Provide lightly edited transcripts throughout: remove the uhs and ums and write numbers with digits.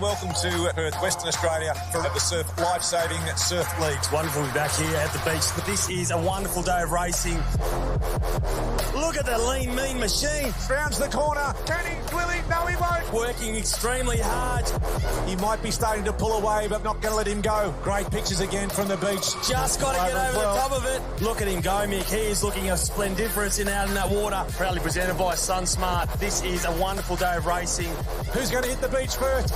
and welcome to Perth, Western Australia for the Surf Life-Saving Surf League. It's wonderful to be back here at the beach. This is a wonderful day of racing. Look at the lean, mean machine. Rounds the corner. Can he? Will he? No, he won't. Working extremely hard. He might be starting to pull away, but not going to let him go. Great pictures again from the beach. Just got to get over the top of it. Look at him go, Mick. He is looking a splendiferous out in that water. Proudly presented by SunSmart. This is a wonderful day of racing. Who's going to hit the beach first?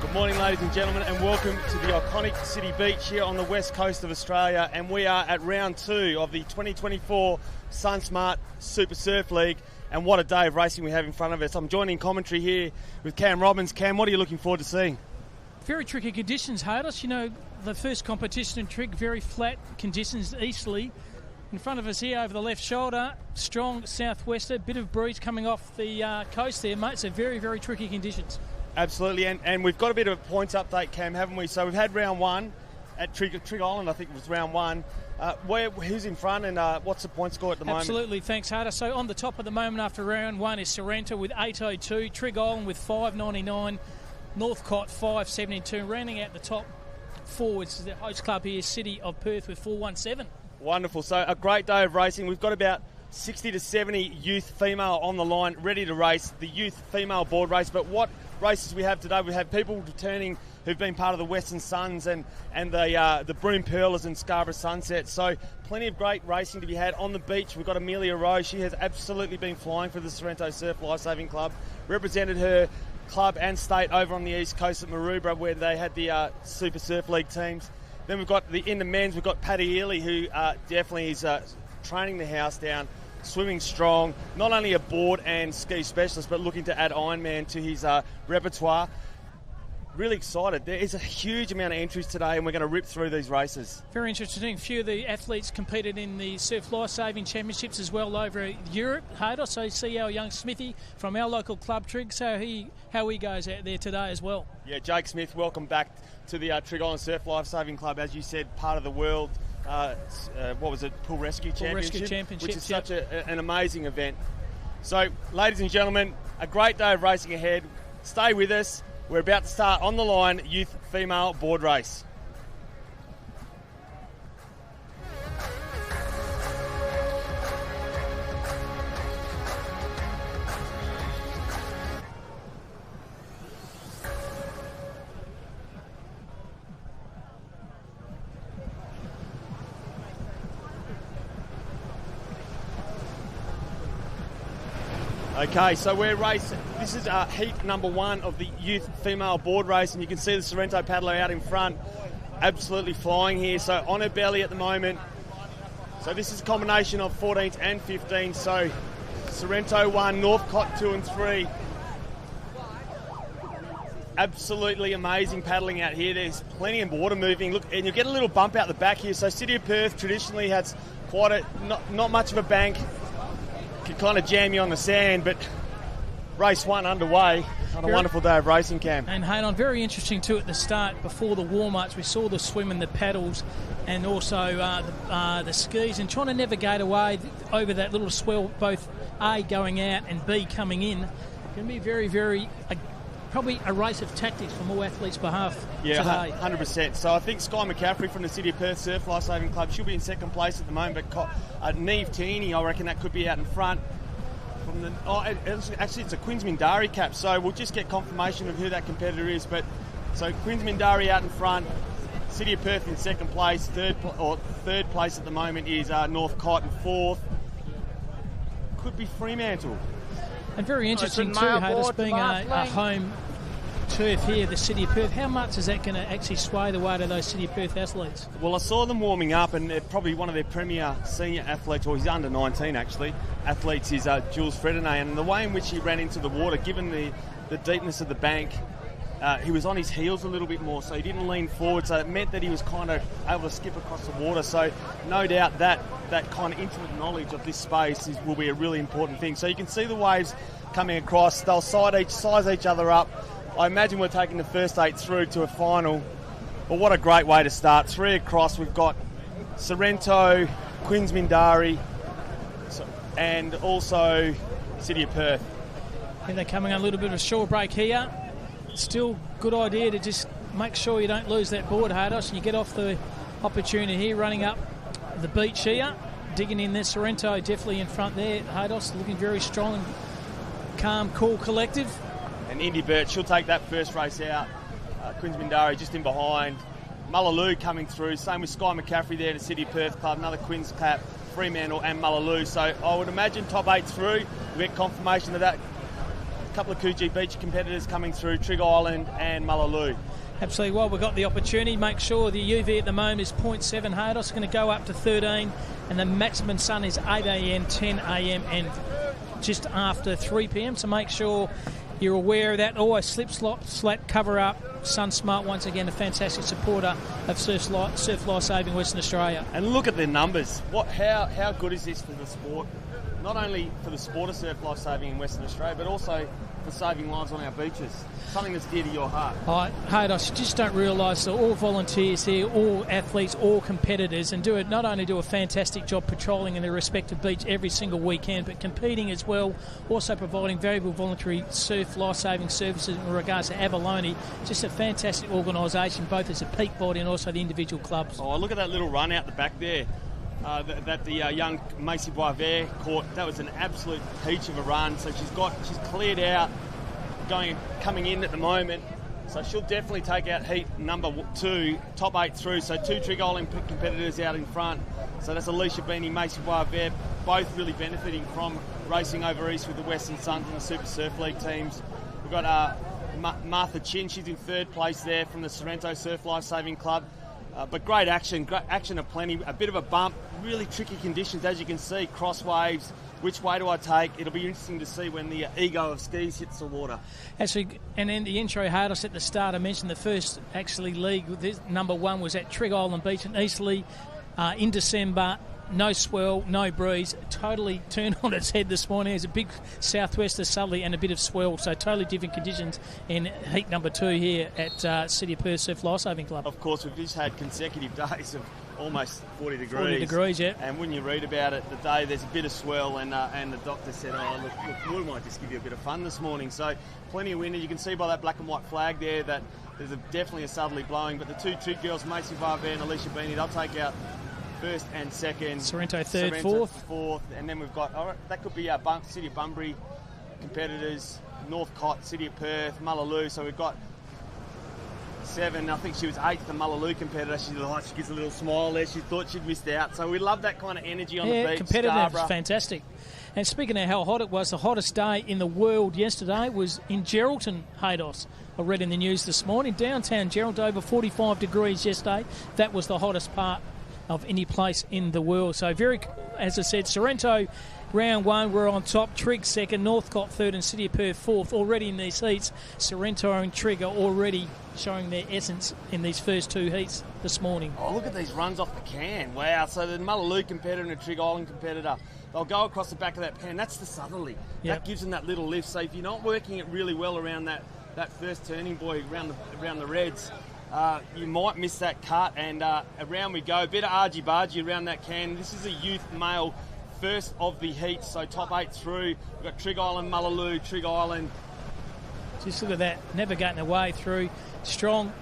Good morning, ladies and gentlemen, and welcome to the iconic City Beach here on the west coast of Australia. And we are at round 2 of the 2024 SunSmart Super Surf League. And what a day of racing we have in front of us. I'm joining commentary here with Cam Robbins. Cam, what are you looking forward to seeing? Very tricky conditions, Hardus. You know, the first competition in Trig, very flat conditions easterly. In front of us here over the left shoulder, strong southwester, bit of breeze coming off the coast there, mate. So very, very tricky conditions. Absolutely, and we've got a bit of a points update, Cam, haven't we? So we've had round 1 at Trig Island, I think it was round 1. Who's in front and what's the point score at the moment? Absolutely, thanks, Harder. So on the top at the moment after round 1 is Sorrento with 8.02, Trig Island with 5.99, Northcott 5.72, rounding out the top forwards, the host club here, City of Perth with 4.17. Wonderful. So a great day of racing. We've got about 60 to 70 youth female on the line ready to race the youth female board race. But what races we have today? We have people returning who've been part of the Western Suns and the Broome Pearlers and Scarborough Sunset. So plenty of great racing to be had on the beach. We've got Amelia Rose. She has absolutely been flying for the Sorrento Surf Lifesaving Club. Represented her club and state over on the east coast at Maroubra where they had the Super Surf League teams. Then we've got in the men's, we've got Paddy Ely, who definitely is training the house down, swimming strong, not only a board and ski specialist, but looking to add Ironman to his repertoire. Really excited. There is a huge amount of entries today, and we're going to rip through these races. Very interesting. A few of the athletes competed in the Surf Life-Saving Championships as well over Europe. Hader, so see our young Smithy from our local club, Trig, so how he goes out there today as well. Yeah, Jake Smith, welcome back to the Trig Island Surf Life-Saving Club. As you said, part of the world, Pool Rescue Championship, which is such an amazing event. So, ladies and gentlemen, a great day of racing ahead. Stay with us. We're about to start on the line youth female board race. Okay, so we're racing. This is heat number 1 of the youth female board race, and you can see the Sorrento paddler out in front, absolutely flying here. So on her belly at the moment. So this is a combination of 14s and 15s. So Sorrento 1, Northcott 2 and 3. Absolutely amazing paddling out here. There's plenty of water moving. Look, and you get a little bump out the back here. So City of Perth traditionally has quite not much of a bank. Can kind of jam you on the sand, but race 1 underway on a wonderful day of racing, Cam. And Hayden, very interesting too at the start, before the warm-ups, we saw the swim and the paddles and also the skis, and trying to navigate away over that little swell, both A going out and B coming in. Can be very, very, probably a race of tactics from all athletes' behalf today. 100%. So I think Sky McCaffrey from the City of Perth Surf Lifesaving Club, she'll be in second place at the moment, but Neve Teeny, I reckon that could be out in front. Actually, it's a Quins Mindari cap, so we'll just get confirmation of who that competitor is. But so Quins Mindari out in front, City of Perth in second place, third place at the moment is Northcott, and fourth could be Fremantle. And very interesting too, Hadis, being a home turf here, the City of Perth. How much is that going to actually sway the weight of those City of Perth athletes? Well, I saw them warming up, and probably one of their premier senior athletes, or he's under 19 actually, athletes is Jules Fredonnet. And the way in which he ran into the water, given the deepness of the bank, he was on his heels a little bit more, so he didn't lean forward, so it meant that he was kind of able to skip across the water. So no doubt that kind of intimate knowledge of this space will be a really important thing. So you can see the waves coming across. They'll size each other up. I imagine we're taking the first 8 through to a final. But what a great way to start. 3 across. We've got Sorrento, Queensmindari, and also City of Perth. And they're coming on a little bit of a short break here. Still good idea to just make sure you don't lose that board, Hardos, and you get off the opportunity here, running up the beach here, digging in there. Sorrento definitely in front there. Hardos looking very strong and calm, cool, collective. And Indy Burt, she'll take that first race out. Queensmindari just in behind. Mullaloo coming through. Same with Sky McCaffrey there in the City of Perth Club. Another Quins Cap, Fremantle and Mullaloo. So I would imagine top 8 through. We get confirmation of that. A couple of Coogee Beach competitors coming through, Trig Island and Mullaloo. Absolutely. Well, we've got the opportunity. Make sure the UV at the moment is 0.7. Hardos going to go up to 13, and the maximum sun is 8 a.m, 10 a.m, and just after 3 p.m. So make sure you're aware of that. Always slip, slap, cover up. SunSmart, once again, a fantastic supporter of surf life saving Western Australia. And look at their numbers. How good is this for the sport? Not only for the sport of surf life saving in Western Australia, but also for saving lives on our beaches. Something that's dear to your heart. I just don't realise that all volunteers here, all athletes, all competitors, and not only do a fantastic job patrolling in their respective beach every single weekend, but competing as well, also providing valuable voluntary surf life-saving services in regards to abalone. Just a fantastic organisation, both as a peak body and also the individual clubs. Oh, look at that little run out the back there. That the young Macy Boisvert caught. That was an absolute peach of a run. So she's cleared out, coming in at the moment. So she'll definitely take out heat number 2, top 8 through. So 2 Trig Island competitors out in front. So that's Alicia Beanie, Macy Boisvert, both really benefiting from racing over east with the Western Suns and the Super Surf League teams. We've got Martha Chin. She's in 3rd place there from the Sorrento Surf Life Saving Club. But great action aplenty. A bit of a bump, really tricky conditions, as you can see, cross waves. Which way do I take? It'll be interesting to see when the ego of skis hits the water. Actually, and in the intro, Hardos, at the start, I mentioned the first league. Number 1 was at Trig Island Beach in Eastleigh in December. No swell, no breeze. Totally turned on its head this morning. There's a big southwester southerly and a bit of swell, so totally different conditions in heat number 2 here at City of Perth Surf Lifesaving Club. Of course, we've just had consecutive days of almost 40 degrees. 40 degrees, yeah. And when you read about it, the day there's a bit of swell, and the doctor said, look, we might just give you a bit of fun this morning. So plenty of wind. You can see by that black and white flag there that there's definitely a southerly blowing. But the 2 Trig girls, Macy Barber and Alicia Beanie, they'll take out 1st and 2nd. Sorrento 3rd, 4th. And then we've got, that could be City of Bunbury competitors, Northcott, City of Perth, Mullaloo. So we've got 7. I think she was 8th, the Mullaloo competitor. She gives a little smile there. She thought she'd missed out. So we love that kind of energy on the beach. Competitive, fantastic. And speaking of how hot it was, the hottest day in the world yesterday was in Geraldton, Haydos. I read in the news this morning, downtown Geraldton, over 45 degrees yesterday. That was the hottest part of any place in the world. So as I said, Sorrento round 1 were on top, Trig 2nd, Northcott 3rd and City of Perth 4th. Already in these heats, Sorrento and Trig are already showing their essence in these first 2 heats this morning. Oh, look at these runs off the can. Wow. So the Mullaloo competitor and a Trig Island competitor, they'll go across the back of that pan. That's the southerly. Yep. That gives them that little lift. So if you're not working it really well around that first turning buoy around the reds, you might miss that cut, and around we go. A bit of argy-bargy around that can. This is a youth male first of the heat, so top 8 through. We've got Trig Island, Mullaloo, Trig Island. Just look at that, navigating their way through. Strong,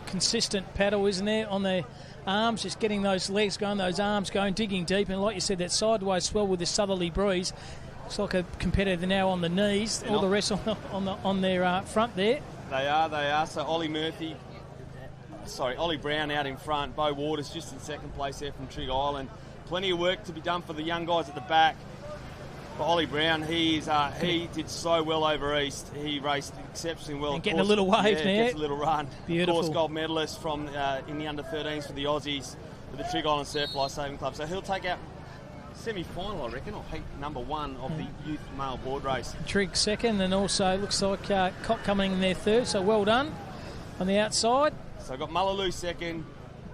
consistent paddle, isn't there, on their arms, just getting those legs going, those arms going, digging deep, and like you said, that sideways swell with the southerly breeze. Looks like a competitor now on the knees, all the rest on their front there. They are. So Ollie Brown out in front, Beau Waters just in 2nd place there from Trig Island. Plenty of work to be done for the young guys at the back. But Ollie Brown, he did so well over east. He raced exceptionally well. And getting a little wave now. Gets a little run. Beautiful. Of course, gold medalist from in the under-13s for the Aussies with the Trig Island Surf Life Saving Club. So he'll take out semi-final, I reckon, or heat number 1 of the youth male board race. Trig 2nd, and also looks like Cott coming in there 3rd. So well done on the outside. So I've got Mullaloo 2nd,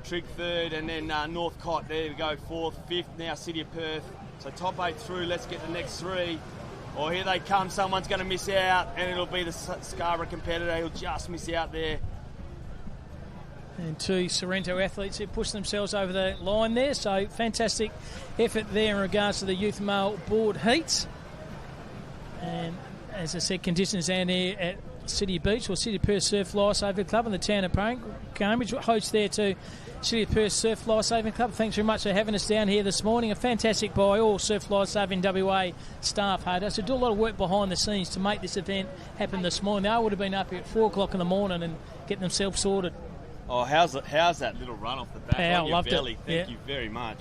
Trig 3rd, and then Northcott, there we go, 4th, 5th, now City of Perth. So top 8 through, let's get the next 3. Oh, here they come, someone's going to miss out, and it'll be the Scarborough competitor. He'll just miss out there. And two Sorrento athletes who pushed themselves over the line there. So fantastic effort there in regards to the youth male board heats. And as I said, conditions down there at City Beach or City of Perth Surf Lifesaving Club and the town of Cambridge host there to City of Perth Surf Lifesaving Club. Thanks very much for having us down here this morning. A fantastic by all Surf Lifesaving WA staff, Hader. So do a lot of work behind the scenes to make this event happen this morning. They would have been up here at 4 o'clock in the morning and getting themselves sorted. Oh, how's that little run off the back on your belly? It. Thank you very much.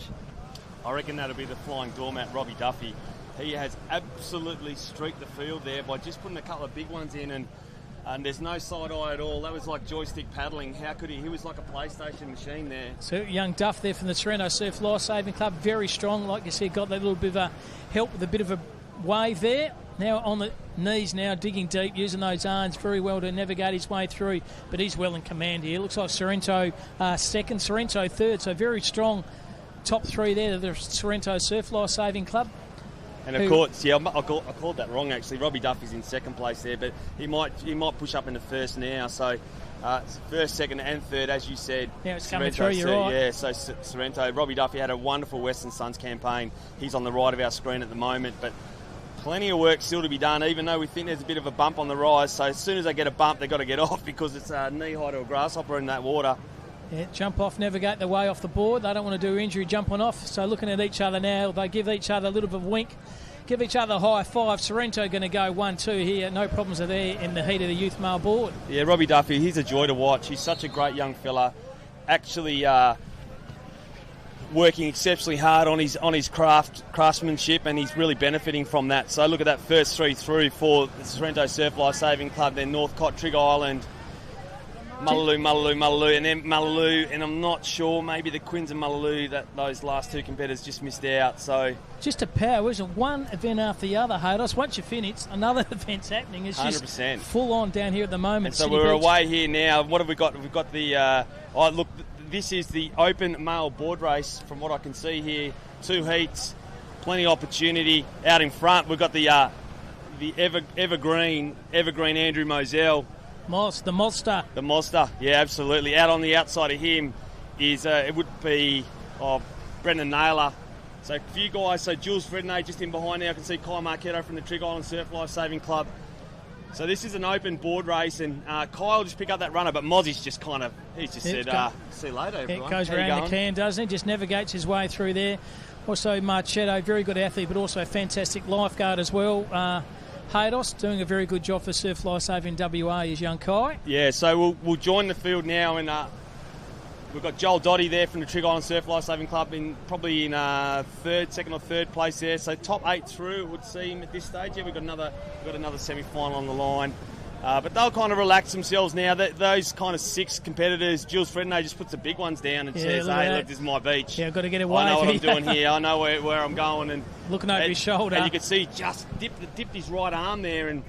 I reckon that'll be the flying doormat, Robbie Duffy. He has absolutely streaked the field there by just putting a couple of big ones in, and there's no side eye at all. That was like joystick paddling. How could he? He was like a PlayStation machine there. So young Duff there from the Sorrento Surf Lifesaving Club, very strong. Like you said, got that little bit of a help with a bit of a wave there. Now on the knees now, digging deep, using those arms very well to navigate his way through. But he's well in command here. Looks like Sorrento second, Sorrento third. So very strong top three there, the Sorrento Surf Lifesaving Club. And of course, yeah, I called that wrong actually. Robbie Duffy's in second place there, but he might push up into first now. So first, second, and third, as you said. Yeah, it's coming through. You're right. Yeah, so Sorrento, Robbie Duffy had a wonderful Western Suns campaign. He's on the right of our screen at the moment, but plenty of work still to be done. Even though we think there's a bit of a bump on the rise, so as soon as they get a bump, they've got to get off because it's knee high to a grasshopper in that water. Yeah, jump off, navigate the way off the board. They don't want to do injury jumping off. So looking at each other now, they give each other a little bit of a wink, give each other a high five. Sorrento going to go 1-2 here. No problems are there in the heat of the youth male board. Yeah, Robbie Duffy, he's a joy to watch. He's such a great young fella. Actually working exceptionally hard on his craftsmanship, and he's really benefiting from that. So look at that first three through for the Sorrento Surf Lifesaving Club, then Northcott, Trigg Island, Mullaloo, and then Mullaloo, and I'm not sure, maybe the Quins and Mullaloo, that those last two competitors just missed out. So just a power, isn't it? One event after the other, Hados. Once you finish, another event's happening. It's 100%. Just full on down here at the moment. And so we're away here now. What have we got? We've got the look, this is the open male board race from what I can see here. 2 heats, plenty of opportunity. Out in front, we've got the evergreen Andrew Moselle. The monster. The monster, yeah, absolutely. Out on the outside of him is, it would be Brendan Naylor. So a few guys, so Jules Frednay just in behind now. I can see Kyle Marchetto from the Trigg Island Surf Lifesaving Club. So this is an open board race, and Kyle just pick up that runner, but Mozzie's just he's just said, see you later, everyone. It goes around the can, doesn't it? Just navigates his way through there. Also Marchetto, very good athlete, but also a fantastic lifeguard as well. Haydos doing a very good job for Surf Lifesaving WA is young Kai. Yeah, so we'll join the field now, and we've got Joel Dotty there from the Trigg Island Surf Lifesaving Club, probably in second or third place there. So top 8 through, it would seem at this stage. Yeah, we've got another semi-final on the line. But they'll kind of relax themselves now. Those kind of 6 competitors, Jules Frednay just puts the big ones down and says, hey, look, this is my beach. Yeah, I've got to get away. I know what I'm doing here. I know where I'm going. And looking over his shoulder. And you could see just dipped his right arm there and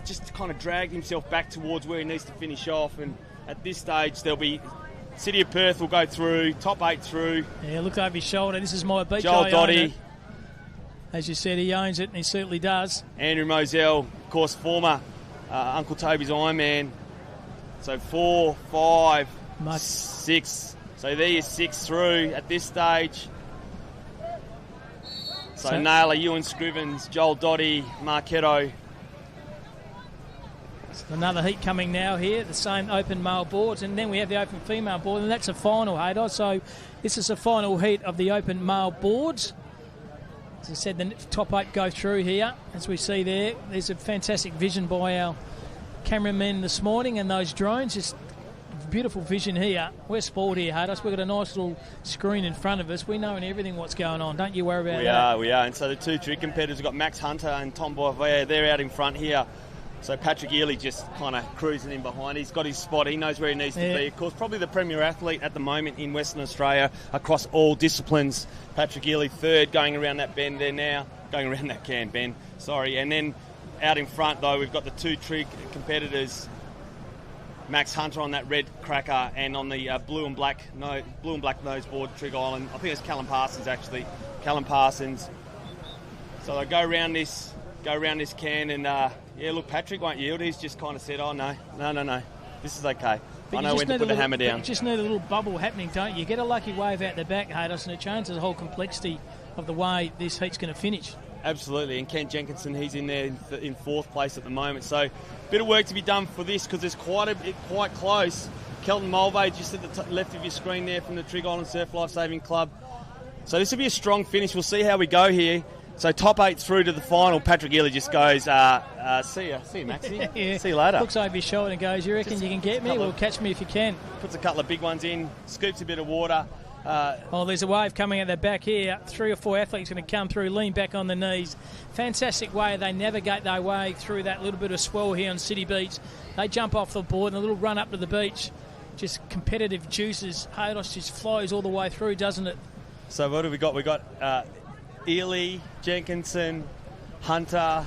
just kind of dragged himself back towards where he needs to finish off. And at this stage, there'll be City of Perth will go through, top 8 through. Yeah, look over his shoulder. This is my beach. Joel Dotty. As you said, he owns it, and he certainly does. Andrew Moselle, of course, former Uncle Toby's Ironman. So 4, 5, 6. So there you're 6 through at this stage. So Naylor, Ewan Scrivens, Joel Dotty, Marchetto. Another heat coming now here, the same open male boards, and then we have the open female board, and that's a final, Haydon. So this is the final heat of the open male boards. As I said, the top 8 go through here. As we see there, there's a fantastic vision by our cameramen this morning, and those drones, just beautiful vision here. We're spoiled here, Haydon. We've got a nice little screen in front of us. We know everything what's going on. Don't you worry about that. We are. And so the 2 Trigg competitors, we've got Max Hunter and Tom Boisvert. They're out in front here. So Patrick Ely just kind of cruising in behind. He's got his spot. He knows where he needs to be. Of course, probably the premier athlete at the moment in Western Australia across all disciplines. Patrick Ely third, going around that bend there now. Going around that can, Ben. Sorry. And then out in front, though, we've got the 2 Trigg competitors. Max Hunter on that red cracker, and on the blue and black nose board, Trigg Island. I think it's Callum Parsons, actually. Callum Parsons. So they go around this can, and look, Patrick won't yield. He's just kind of said, oh, no, this is okay. I know when to put the hammer down. You just need a little bubble happening, don't you? You get a lucky wave out the back, Haydos, and it changes the whole complexity of the way this heat's going to finish. Absolutely, and Ken Jenkinson, he's in there in fourth place at the moment. So a bit of work to be done for this because it's quite close. Kelton Mulvey just at the left of your screen there from the Trig Island Surf Lifesaving Club. So this will be a strong finish. We'll see how we go here. So top 8 through to the final. Patrick Ely just goes, see ya, Maxie. Yeah. See you later. Looks over his shoulder and goes, you reckon you can get me? Well, catch me if you can. Puts a couple of big ones in, scoops a bit of water. There's a wave coming at the back here. 3 or 4 athletes going to come through, lean back on the knees. Fantastic way they navigate their way through that little bit of swell here on City Beach. They jump off the board and a little run up to the beach. Just competitive juices. Haydos just flows all the way through, doesn't it? So what have we got? We got Ely, Jenkinson, Hunter,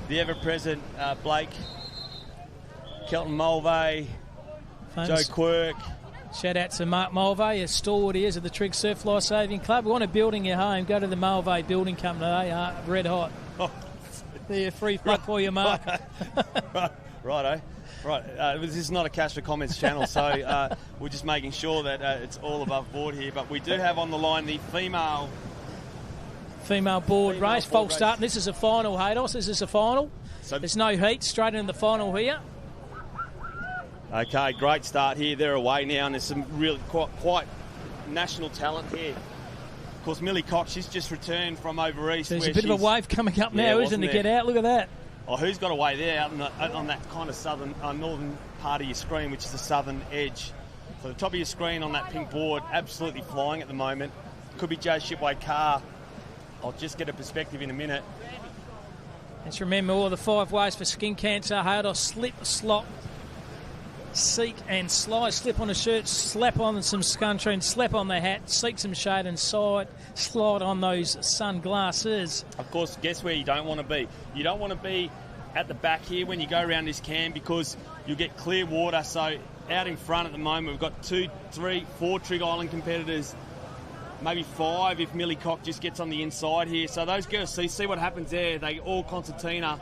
the ever-present Blake, Kelton Mulvey, Joe Quirk. Shout out to Mark Mulvey, a stalwart he is at the Trig Surf Lifesaving Club. We want a building at home, go to the Mulvey Building Company. They are red hot. Oh. They're free plug for you, Mark. Righto. Right, this is not a Cash for Comments channel, so we're just making sure that it's all above board here. But we do have on the line the female board race. False start. This is a final, Haydos. This is a final. So there's no heat. Straight into the final here. Okay, great start here. They're away now, and there's some really quite national talent here. Of course, Millie Cox, she's just returned from over east. There's a bit of a wave coming up now, isn't it, to get out? Look at that. Oh, who's got away there out on that kind of southern, northern part of your screen, which is the southern edge. So the top of your screen on that pink board, absolutely flying at the moment. Could be Joe Shipway Carr. I'll just get a perspective in a minute. Let's remember all the 5 ways for skin cancer. Haydos: slip, slop, seek and slide. Slip on a shirt, slap on some sunscreen, slap on the hat, seek some shade and slide on those sunglasses. Of course, guess where you don't want to be? You don't want to be at the back here when you go around this cam because you'll get clear water. So out in front at the moment, we've got 2, 3, 4 Trig Island competitors, maybe 5 if Millie Cock just gets on the inside here. So those girls, see what happens there. They all concertina.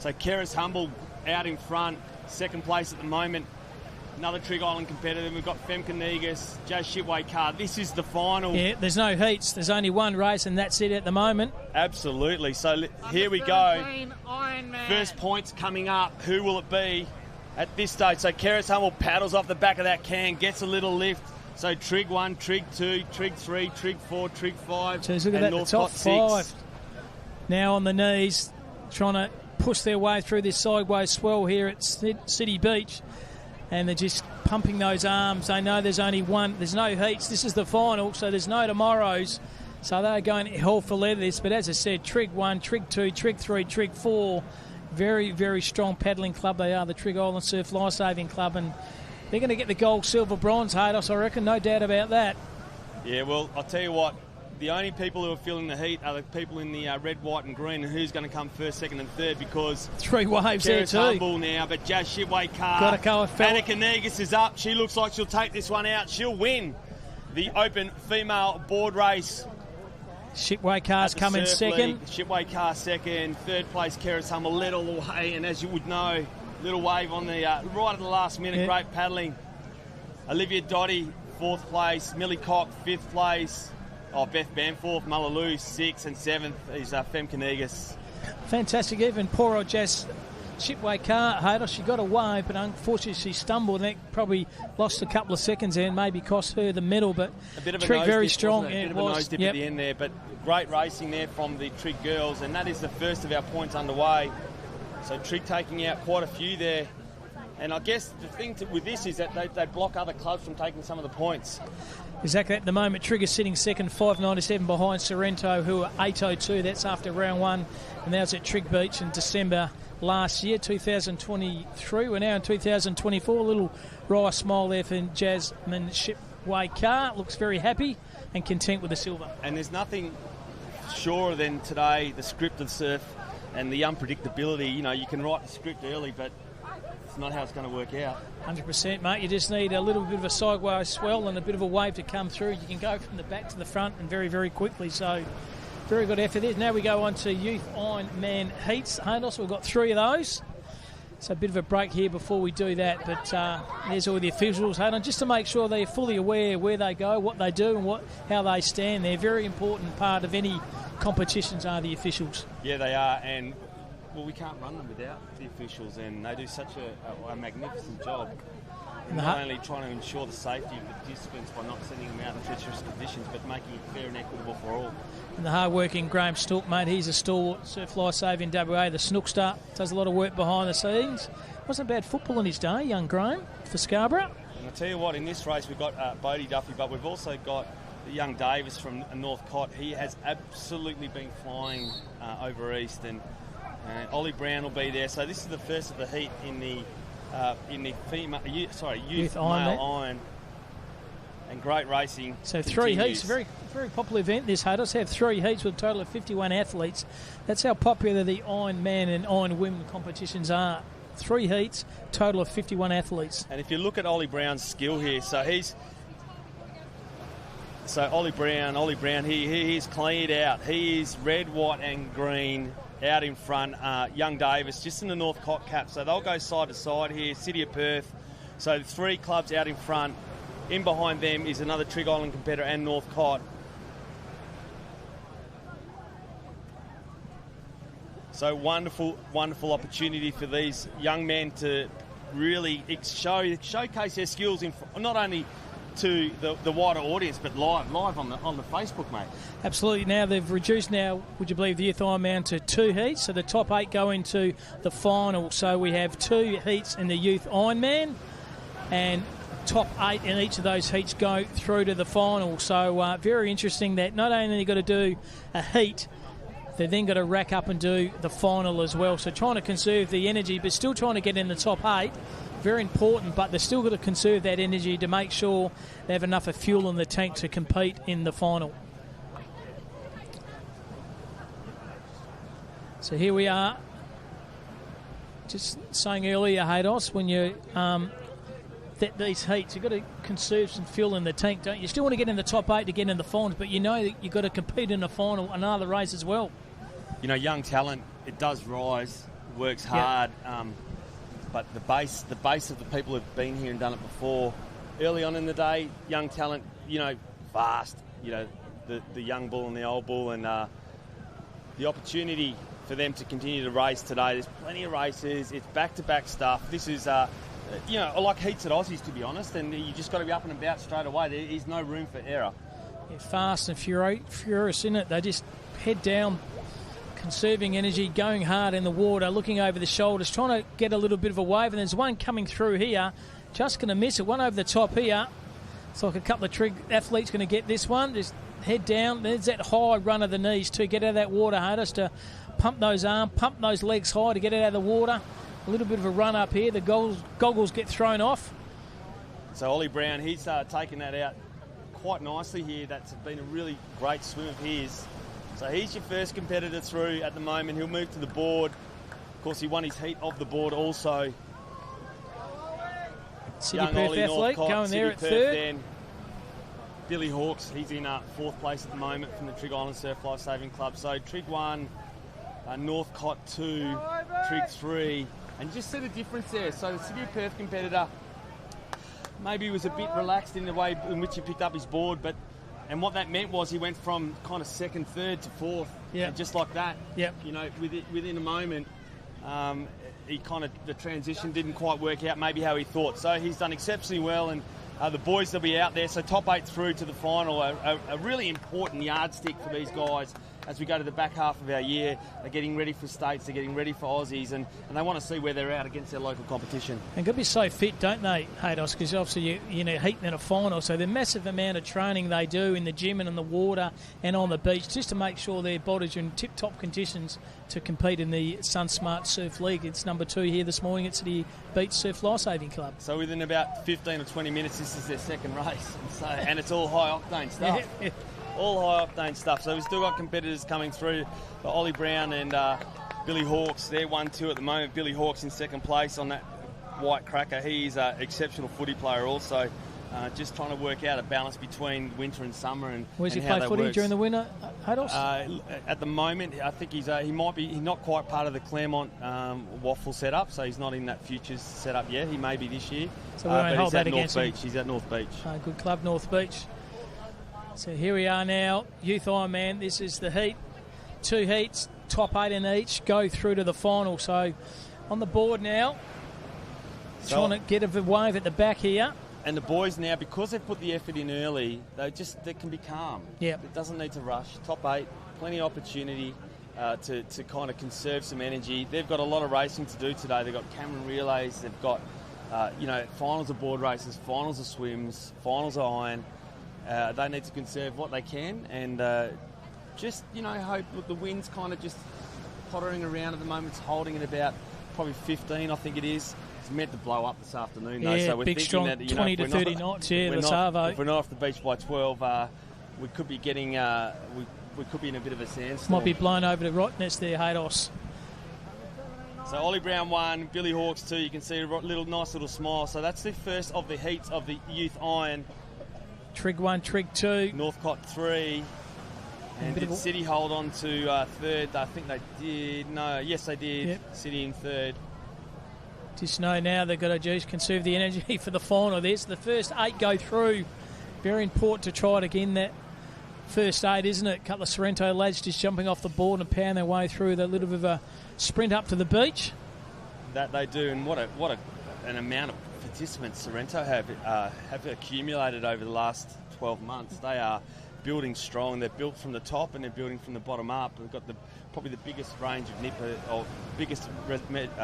So Keris Humble out in front, second place at the moment. Another Trig Island competitor. We've got Femke Negus, Joe Shipway Carr. This is the final. Yeah, there's no heats. There's only one race, and that's it at the moment. Absolutely. So here we go. First points coming up. Who will it be at this stage? So Keris Humble paddles off the back of that can, gets a little lift. So Trig 1, Trig 2, Trig 3, Trig 4, Trig 5. So look at that, the top 5. Now on the knees, trying to push their way through this sideways swell here at City Beach. And they're just pumping those arms. They know there's only one. There's no heats. This is the final, so there's no tomorrows. So they're going hell for leather this. But as I said, Trig 1, Trig 2, Trig 3, Trig 4. Very, very strong paddling club they are, the Trig Island Surf Lifesaving Club. And they're going to get the gold, silver, bronze, Haydos, I reckon. No doubt about that. Yeah, well, I'll tell you what. The only people who are feeling the heat are the people in the red, white and green, and who's going to come first, second and third, because 3 waves there too. Humble now, but Jazz Shipway Carr. Got to go with Annika Negus is up. She looks like she'll take this one out. She'll win the open female board race. Shipway Carr's coming second. Shipway Carr second. Third place, Keris Humble led all the way, and as you would know, little wave on the right at the last minute. Yeah. Great paddling. Olivia Dotty, 4th place. Millie Cock, 5th place. Beth Bamforth, Mullaloo, 6th and 7th is Femke Negus. Fantastic. Even poor old Jazz Shipway Carr, Haydos, she got a wave, but unfortunately she stumbled and that probably lost a couple of seconds there and maybe cost her the medal. But a bit of a Trig nose very dip, strong. Wasn't it? A bit of a nose dip at the end there, but great racing there from the Trig girls, and that is the first of our points underway. So Trig taking out quite a few there. And I guess the thing with this is that they block other clubs from taking some of the points. Exactly. At the moment, Trigger sitting second, 5.97 behind Sorrento, who are 8.02. That's after round 1. And that was at Trig Beach in December last year, 2023. We're now in 2024. A little wry smile there for Jasmine Shipway Carr. Looks very happy and content with the silver. And there's nothing surer than today, the script of surf and the unpredictability. You know, you can write the script early, but it's not how it's going to work out. 100%, mate. You just need a little bit of a sideways swell and a bit of a wave to come through. You can go from the back to the front and very, very quickly. So, very good effort there. Now we go on to Youth Ironman Heats. Haydos, we've got 3 of those. So a bit of a break here before we do that, but there's all the officials, Hayden, just to make sure they're fully aware where they go, what they do, and how they stand. They're a very important part of any competitions, are the officials. Yeah, they are, and we can't run them without the officials, and they do such a magnificent job. Not only trying to ensure the safety of the participants by not sending them out in treacherous conditions, but making it fair and equitable for all. And the hard-working Graham Snook, mate, he's a stalwart surf lifesaving WA, the Snookster, does a lot of work behind the scenes. Wasn't bad football in his day, young Graham, for Scarborough. And I'll tell you what, in this race we've got Bodie Duffy, but we've also got the young Davis from North Cott. He has absolutely been flying over east, and Ollie Brown will be there. So this is the first of the heat in the youth male iron, and great racing. So three continues. heats, very popular event. This Hados have 3 heats with a total of 51 athletes. That's how popular the Iron Man and Iron Women competitions are. 3 heats, total of 51 athletes. And if you look at Ollie Brown's skill here, Ollie Brown, he's cleared out. He is red, white, and green. Out in front, young Davis just in the North Cott cap, so they'll go side to side here. City of Perth, so 3 clubs out in front. In behind them is another Trig Island competitor and North Cott. So wonderful opportunity for these young men to really showcase their skills in not only to the wider audience, but live on the Facebook, mate. Absolutely. Now they've reduced would you believe, the Youth Ironman to 2 heats, so the top 8 go into the final. So we have 2 heats in the Youth Ironman, and top 8 in each of those heats go through to the final. So very interesting that not only got to do a heat, they've then got to rack up and do the final as well. So trying to conserve the energy, but still trying to get in the top 8. Very important, but they've still got to conserve that energy to make sure they have enough of fuel in the tank to compete in the final. So here we are. Just saying earlier, Haydos, when you these heats, you've got to conserve some fuel in the tank, don't you? You still want to get in the top 8 to get in the finals, but you know that you've got to compete in the final, another race as well. You know, young talent, it does rise, works hard. Yep. But the base of the people who've been here and done it before, early on in the day, young talent, fast, the young bull and the old bull, and the opportunity for them to continue to race today. There's plenty of races. It's back-to-back stuff. This is, like heats at Aussies, to be honest, and you just got to be up and about straight away. There is no room for error. Yeah, fast and furious in it. They just head down, conserving energy, going hard in the water, looking over the shoulders, trying to get a little bit of a wave. And there's one coming through here, just going to miss it. One over the top here. It's like a couple of trig athletes going to get this one. Just head down. There's that high run of the knees to get out of that water, Hardest, to pump those arms, pump those legs high to get it out of the water. A little bit of a run up here. The goggles get thrown off. So Ollie Brown, he's taken that out quite nicely here. That's been a really great swim of his. So he's your first competitor through at the moment. He'll move to the board. Of course, he won his heat of the board also. City Perth athlete going there at third. Then. Billy Hawkes, he's in 4th place at the moment from the Trig Island Surf Lifesaving Club. So Trig 1, North Cott 2, Trig 3. And just see the difference there. So the City of Perth competitor maybe was a bit relaxed in the way in which he picked up his board, and what that meant was he went from kind of 2nd, 3rd to 4th, and just like that. Yep. Within a moment, the transition didn't quite work out maybe how he thought. So he's done exceptionally well, and the boys will be out there. So top 8 through to the final, a really important yardstick for these guys as we go to the back half of our year. They're getting ready for states, they're getting ready for Aussies, and they want to see where they're at against their local competition. And got to be so fit, don't they, Haydos? Because obviously you need heat in a final, so the massive amount of training they do in the gym and in the water and on the beach just to make sure their bodies are in tip-top conditions to compete in the SunSmart Surf League. It's number 2 here this morning. It's the Beach Surf Lifesaving Club. So within about 15 or 20 minutes, this is their second race, and it's all high-octane stuff. Yeah. All high-octane stuff. So we've still got competitors coming through. Ollie Brown and Billy Hawkes, they're 1-2 at the moment. Billy Hawkes in 2nd place on that white cracker. He's an exceptional footy player also. Just trying to work out a balance between winter and summer and where's and he how play that footy works. during the winter? Hados? At the moment, I think he's not quite part of the Claremont waffle setup, so he's not in that futures setup yet. He may be this year. So we won't but hold he's that at North against him. Beach. He's at North Beach. Good club, North Beach. So here we are now, Youth Ironman. This is the heat. 2 heats, top 8 in each, go through to the final. So on the board now, trying to get a wave at the back here. And the boys now, because they've put the effort in early, they can be calm. Yep. It doesn't need to rush. Top 8, plenty of opportunity to kind of conserve some energy. They've got a lot of racing to do today. They've got Cameron relays. They've got finals of board races, finals of swims, finals of iron. They need to conserve what they can and hope. Look, the wind's kind of just pottering around at the moment. It's holding at about probably 15, I think it is. It's meant to blow up this afternoon, though. Yeah, so we're big thinking strong, that 20 to 30 knots. Yeah, the Savo. If we're not off the beach by 12, we could be getting. We could be in a bit of a sandstorm. Might be blown over to Rottnest there, Hados. So Ollie Brown 1, Billy Hawks 2. You can see a nice little smile. So that's the first of the heats of the Youth Iron. Trig 1, Trig 2. Northcott 3. And did City hold on to third? I think they did. No, yes, they did. Yep. City in third. Just know now they've got to conserve the energy for the final. There's the first 8 go through. Very important to try to get in that first 8, isn't it? A couple of Sorrento lads just jumping off the board and powering their way through that little bit of a sprint up to the beach. That they do, and what an amount of participants Sorrento have accumulated over the last 12 months. They are building strong. They're built from the top and they're building from the bottom up. They've got probably the biggest range of nipper, or biggest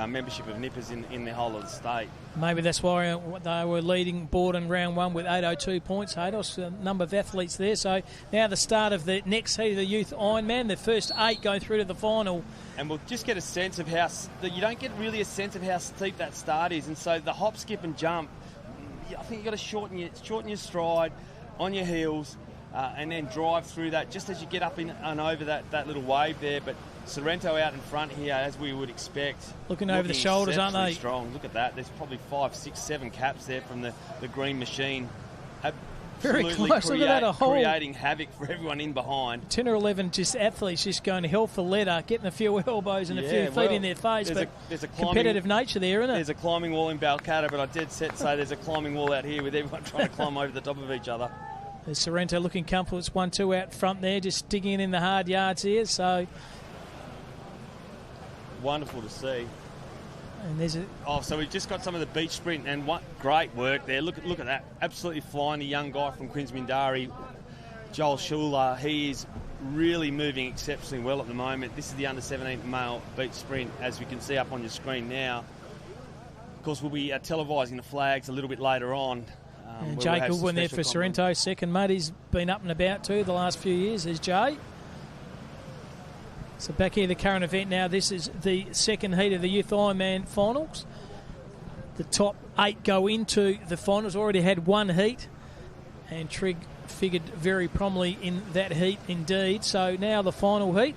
membership of nippers in the whole of the state. Maybe that's why they were leading board in round 1 with 802 points. Hados, a number of athletes there. So now the start of the next heat of the Youth Ironman. The first 8 go through to the final. And we'll just get a sense of you don't get really a sense of how steep that start is. And so the hop, skip and jump, I think you've got to shorten your stride on your heels. And then drive through that just as you get up in and over that little wave there. But Sorrento out in front here, as we would expect. Looking over the shoulders, aren't they? Strong. Look at that. There's probably 5, 6, 7 caps there from the green machine. Very close. Look at that, creating havoc for everyone in behind. 10 or 11 athletes just going hell for leather, getting a few elbows and a few feet in their face. There's a competitive nature there, isn't it? There's a climbing wall in Balcatta, but I did say there's a climbing wall out here with everyone trying to climb over the top of each other. There's Sorrento looking comfortable. It's 1-2 out front there, just digging in the hard yards here. So wonderful to see. And there's so we've just got some of the beach sprint, and what great work there. Look at that, absolutely flying. The young guy from Queensmindari, Joel Schuler, he is really moving exceptionally well at the moment. This is the under-17 male beach sprint, as we can see up on your screen now. Of course, we'll be televising the flags a little bit later on. Jay Goodwin there for Sorrento, second mate. He's been up and about too the last few years. There's Jay. So back here, the current event now. This is the second heat of the Youth Ironman finals. The top 8 go into the finals. Already had 1 heat, and Trigg figured very prominently in that heat indeed. So now the final heat.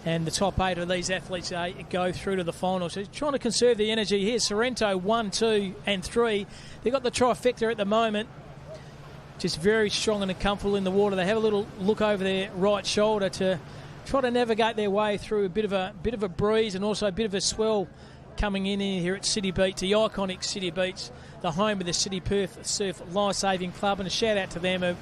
And the top 8 of these athletes go through to the final. So trying to conserve the energy here. Sorrento 1, 2 and 3. They've got the trifecta at the moment. Just very strong and comfortable in the water. They have a little look over their right shoulder to try to navigate their way through a bit of a breeze and also a bit of a swell coming in here at City Beach, the iconic City Beach, the home of the City Perth Surf Life-Saving Club. And a shout out to them,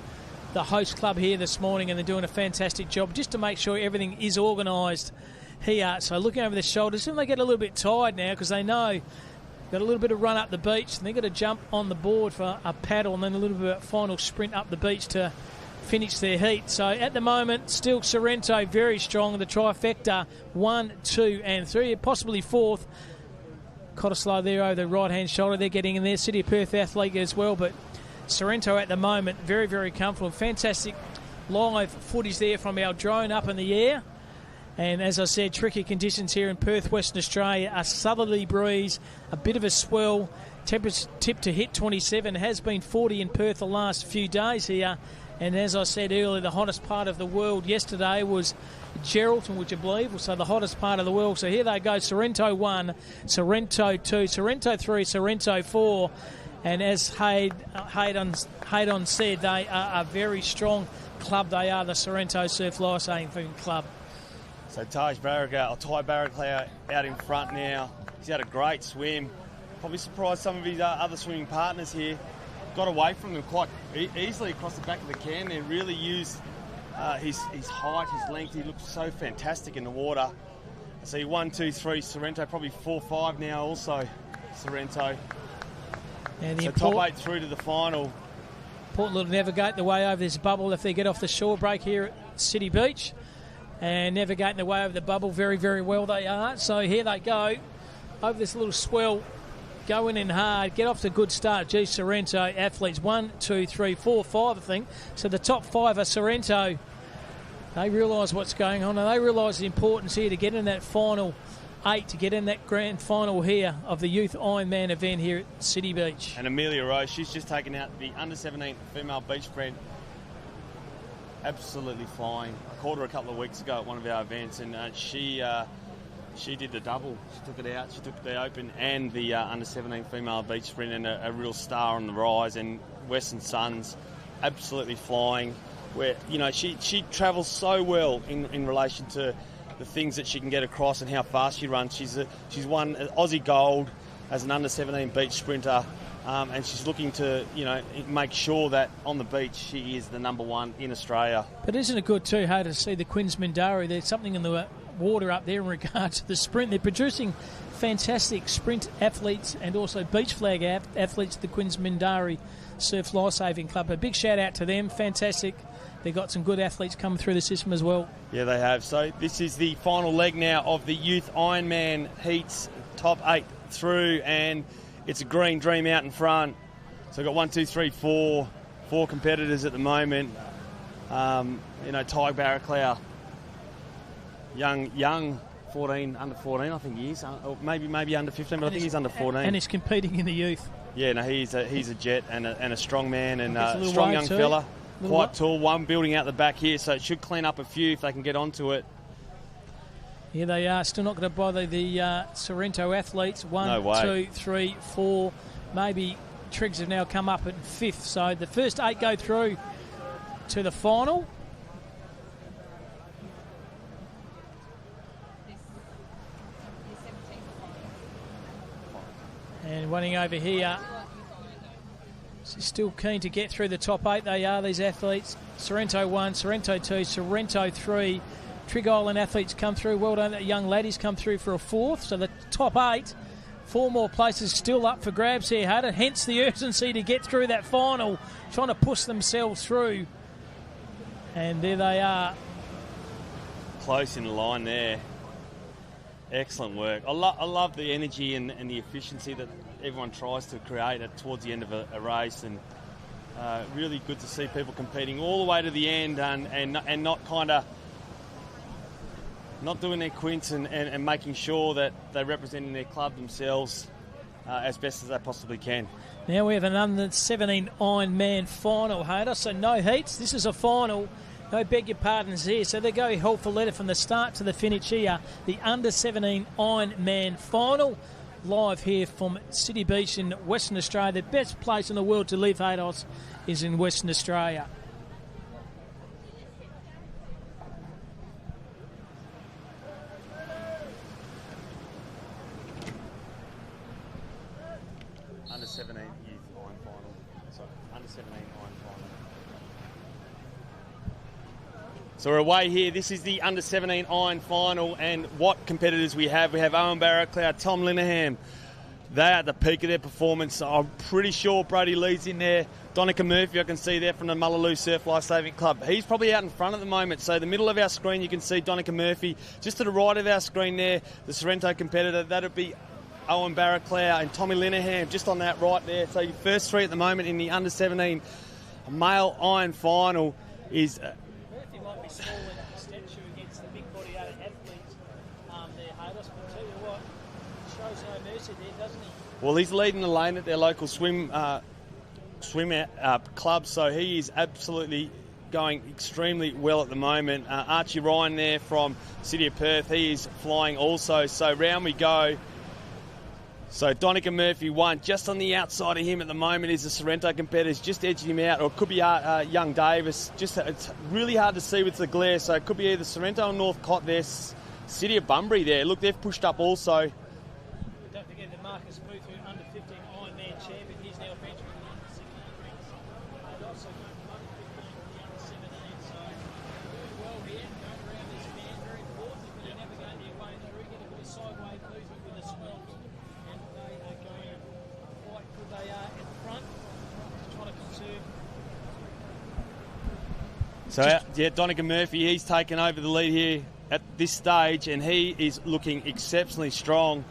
the host club here this morning, and they're doing a fantastic job just to make sure everything is organised here. So looking over the shoulders, they get a little bit tired now because they know they've got a little bit of run up the beach and they've got to jump on the board for a paddle and then a little bit of a final sprint up the beach to finish their heat. So at the moment, still Sorrento very strong. The trifecta 1, 2 and 3, possibly 4th. Cottesloe there over the right-hand shoulder. They're getting in there. City of Perth athlete as well, but Sorrento at the moment, very, very comfortable. Fantastic live footage there from our drone up in the air. And as I said, tricky conditions here in Perth, Western Australia. A southerly breeze, a bit of a swell. Temperature tipped to hit 27. Has been 40 in Perth the last few days here. And as I said earlier, the hottest part of the world yesterday was Geraldton, would you believe? So the hottest part of the world. So here they go, Sorrento 1, Sorrento 2, Sorrento 3, Sorrento 4. And as Haydon said, they are a very strong club. They are the Sorrento Surf Lifesaving Club. So Ty Barraclough out in front now. He's had a great swim. Probably surprised some of his other swimming partners here. Got away from them quite easily across the back of the can there. Really used his height, his length. He looks so fantastic in the water. So 1, 2, 3 Sorrento, probably 4, 5 now also Sorrento. And so top 8 through to the final. Important to navigate the way over this bubble if they get off the shore break here at City Beach. And navigating the way over the bubble very, very well they are. So here they go over this little swell, going in hard, get off to a good start. Gee, Sorrento athletes 1, 2, 3, 4, 5 I think. So the top 5 are Sorrento. They realise what's going on and they realise the importance here to get in that final 8, to get in that grand final here of the Youth Ironman event here at City Beach. And Amelia Rose, she's just taken out the under-17 female beach friend. Absolutely flying. I called her a couple of weeks ago at one of our events, and she did the double. She took it out. She took the open and the under-17 female beach sprint, and a real star on the rise. And Western Suns, absolutely flying. Where she travels so well in relation to the things that she can get across and how fast she runs. She's won Aussie Gold as an under-17 beach sprinter. And she's looking to, make sure that on the beach she is the number 1 in Australia. But isn't it good too, to see the Quins Mindari? There's something in the water up there in regard to the sprint. They're producing fantastic sprint athletes and also beach flag athletes, the Quins Mindari Surf Lifesaving Club. A big shout out to them. Fantastic. They've got some good athletes coming through the system as well. Yeah, they have. So this is the final leg now of the Youth Ironman heats, top 8 through, and it's a green dream out in front. So we've got 1, 2, 3, 4 competitors at the moment. Ty Barraclough, young 14, under 14, I think he is. Or maybe under 15, but I think he's under 14. And he's competing in the youth. Yeah, no, he's a jet and a strong man and a strong young fella. Quite tall, one building out the back here, so it should clean up a few if they can get onto it. Here they are, still not going to bother the Sorrento athletes. 1, 2, 3, 4. Maybe Triggs have now come up at 5th. So the first 8 go through to the final. And running over here, she's still keen to get through the top 8. They are, these athletes. Sorrento 1, Sorrento 2, Sorrento 3. Trig Island athletes come through. Well done, that young lady's come through for a 4th. So the top 8, 4 more places still up for grabs here, Hader. Hence the urgency to get through that final, trying to push themselves through. And there they are. Close in the line there. Excellent work. I love the energy and the efficiency that everyone tries to create towards the end of a race, and really good to see people competing all the way to the end and not kind of not doing their quints and making sure that they're representing their club themselves as best as they possibly can. Now we have an under-17 Ironman final, Hader. So no heats. This is a final. No, beg your pardons here. So they go hell for leather from the start to the finish here. The under-17 Ironman final. Live here from City Beach in Western Australia. The best place in the world to live, Hados, is in Western Australia. Under-17 youth iron final. Sorry, under-17 iron final. So we're away here. This is the under-17 iron final, and what competitors we have. We have Owen Barraclough, Tom Linehan. They're at the peak of their performance. I'm pretty sure Brody Lee's in there. Donica Murphy, I can see there from the Mullaloo Surf Lifesaving Club. He's probably out in front at the moment. So the middle of our screen, you can see Donica Murphy. Just to the right of our screen there, the Sorrento competitor. That'll be Owen Barraclough and Tommy Linehan just on that right there. So your first 3 at the moment in the under-17 male iron final is... Murphy might be small in the step shoe against the big body athletes there, Hados, but tell you what, shows no mercy there, doesn't he? Well, he's leading the lane at their local swim club, so he is absolutely going extremely well at the moment. Archie Ryan there from City of Perth, he is flying also. So round we go. So Donica Murphy won. Just on the outside of him at the moment is the Sorrento competitors, just edging him out, or it could be Young Davis. It's really hard to see with the glare, so it could be either Sorrento or Northcott there. City of Bunbury there. Look, they've pushed up also. Don't forget that Marcus Booth, who under 15 Ironman champion, he's now venturing the under 16 ranks. And also under 15 the under 17. So doing well here, going around this band, very important for the navigate their way through, get a bit of sideways movement with the swells. And they are going quite good. They are in front, trying to conserve. So, Donica Murphy, he's taken over the lead here at this stage, and he is looking exceptionally strong.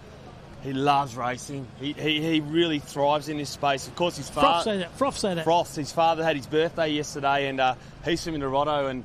He loves racing. He really thrives in this space. Of course, his father... Froth say that. Froth, his father had his birthday yesterday, and he's swimming to Roto, and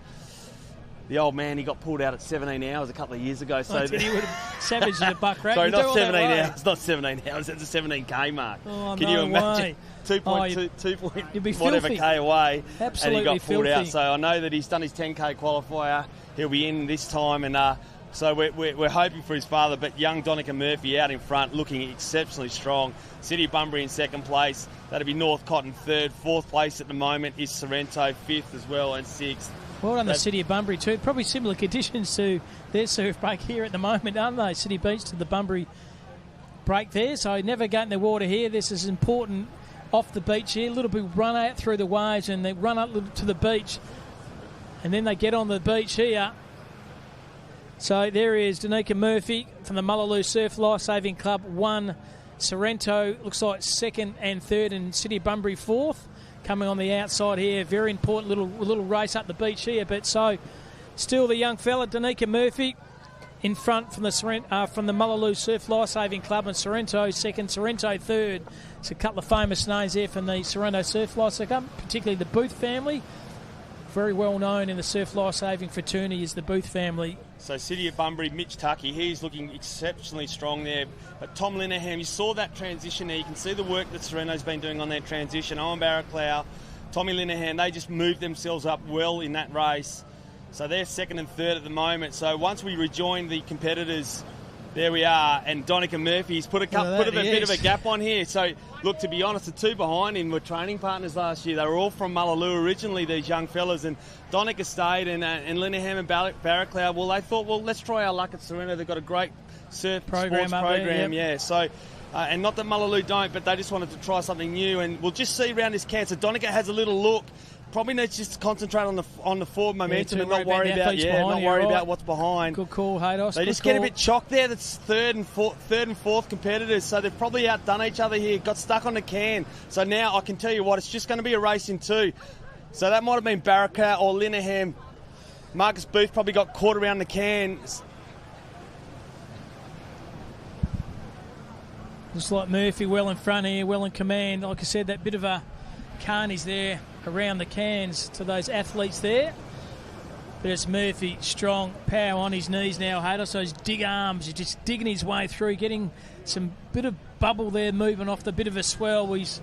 the old man, he got pulled out at 17 hours a couple of years ago. So he would have savaged the buck rat. Sorry, not 17 hours. Not 17 hours. That's a 17K mark. Oh, Can you imagine? 2.2 whatever K away. Absolutely and he got pulled filthy. out. So I know that he's done his 10K qualifier. He'll be in this time, and so we're hoping for his father. But young Donica Murphy out in front, looking exceptionally strong. City of Bunbury in second place. That'll be Northcott in third. Fourth place at the moment is Sorrento, fifth as well, and sixth. Well done, the City of Bunbury too. Probably similar conditions to their surf break here at the moment, aren't they? City Beach to the Bunbury break there. So never get in the water here. This is important off the beach here. A little bit run out through the waves and they run up to the beach. And then they get on the beach here. So there is Donica Murphy from the Mullaloo Surf Lifesaving Club, 1. Sorrento looks like second and third, and City of Bunbury fourth. Coming on the outside here, very important little race up the beach here. But so, still the young fella, Donica Murphy, in front from the Mullaloo Surf Lifesaving Club, and Sorrento second, Sorrento third. It's a couple of famous names there from the Sorrento Surf Lifesaving Club, particularly the Booth family. Very well known in the surf lifesaving fraternity is the Booth family. So City of Bunbury, Mitch Tuckey, he's looking exceptionally strong there. But Tom Linehan, you saw that transition there. You can see the work that Sorrento's been doing on their transition. Owen Barraclough, Tommy Linehan, they just moved themselves up well in that race. So they're second and third at the moment. So once we rejoin the competitors, there we are. And Donica Murphy's put a bit of a gap on here. So, look, to be honest, the two behind him were training partners last year. They were all from Mullaloo originally, these young fellas. And Donica stayed, and Linehan and Barraclough, well, they thought, well, let's try our luck at Sorrento. They've got a great surf sports program, yeah. So, and not that Mullaloo don't, but they just wanted to try something new. And we'll just see around this camp. So Donica has a little look. Probably needs just to concentrate on the forward momentum and not worry about what's behind. Good call, Haydos. They just get a bit chocked there. That's third and fourth competitors, so they've probably outdone each other here. Got stuck on the can. So now I can tell you what, it's just going to be a race in two. So that might have been Barraclough or Linehan. Marcus Booth probably got caught around the can. Looks like Murphy well in front here, well in command. Like I said, that bit of a carnage there around the cans to those athletes there. But it's Murphy, strong, power on his knees now. Haydos, those dig arms, he's just digging his way through, getting some bit of bubble there, moving off the bit of a swell. He's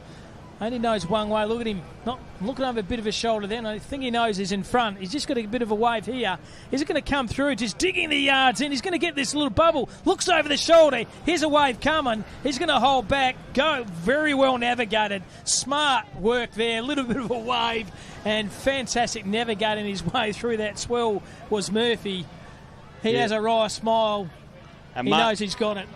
only knows one way. Look at him, not looking over a bit of a shoulder then. I think he knows he's in front. He's just got a bit of a wave here. Is it going to come through? Just digging the yards in. He's going to get this little bubble. Looks over the shoulder. Here's a wave coming. He's going to hold back. Go. Very well navigated. Smart work there. A little bit of a wave. And fantastic navigating his way through that swell was Murphy. He has a wry smile. And he knows he's got it.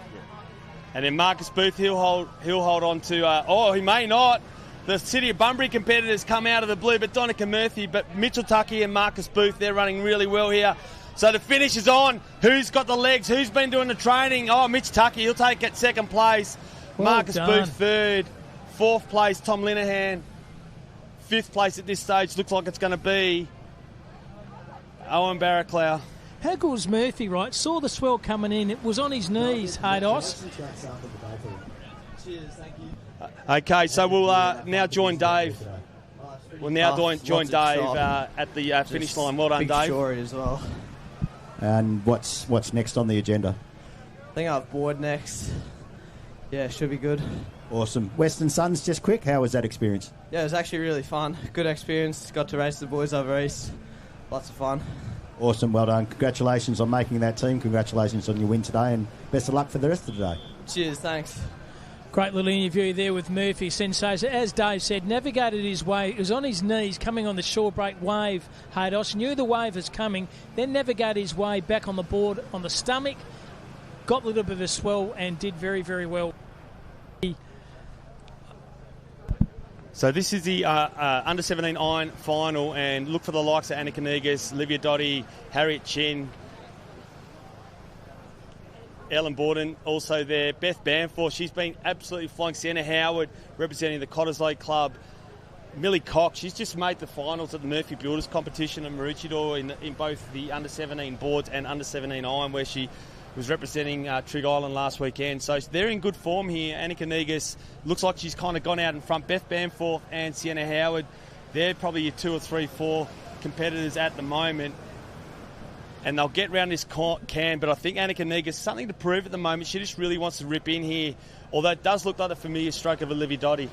And then Marcus Booth, he'll hold on to... he may not. The City of Bunbury competitors come out of the blue, but Donica Murphy, but Mitchell Tuckey and Marcus Booth, they're running really well here. So the finish is on. Who's got the legs? Who's been doing the training? Oh, Mitch Tuckey, he'll take it second place. Well Marcus done. Booth third. Fourth place, Tom Linehan. Fifth place at this stage looks like it's going to be Owen Barraclough. How good was Murphy, right? Saw the swell coming in. It was on his knees, Haydos. Cheers, thank you. Okay, so we'll now join Dave. We'll now join Dave at the finish line. Well done, big Dave. Story as well. And what's next on the agenda? I think I have board next. Yeah, should be good. Awesome. Western Suns, just quick, how was that experience? Yeah, it was actually really fun. Good experience. Got to race the boys over east. Lots of fun. Awesome, well done. Congratulations on making that team. Congratulations on your win today, and best of luck for the rest of the day. Cheers, thanks. Great little interview there with Murphy. Sensation, as Dave said, navigated his way. He was on his knees coming on the shore break wave. Haydos knew the wave was coming, then navigated his way back on the board on the stomach, got a little bit of a swell and did very, very well. So this is the under-17 iron final, and look for the likes of Annika Negus, Olivia Dotty, Harriet Chin, Ellen Borden also there, Beth Bamforth, she's been absolutely flying. Sienna Howard representing the Cottesloe Club. Millie Cox, she's just made the finals at the Murphy Builders competition in Maroochydore in both the under-17 boards and under-17 iron, where she was representing Trig Island last weekend. So they're in good form here. Annika Negus looks like she's kind of gone out in front. Beth Bamforth and Sienna Howard, they're probably your 2 or 3, 4 competitors at the moment. And they'll get round this can, but I think Annika Negus something to prove at the moment. She just really wants to rip in here, although it does look like the familiar stroke of Olivia Dotty.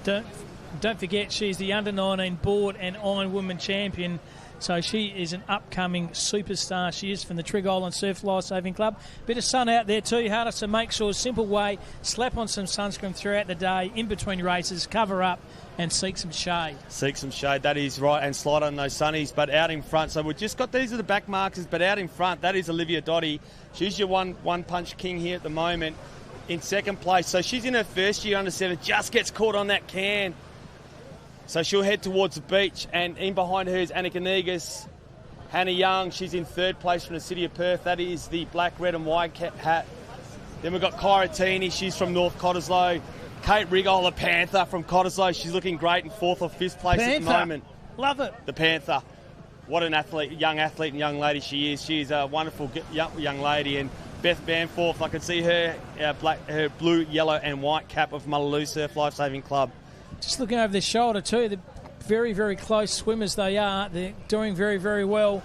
Don't forget, she's the under-19 board and iron woman champion, so she is an upcoming superstar. She is from the Trig Island Surf Lifesaving Club. Bit of sun out there too, harder to make sure. Simple way, slap on some sunscreen throughout the day, in between races, cover up and seek some shade. Seek some shade, that is right, and slide on those sunnies, but out in front. So we've just got, these are the back markers, but out in front, that is Olivia Dotty. She's your one-punch king here at the moment in second place. So she's in her first year under-7, just gets caught on that can. So she'll head towards the beach, and in behind her is Annika Negus. Hannah Young, she's in third place from the City of Perth. That is the black, red and white hat. Then we've got Kyra Tini, she's from North Cottesloe. Kate Rigol, the Panther from Cottesloe. She's looking great in 4th or 5th place at the moment. Love it. The Panther. What an athlete, young athlete and young lady she is. She's a wonderful young lady. And Beth Bamforth, I can see her her blue, yellow and white cap of Mullaloo Surf Lifesaving Club. Just looking over their shoulder too. They're very, very close swimmers they are. They're doing very, very well.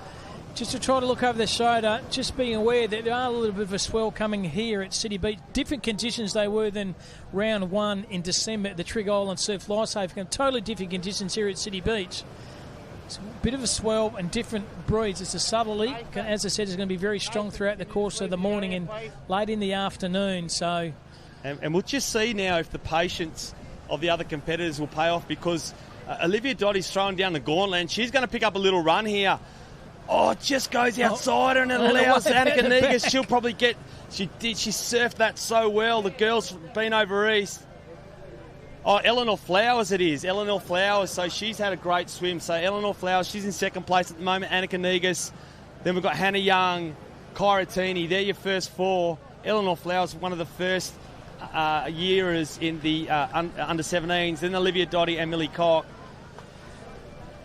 Just to try to look over their shoulder, just being aware that there are a little bit of a swell coming here at City Beach. Different conditions they were than round 1 in December at the Trig Island Surf Lifesaving. Totally different conditions here at City Beach. It's a bit of a swell and different breeze. It's a southerly. As I said, it's going to be very strong throughout the course of the morning and late in the afternoon. So, and we'll just see now if the patience of the other competitors will pay off, because Olivia Dotty's throwing down the gauntlet and she's going to pick up a little run here. Oh, it just goes outside her and it allows Annika Negus. She'll probably get... She surfed that so well. The girl's been over east. Oh, Eleanor Flowers it is. Eleanor Flowers. So she's had a great swim. So Eleanor Flowers, she's in second place at the moment. Annika Negus. Then we've got Hannah Young, Kyra Tini. They're your first 4. Eleanor Flowers, one of the first yearers in the under-17s. Then Olivia Dotty and Millie Cock.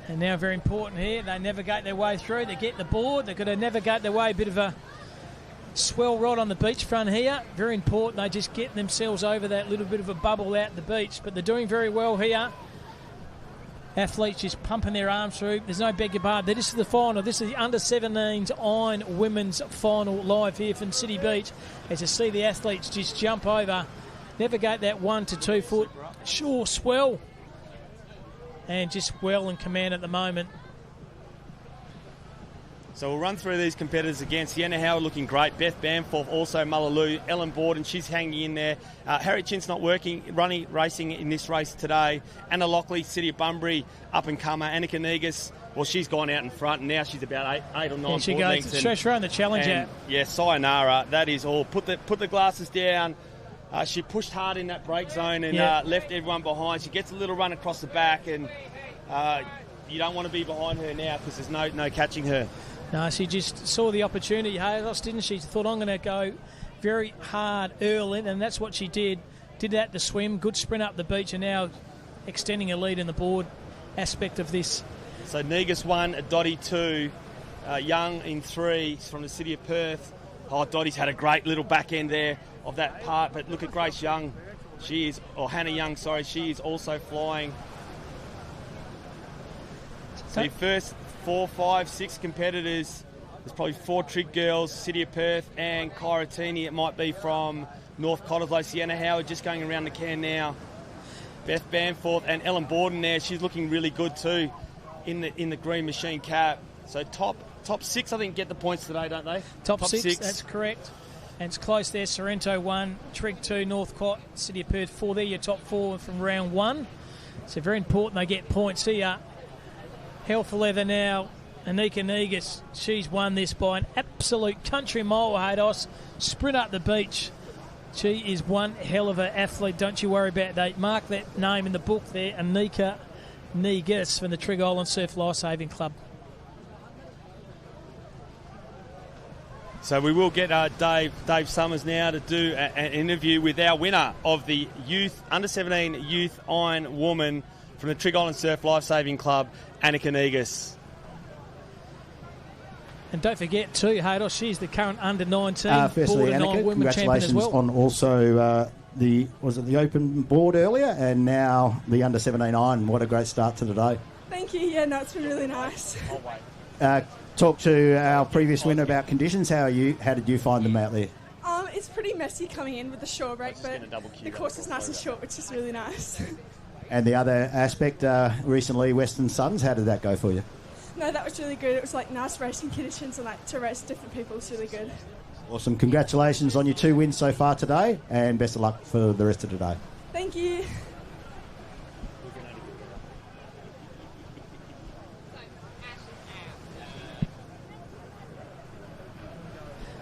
And now very important here, they navigate their way through. They get the board, they've got to navigate their way, a bit of a swell rod on the beachfront here. Very important, they just get themselves over that little bit of a bubble out the beach. But they're doing very well here. Athletes just pumping their arms through. There's no beggar bar. This is the final. This is the under-17s iron women's final live here from City Beach. As you see the athletes just jump over, navigate that 1 to 2 foot shore swell. And just well in command at the moment. So we'll run through these competitors again. Sienna Howard looking great. Beth Bamforth, also Mullaloo. Ellen Borden, she's hanging in there. Harriet Chin's not racing in this race today. Anna Lockley, City of Bunbury, up and comer. Annika Negus, well, she's gone out in front, and now she's about 8 or 9 and she goes straight around the challenge out. Yeah, sayonara. That is all. Put the glasses down. She pushed hard in that break zone and left everyone behind. She gets a little run across the back, and you don't want to be behind her now because there's no catching her. No, she just saw the opportunity, Halos, didn't she? She thought, I'm going to go very hard early, and that's what she did. Did that to swim, good sprint up the beach, and now extending a lead in the board aspect of this. So Negus 1, Dotty 2, Young in 3 from the City of Perth. Oh, Dotty's had a great little back end there of that part, but look at Grace Young. Hannah Young, sorry, she is also flying. So your first 4, 5, 6 competitors, there's probably 4 Trig girls, City of Perth and Kyra Tini. It might be from North Cottesloe. Sienna Howard just going around the can now. Beth Bamforth and Ellen Borden there. She's looking really good too in the green machine cap. So top 6, I think, get the points today, don't they? Top six, that's correct. And it's close there. Sorrento 1, Trig 2, Northcote, City of Perth 4. They're your top 4 from round 1. So very important they get points here. Hell for leather now. Anika Negus, she's won this by an absolute country mile, Haydos. Sprint up the beach. She is one hell of an athlete. Don't you worry about that. Mark that name in the book there. Anika Negus from the Trig Island Surf Lifesaving Club. So we will get Dave Summers now to do an interview with our winner of the under-17 youth Iron Woman from the Trig Island Surf Lifesaving Club, Anika Negus. And don't forget too, Haydos, she's the current under-19 firstly, Anika, congratulations on also the open board earlier and now the under-17 iron. What a great start to the day. Thank you. Yeah, no, it's been really nice. Talk to our previous winner about conditions. How did you find them out there? It's pretty messy coming in with the shore break, but the course is nice and short, which is really nice. And the other aspect, recently Western Suns, how did that go for you? No, that was really good. It was like nice racing conditions and like to race different people was really good. Awesome. Congratulations on your 2 wins so far today and best of luck for the rest of the day. Thank you.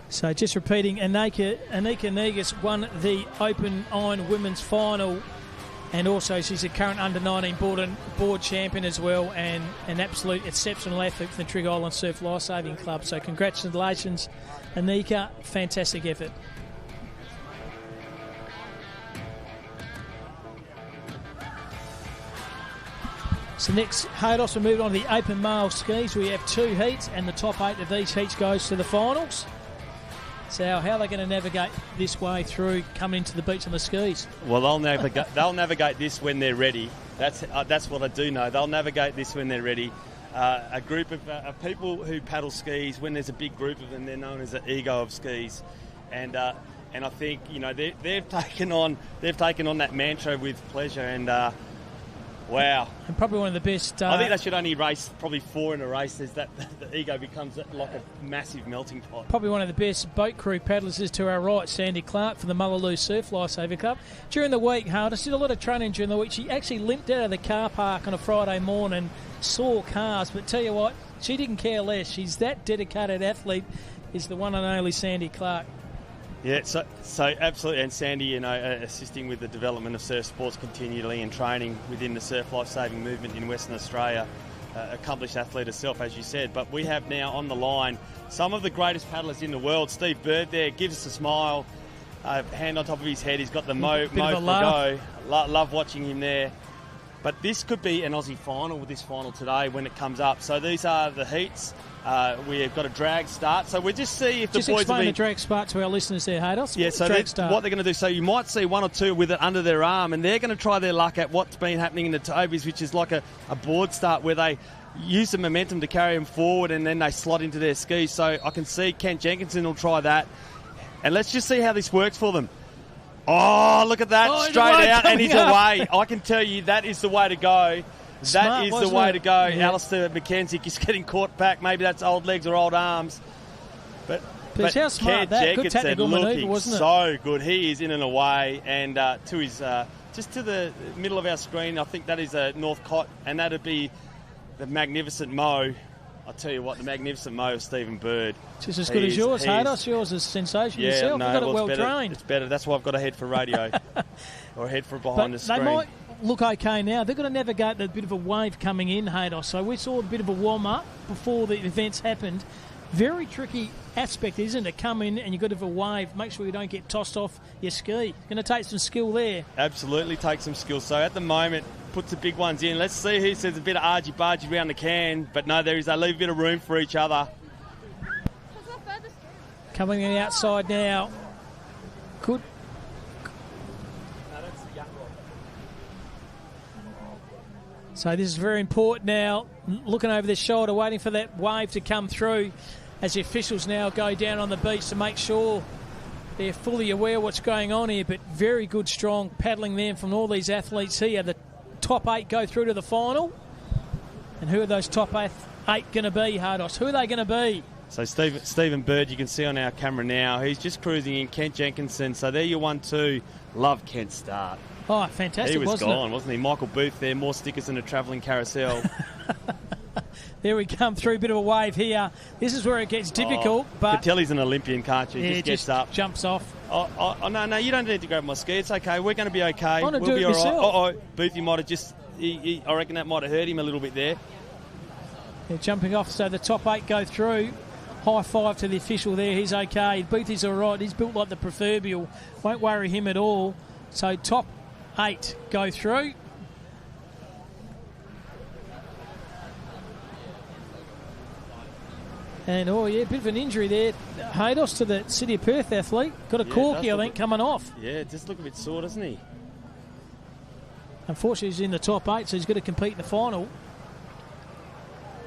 So just repeating, Anika Negus won the Open Iron Women's Final, and also she's a current under-19 board champion as well, and an absolute exceptional athlete for the Trig Island Surf Lifesaving Club. So congratulations, Anika. Fantastic effort. So next, Haydos, we're moving on to the Open Male Skis. We have 2 heats, and the top 8 of each heat goes to the finals. So how are they going to navigate this way through coming into the beach on the skis? Well, they'll navigate this when they're ready. That's what I do know. They'll navigate this when they're ready. A group of people who paddle skis, when there's a big group of them, they're known as the ego of skis, and I think they've taken on that mantra with pleasure, and wow. And probably one of the best. I think they should only race probably 4 in a race. There's that the ego becomes like a massive melting pot. Probably one of the best boat crew paddlers is to our right, Sandy Clark from the Mullaloo Surf Lifesaving Club. During the week, Haydos did a lot of training during the week. She actually limped out of the car park on a Friday morning, saw cars, but tell you what, she didn't care less. She's that dedicated athlete, is the one and only Sandy Clark. Yeah, so absolutely, and Sandy, assisting with the development of surf sports continually and training within the surf lifesaving movement in Western Australia. Accomplished athlete herself, as you said. But we have now on the line some of the greatest paddlers in the world. Steve Bird there gives us a smile, hand on top of his head. He's got the mo for go. Love watching him there. But this could be an Aussie final with this final today when it comes up. So these are the heats. We have got a drag start, so we'll just see if the boys will be... Just explain the drag start to our listeners there, Haydos. Yeah, so what they're going to do, so you might see 1 or 2 with it under their arm, and they're going to try their luck at what's been happening in the Tobies, which is like a board start where they use the momentum to carry them forward and then they slot into their skis. So I can see Kent Jenkinson will try that. And let's just see how this works for them. Oh, look at that, straight out, and he's away. I can tell you that is the way to go. That is the way to go. Yeah. Alistair McKenzie is getting caught back. Maybe that's old legs or old arms. But how smart that. Good tactical manoeuvre, wasn't it? So good. He is in and away. And to his just to the middle of our screen, I think that is a Northcote, and that would be the magnificent Mo. I'll tell you what, the magnificent Mo of Stephen Bird. Just as good as yours, Haydos. Yours is sensational yourself. No, You've got it well trained. It's better. That's why I've got a head for radio or a head for behind the screen. They might look okay now. They've got to navigate a bit of a wave coming in, Haydos. So we saw a bit of a warm-up before the events happened. Very tricky aspect, isn't it? Come in and you've got a bit of a wave. Make sure you don't get tossed off your ski. It's going to take some skill there. Absolutely take some skill. So at the moment, puts the big ones in. Let's see who says a bit of argy-bargy around the can. But no, they leave a bit of room for each other. Coming in the outside now. Good. So this is very important now. Looking over their shoulder, waiting for that wave to come through as the officials now go down on the beach to make sure they're fully aware of what's going on here. But very good, strong paddling there from all these athletes here. The top 8 go through to the final. And who are those top 8 going to be, Haydos? Who are they going to be? So Stephen Bird, you can see on our camera now, he's just cruising in. Kent Jenkinson. So there you 1-2. Love Kent's start. Oh, fantastic, He was wasn't gone, it? wasn't he? Michael Booth there, more stickers than a travelling carousel. There we come through, a bit of a wave here. This is where it gets difficult, but... Patelli's an Olympian, can't you? Yeah, just gets up. Jumps off. Oh, no, you don't need to grab my ski. It's okay. We're going to be okay. I want to We'll do be it all right. myself. Boothie might have just... I reckon that might have hurt him a little bit there. They're jumping off, so the top 8 go through. High five to the official there. He's okay. Boothie's all right. He's built like the proverbial. Won't worry him at all. So top 8 go through. And, a bit of an injury there. Haydos to the City of Perth athlete. Got a corky, I think, coming off. Yeah, just look a bit sore, doesn't he? Unfortunately, he's in the top 8, so he's got to compete in the final.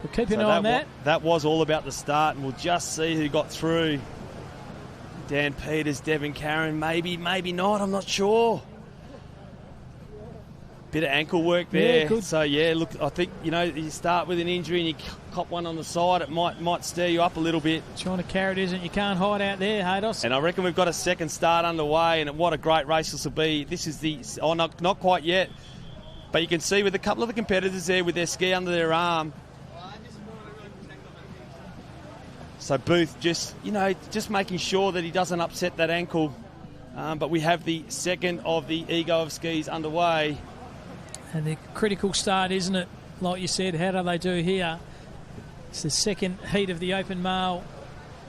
We'll keep an eye on that. That was all about the start, and we'll just see who got through. Dan Peters, Devin Carron, maybe not, I'm not sure. Bit of ankle work there. Yeah, good. So, look, I think, you start with an injury and you cop one on the side, it might stir you up a little bit. Trying to carry it isn't. You can't hide out there, Haydos. And I reckon we've got a second start underway, and what a great race this will be. This is not quite yet, but you can see with a couple of the competitors there with their ski under their arm. So Booth just making sure that he doesn't upset that ankle. But we have the second of the Ego of skis underway. And the critical start, isn't it? Like you said, how do they do here? It's the second heat of the open male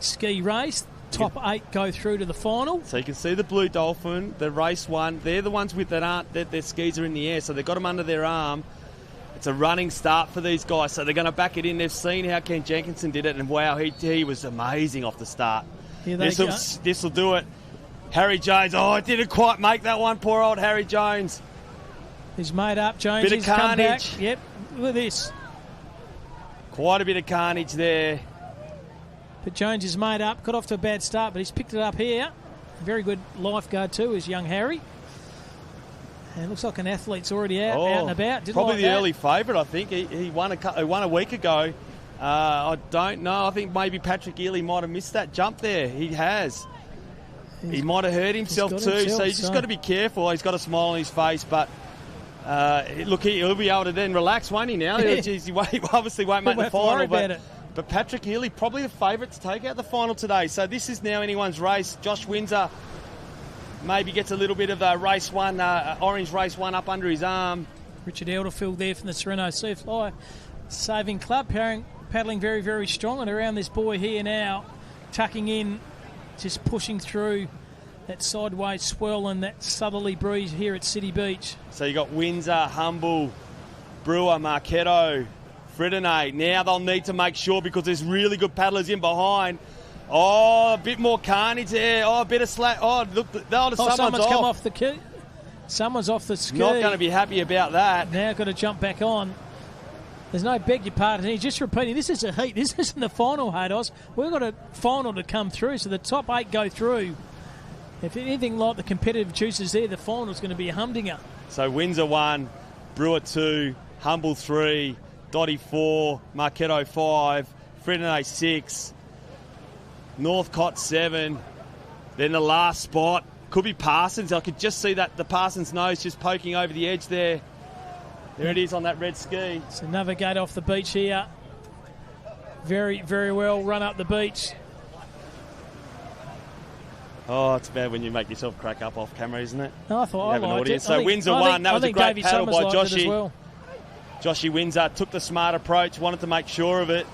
ski race. Top 8 go through to the final. So you can see the Blue Dolphin, the race one. They're the ones that their skis are in the air, so they've got them under their arm. It's a running start for these guys, so they're going to back it in. They've seen how Ken Jenkinson did it, and wow, he was amazing off the start. This will do it. Harry Jones, I didn't quite make that one, poor old Harry Jones. He's made up, Jones. Bit of He's come back. carnage. Yep, look at this. Quite a bit of carnage there. But Jones is made up, got off to a bad start, but he's picked it up here. Very good lifeguard too, is young Harry. And it looks like an athlete's already out and about. Probably the early favourite, I think. He won a week ago. I don't know. I think maybe Patrick Ely might have missed that jump there. He has. He might have hurt himself too, so he's just got to be careful. He's got a smile on his face, but look, he'll be able to then relax, won't he, now? He obviously won't make the final. But Patrick Ely, probably the favourite to take out the final today. So this is now anyone's race. Josh Windsor maybe gets a little bit of a race one, orange race one up under his arm. Richard Elderfield there from the Sereno Surf League Saving Club, paddling very, very strong and around this buoy here now, tucking in, just pushing through that sideways swell and that southerly breeze here at City Beach. So you got Windsor, Humble, Brewer, Marketo, Fredonay. Now they'll need to make sure because there's really good paddlers in behind. Oh, a bit more carnage there. Oh, a bit of slack. Oh, look, someone's come off the key. Someone's off the ski. Not going to be happy about that. Now got to jump back on. There's no beg your pardon. He's just repeating, this is a heat. This isn't the final, Haydos. We've got a final to come through, so the top 8 go through. If anything like the competitive juices there, the final's going to be a humdinger. So Windsor 1, Brewer 2, Humble 3, Dotty 4, Marketo 5, Fredonay 6, Northcott 7. Then the last spot could be Parsons. I could just see that the Parsons nose just poking over the edge there. There it is on that red ski. So navigate off the beach here. Very, very well run up the beach. Oh, it's bad when you make yourself crack up off camera, isn't it? No, I thought I liked it. So Windsor won. That was a great paddle by Joshy. Well. Joshy Windsor took the smart approach, wanted to make sure of it.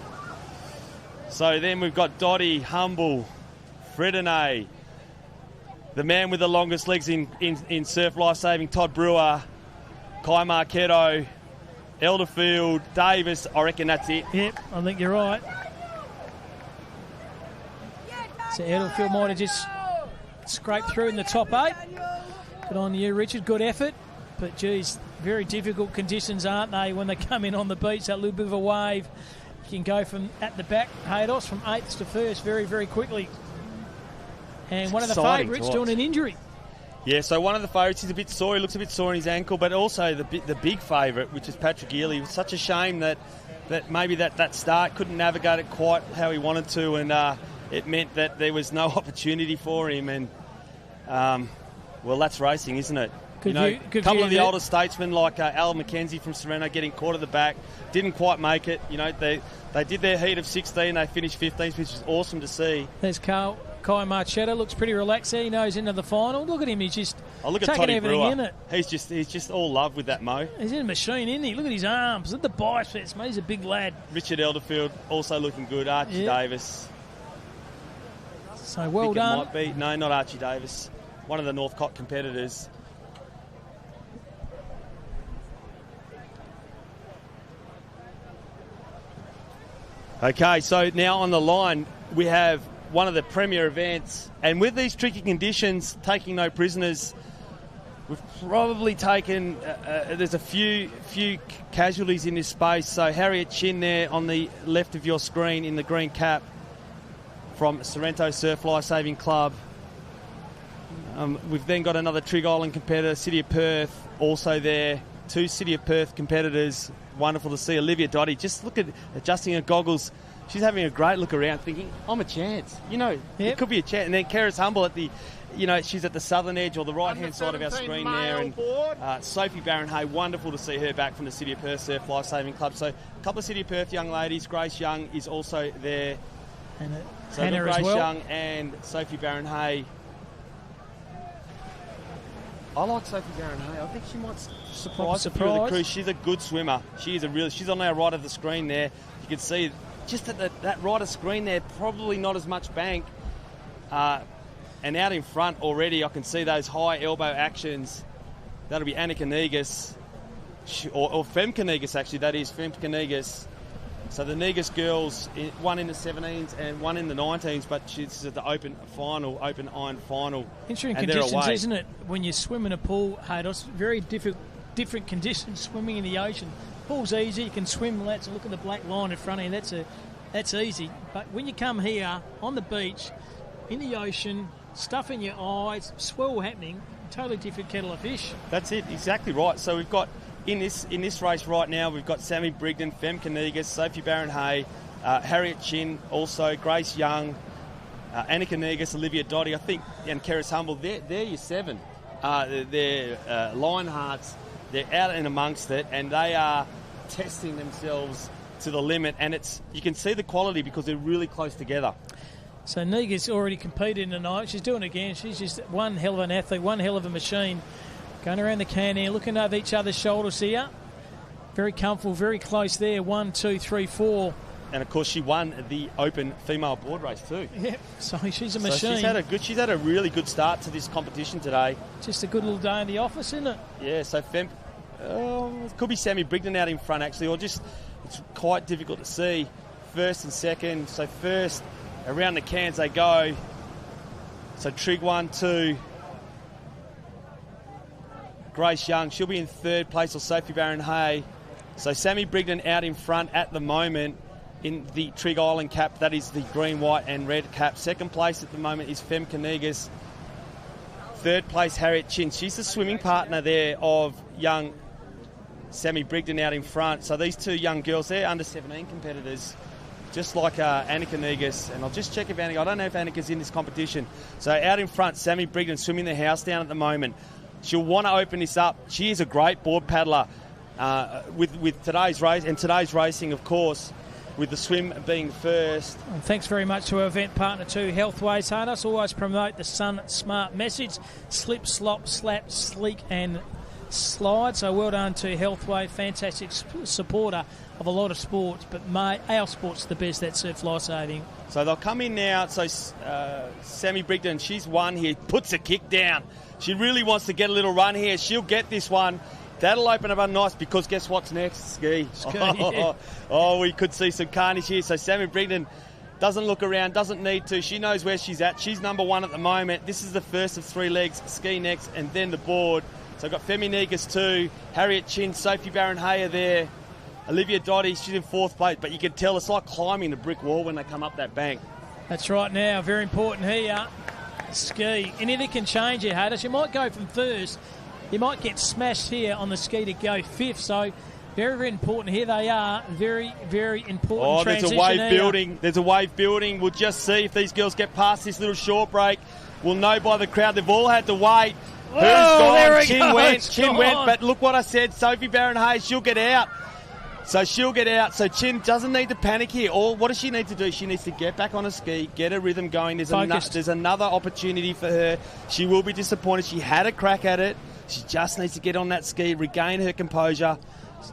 So then we've got Dotty, Humble, Fredonay, the man with the longest legs in surf life-saving, Todd Brewer, Kai Marketo, Elderfield, Davis. I reckon that's it. Yep, I think you're right. So Elderfield might have just scraped through in the top 8. Good on you, Richard. Good effort. But, geez, very difficult conditions, aren't they, when they come in on the beach, that little bit of a wave. You can go from at the back, Haydos, from 8th to 1st very, very quickly. And one of the favourites doing an injury. Yeah, so one of the favourites, he's a bit sore. He looks a bit sore in his ankle, but also the big favourite, which is Patrick Ely. It was such a shame that that maybe that start couldn't navigate it quite how he wanted to, and it meant that there was no opportunity for him. And well, that's racing, isn't it? A couple of the older statesmen like Al McKenzie from Sorrento getting caught at the back, didn't quite make it. They did their heat of 16, they finished 15th, which is awesome to see. There's Kai Marchetta, looks pretty relaxed there. He knows into the final. Look at him, he's just look taking at Toddy everything Brewer. in it. He's just all love with that mo. He's in a machine, isn't he? Look at his arms, look at the biceps, mate. He's a big lad. Richard Elderfield also looking good. Archie Davis. So well done. It might be. No, not Archie Davis. One of the Northcote competitors. Okay, so now on the line we have one of the premier events, and with these tricky conditions, taking no prisoners, we've probably taken, there's a few casualties in this space. So Harriet Chin there on the left of your screen in the green cap from Sorrento Surf Lifesaving Club. We've then got another Trig Island competitor, City of Perth, also there. 2 City of Perth competitors. Wonderful to see. Olivia Dottie, just look at adjusting her goggles. She's having a great look around thinking, I'm a chance. It could be a chance. And then Keris Humble at the, she's at the southern edge or the right-hand side of our screen there. And Sophie Barron-Hay, wonderful to see her back from the City of Perth Surf Lifesaving Club. So a couple of City of Perth young ladies. Grace Young is also there. Hannah Grace as well. Young and Sophie Barron-Hay. I like Sophie Barron-Hay. I think she might surprise a few of the crew. She's a good swimmer. She's on our right of the screen there. You can see just at that right of screen there, probably not as much bank. And out in front already, I can see those high elbow actions. That'll be Annika Negus, or Femke Negus actually. That is Femke Negus. So the Negus girls, one in the 17s and one in the 19s, but she's at the open iron final. Interesting conditions, isn't it? When you swim in a pool, Hados, very different conditions swimming in the ocean. Pool's easy, you can swim, lads. Look at the black line in front of you, that's easy. But when you come here, on the beach, in the ocean, stuff in your eyes, swell happening, totally different kettle of fish. That's it, exactly right. So we've got, in this race right now, we've got Sammy Brigden, Femke Negus, Sophie Barron-Hay, Harriet Chin, also Grace Young, Annika Negus, Olivia Dottie, I think, and Keris Humble. They're your 7. They're Lionhearts. They're out and amongst it, and they are testing themselves to the limit. And you can see the quality because they're really close together. So Negus already competed tonight. She's doing it again. She's just one hell of an athlete, one hell of a machine. Going around the can here, looking over each other's shoulders here. Very comfortable, very close there. 1, 2, 3, 4. And of course, she won the open female board race too. Yeah, so she's a machine. So she's had a really good start to this competition today. Just a good little day in the office, isn't it? Yeah. So it could be Sammy Brigden out in front actually, or just it's quite difficult to see. First and second. So first around the cans they go. So Trig 1, 2. Grace Young, she'll be in third place, or Sophie Barron-Hay. So Sammy Brigden out in front at the moment in the Trig Island cap. That is the green, white and red cap. Second place at the moment is Femke Negus. Third place, Harriet Chin. She's the swimming partner there of young Sammy Brigden out in front. So these 2 young girls, they're under 17 competitors, just like Annika Negus. And I'll just check if I don't know if Annika's in this competition. So out in front, Sammy Brigden swimming the house down at the moment. She'll want to open this up. She is a great board paddler with today's race, and today's racing, of course, with the swim being first. And thanks very much to our event partner too, Healthway. Us always promote the SunSmart message: slip, slop, slap, sleek and slide. So well done to Healthway, fantastic supporter of a lot of sports, but our sport's the best, that's surf lifesaving. So they'll come in now. So Sammy Brigden, she's won here, puts a kick down. She really wants to get a little run here. She'll get this one. That'll open up nice because guess what's next? Ski. Yeah. We could see some carnage here. So Sammy Brigden doesn't look around, doesn't need to. She knows where she's at. She's number 1 at the moment. This is the first of 3 legs. Ski next and then the board. So I've got Femke Negus 2, Harriet Chin, Sophie Barron-Hay are there. Olivia Dottie, she's in 4th place. But you can tell it's like climbing the brick wall when they come up that bank. That's right now. Very important here. Ski. Anything can change here, Hadis. You might go from first. You might get smashed here on the ski to go 5th. So Very, very important. Here they are. Very, very important. Oh, there's a wave here. building. There's a wave building. We'll just see if these girls get past this little short break. We'll know by the crowd. They've all had to wait. Who's gone? Chin went. But look what I said. Sophie Barron-Hayes, she'll get out. So she'll get out. So Chin doesn't need to panic here. What does she need to do? She needs to get back on a ski, get her rhythm going. There's another opportunity for her. She will be disappointed. She had a crack at it. She just needs to get on that ski, regain her composure.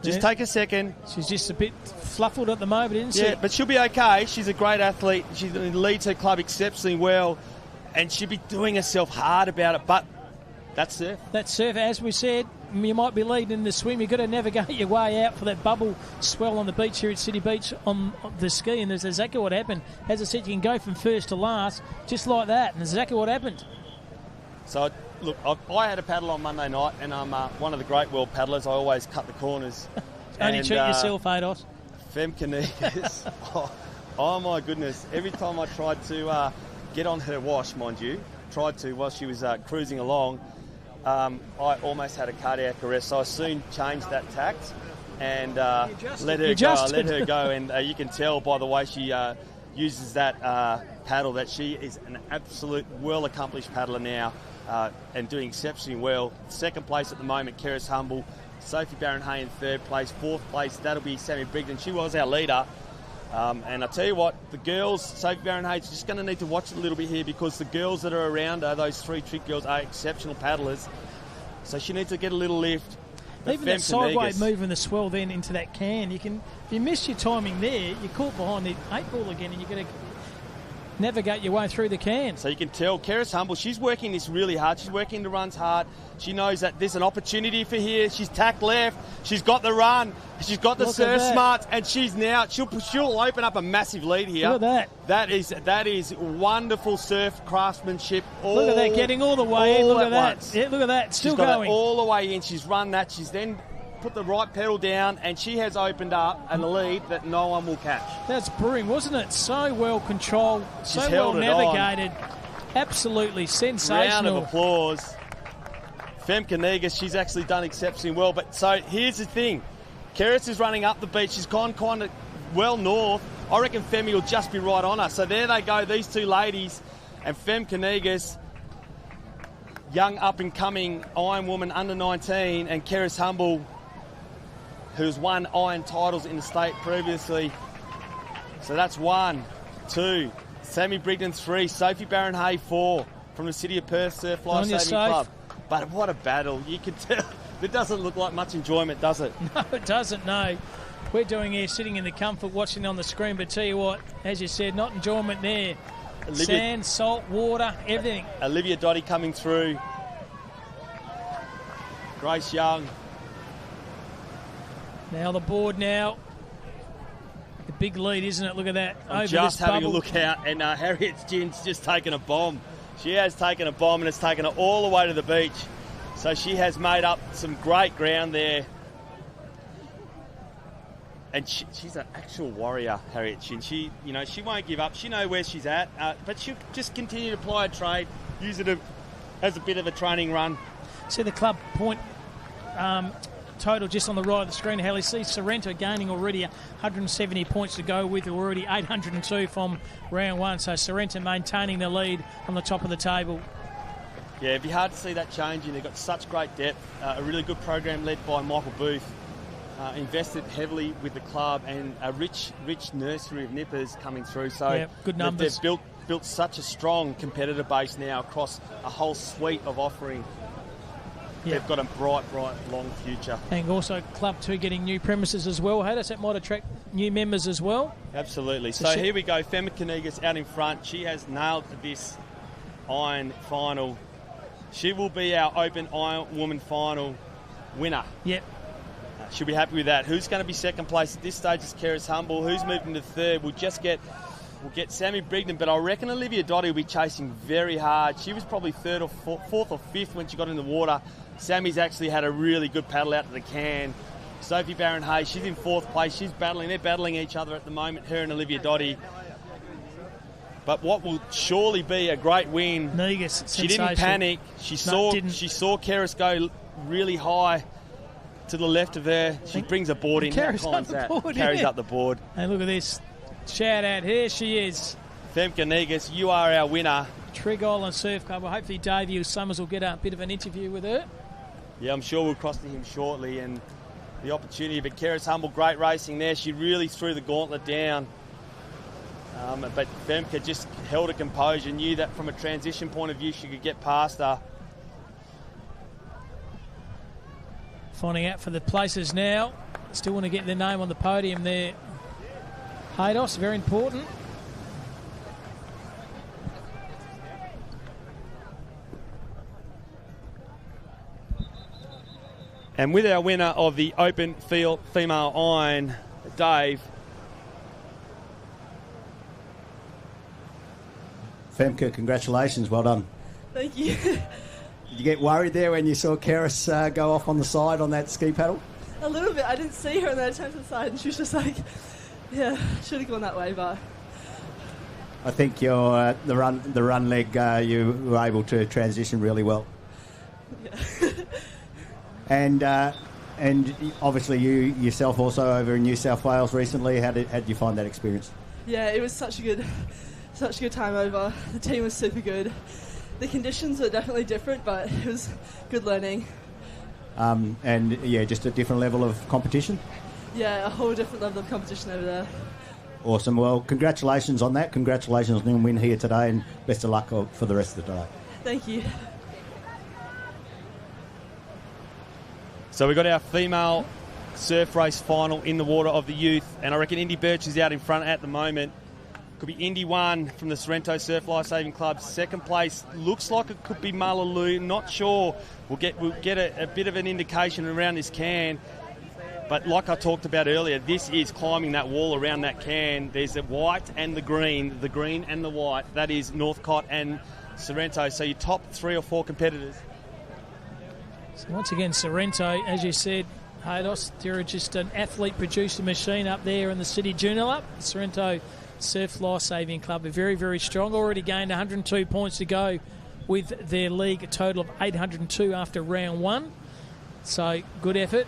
Just take a second. She's just a bit fluffled at the moment, isn't she? Yeah, but she'll be okay. She's a great athlete. She leads her club exceptionally well, and she'll be doing herself hard about it. But that's surf. That's surf. As we said, you might be leading in the swim. You've got to navigate your way out for that bubble swell on the beach here at City Beach on the ski, and that's exactly what happened. As I said, you can go from first to last just like that, and that's exactly what happened. So, look, I had a paddle on Monday night, and I'm one of the great world paddlers. I always cut the corners. Only treat yourself, Ados. Femke Negus. Oh, my goodness. Every time I tried to get on her wash, mind you, while she was cruising along, I almost had a cardiac arrest. So I soon changed that tact and let her go. And you can tell by the way she uses that paddle that she is an absolute well-accomplished paddler now. And doing exceptionally well. Second place at the moment, Keris Humble. Sophie Barron-Hay in third place. Fourth place, that'll be Sammy Brigden. She was our leader. And I tell you what, the girls, Sophie Barron-Hay is just going to need to watch it a little bit here because the girls that are around her, those three trick girls, are exceptional paddlers. So she needs to get a little lift. Even that sideways move in the swell then into that can, if you miss your timing there, you're caught behind the 8 ball again and you're going to navigate your way through the can. So you can tell Keris Humble, she's working this really hard. She's working the runs hard. She knows that there's an opportunity for here. She's tacked left. She's got the run. She's got the surf smarts, and she'll open up a massive lead here. Look at that. That is wonderful surf craftsmanship. Look at that, getting all the way in. Look at that. Yeah, look at that. Still going. She's got going it all the way in. She's run that. She's then put the right pedal down, and she has opened up a lead that no one will catch. That's brilliant, wasn't it? So well controlled, She's so well navigated. Absolutely sensational. Round of applause. Femke Negus, she's actually done exceptionally well. But so here's the thing. Keris is running up the beach. She's gone kind of well north. I reckon Femi will just be right on her. So there they go, these two ladies. And Femke Negus, young up-and-coming Iron Woman under 19, and Keris Humble, who's won Iron titles in the state previously. So that's 1, 2. Sammy Brigden 3. Sophie Barron-Hay 4 from the City of Perth Surf Life Saving Club. But what a battle. You can tell. It doesn't look like much enjoyment, does it? No, it doesn't, no. We're doing here sitting in the comfort watching on the screen, but tell you what, as you said, not enjoyment there. Sand, salt, water, everything. Olivia Dottie coming through. Grace Young. Now the board now. The big lead, isn't it? Look at that. I'm just having a look out, and Harriet Gin's just taken a bomb. She has taken a bomb, and it's taken her all the way to the beach. So she has made up some great ground there. And she's an actual warrior, Harriet Chin. She won't give up. She knows where she's at, but she'll just continue to apply a trade, use it as a bit of a training run. See the club point total just on the right of the screen, Haley. See Sorrento gaining already 170 points to go with. We're already 802 from round one. So Sorrento maintaining the lead on the top of the table. Yeah, it'd be hard to see that changing. They've got such great depth. A really good program led by Michael Booth. Invested heavily with the club, and a rich nursery of nippers coming through. So good numbers. They've built such a strong competitor base now across a whole suite of offering. They've got a bright, long future. And also Club 2 getting new premises as well. How does that might attract new members as well? Absolutely. So here we go. Femke Negus out in front. She has nailed this Iron final. She will be our Open Iron Woman final winner. Yep. She'll be happy with that. Who's going to be second place at this stage is Keris Humble. Who's moving to third? We'll get Sammy Brigden, but I reckon Olivia Dottie will be chasing very hard. She was probably third or fourth or fifth when she got in the water. Sammy's actually had a really good paddle out to the can. Sophie Barron-Hay, she's in fourth place. She's battling. They're battling each other at the moment, her and Olivia Dottie. But what will surely be a great win. Negus, she didn't panic. She saw Keris go really high. to the left of her. She brings a board in. Carries up the board. And look at this. Shout out. Here she is. Femke Negus, you are our winner. Trig Island Surf Club. Well, hopefully Dave Summers will get a bit of an interview with her. Yeah, I'm sure we'll cross to him shortly, and the opportunity. But Keris Humble, great racing there. She really threw the gauntlet down. But Femke just held her composure, knew that from a transition point of view she could get past her. Finding out for the places now. Still want to get their name on the podium there. Haydos, very important. And with our winner of the Open Field Female Iron, Dave. Femke, congratulations, well done. Thank you. Did you get worried there when you saw Keris go off on the side on that ski paddle? A little bit. I didn't see her and then I turned to the side and she was just like, yeah, should have gone that way, but... I think your the run leg, you were able to transition really well. Yeah. And obviously you yourself also over in New South Wales recently. How did you find that experience? Yeah, it was such a good time over. The team was super good. The conditions were definitely different, but it was good learning. And yeah, just a different level of competition? Yeah, a whole different level of competition over there. Awesome. Well, congratulations on that. Congratulations on the win here today, and best of luck for the rest of the day. Thank you. So we got our female surf race final in the water of the youth, and I reckon Indy Birch is out in front at the moment. Could be Indy 1 from the Sorrento Surf Lifesaving Club. Second place looks like it could be Malaloo. Not sure. We'll get a bit of an indication around this can. But like I talked about earlier, this is climbing that wall around that can. There's the white and the green and the white. That is Northcott and Sorrento. So your top 3 or 4 competitors. So once again, Sorrento, as you said, Haydos, they're just an athlete-producer machine up there in the City Joondalup. Sorrento Surf Lifesaving Club are very, very strong. Already gained 102 points to go with their league, a total of 802 after round 1. So good effort.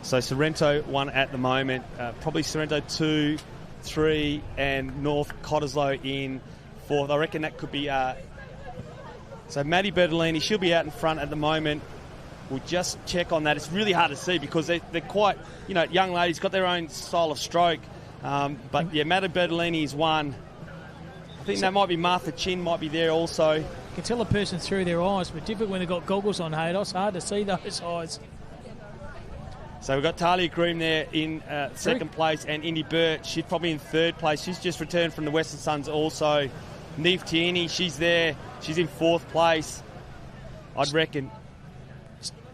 So Sorrento 1 at the moment. Probably Sorrento 2, 3, and North Cottesloe in 4th. I reckon that could be... So Maddie Bertolini, she'll be out in front at the moment. We'll just check on that. It's really hard to see because they're quite, young ladies, got their own style of stroke. But yeah, Maddie Bertolini is 1. I think that might be Martha Chin might be there also. You can tell a person through their eyes, but different when they've got goggles on, Haydos. Hard to see those eyes. So we've got Talia Groom there in second place, and Indy Burt, she's probably in 3rd place. She's just returned from the Western Suns also. Neve Tierney, she's there. She's in 4th place, I'd reckon.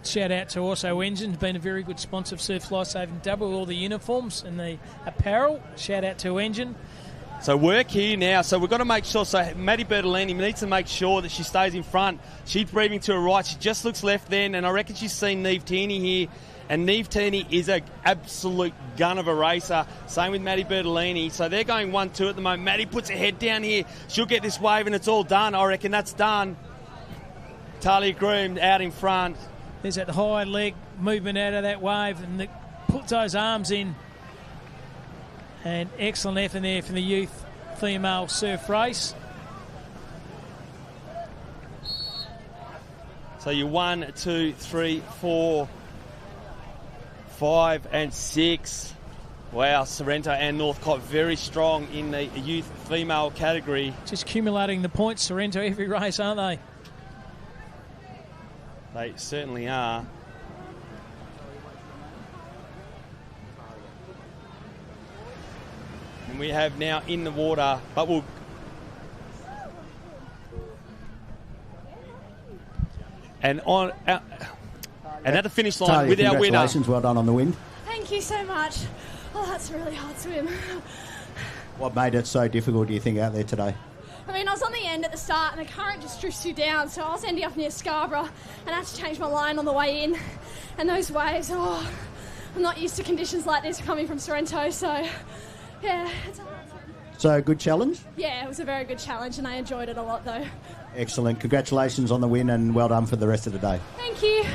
Shout out to also Engine's been a very good sponsor of Surf Lifesaving Double, all the uniforms and the apparel. Shout out to Engine. So work here now. So we've got to make sure. So Maddie Bertolini needs to make sure that she stays in front. She's breathing to her right. She just looks left then, and I reckon she's seen Neve Tierney here. And Neve Tierney is an absolute gun of a racer. Same with Maddie Bertolini. So they're going 1-2 at the moment. Maddie puts her head down here. She'll get this wave and it's all done. I reckon that's done. Talia Groom out in front. There's that high leg movement out of that wave and puts those arms in. And excellent effort there from the youth female surf race. So you're 1, 2, 3, 4... 5 and 6. Wow, Sorrento and Northcott very strong in the youth female category. Just accumulating the points, Sorrento, every race, aren't they? They certainly are. And we have now in the water, but we'll... And on... And at the finish line Talia, with our winner. Congratulations, well done on the win. Thank you so much. Oh, that's a really hard swim. What made it so difficult, do you think, out there today? I mean, I was on the end at the start and the current just drifts you down, so I was ending up near Scarborough and I had to change my line on the way in. And those waves, I'm not used to conditions like this coming from Sorrento, so yeah, it's a hard swim. So, a good challenge? Yeah, it was a very good challenge and I enjoyed it a lot though. Excellent. Congratulations on the win and well done for the rest of the day. Thank you.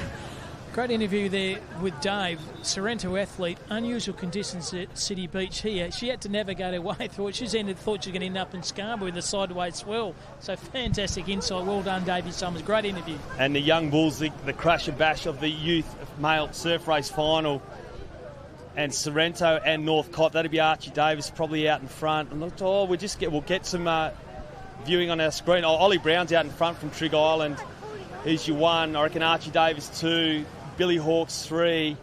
Great interview there with Dave. Sorrento athlete, unusual conditions at City Beach here. She had to navigate her way through it. Thought she was going to end up in Scarborough with a sideways swell. So fantastic insight. Well done, Davey Summers. Great interview. And the young bulls, the crash and bash of the youth male surf race final. And Sorrento and Northcott. That'll be Archie Davis probably out in front. And we'll get some viewing on our screen. Ollie Brown's out in front from Trig Island. He's your 1. I reckon Archie Davis 2. Billy Hawkes 3.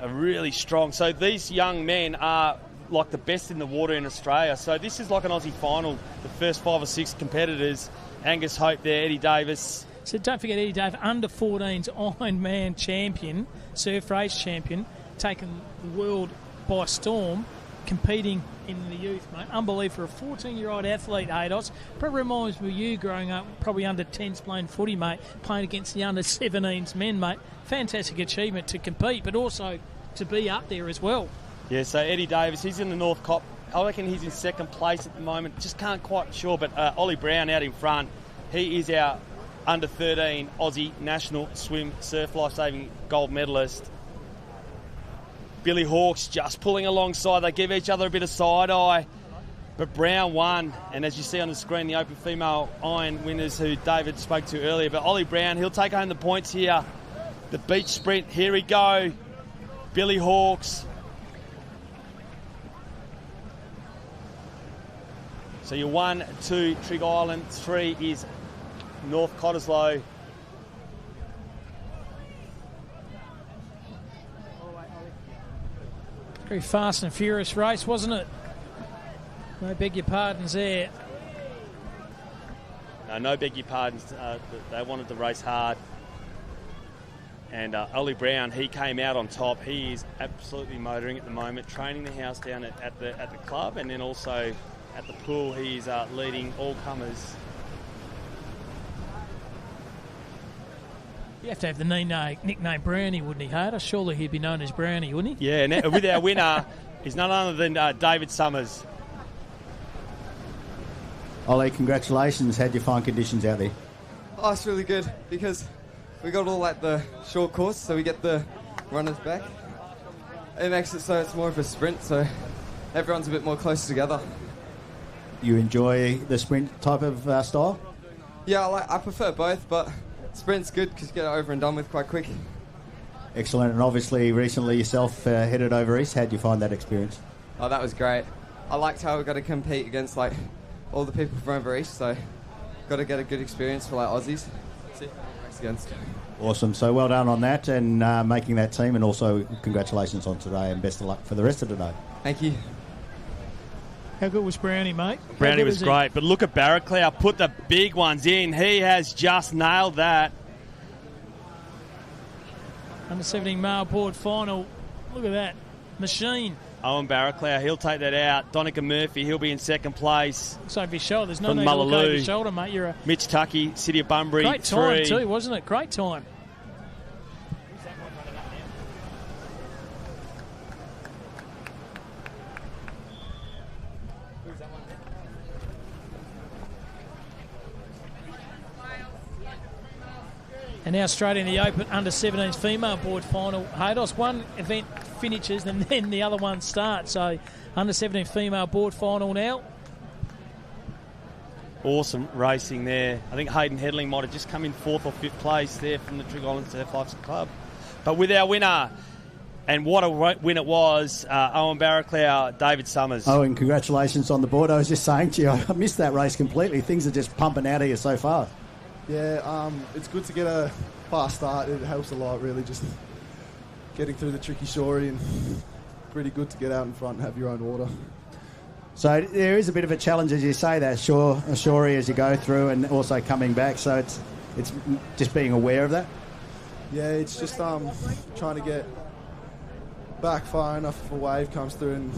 Are really strong. So these young men are like the best in the water in Australia. So this is like an Aussie final. The first 5 or 6 competitors. Angus Hope there, Eddie Davis. So don't forget Eddie Dave, under-14s Ironman champion, surf race champion, taking the world by storm, competing in the youth, mate. Unbelievable for a 14-year-old athlete, Hados. Probably reminds me of you growing up, probably under-10s playing footy, mate, playing against the under-17s men, mate. Fantastic achievement to compete, but also to be up there as well. Yeah, so Eddie Davis, he's in the Northcott. I reckon he's in second place at the moment. Just can't quite sure, but Ollie Brown out in front. He is our under-13 Aussie national swim surf lifesaving gold medalist. Billy Hawkes just pulling alongside. They give each other a bit of side-eye. But Brown won. And as you see on the screen, the open female iron winners who David spoke to earlier. But Ollie Brown, he'll take home the points here. The beach sprint, here we go. Billy Hawkes. So your 1, 2, Trig Island. 3 is North Cottesloe. Very fast and furious race, wasn't it? No beg your pardons there. No beg your pardons. They wanted to race hard. And Ollie Brown, he came out on top. He is absolutely motoring at the moment, training the house down at the club, and then also at the pool. He's leading all comers. You have to have the nickname Brownie, wouldn't he, Harder? Surely he'd be known as Brownie, wouldn't he? Yeah, and with our winner, he's none other than David Summers. Ollie, congratulations. How'd you find conditions out there? Oh, it's really good because we got all at the short course, so we get the runners back. It makes it so it's more of a sprint, so everyone's a bit more close together. You enjoy the sprint type of style? Yeah, I prefer both, but sprint's good because you get it over and done with quite quick. Excellent. And obviously recently yourself headed over east. How'd you find that experience? Oh, that was great. I liked how we got to compete against like all the people from over east, so got to get a good experience for like Aussies. See race against. Awesome. So well done on that and making that team, and also congratulations on today and best of luck for the rest of the day. Thank you. How good was Brownie, mate? Brownie was great, but look at Barraclough put the big ones in. He has just nailed that. Under 17 male board final. Look at that. Machine. Owen Barraclough, he'll take that out. Donica Murphy, he'll be in second place. Looks over his shoulder. There's no From need to look Mullaloo. over your shoulder, mate. You're a Mitch Tuckey, City of Bunbury, great time 3. too, wasn't it? Great time. And now straight in the open under-17s female board final. Hados, one event finishes and then the other one starts. So under-17 female board final now. Awesome racing there. I think Hayden Hedling might have just come in 4th or 5th place there from the Trig Island Surf Life Club. But with our winner, and what a win it was, Owen Barraclough, David Summers. Owen, congratulations on the board. I was just saying to you, I missed that race completely. Things are just pumping out of you so far. Yeah, it's good to get a fast start. It helps a lot, really, just getting through the tricky shorey, and pretty good to get out in front and have your own water. So there is a bit of a challenge, as you say, that shorey as you go through, and also coming back. So it's just being aware of that. Yeah, it's just trying to get back far enough if a wave comes through and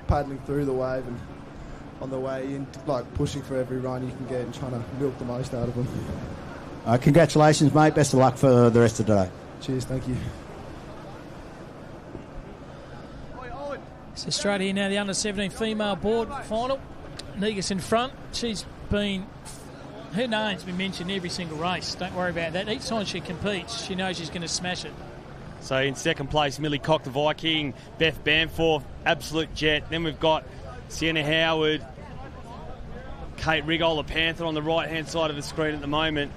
paddling through the wave, and on the way in, like pushing for every run you can get and trying to milk the most out of them. Congratulations, mate. Best of luck for the rest of the day. Cheers, thank you. So straight here now, the under-17 female board final. Negus in front. She's been Her name's been mentioned every single race. Don't worry about that. Each time she competes, she knows she's going to smash it. So in second place, Millie Cock, the Viking. Beth Bamforth, absolute jet. Then we've got Sienna Howard, Kate Rigol, the Panther, on the right-hand side of the screen at the moment.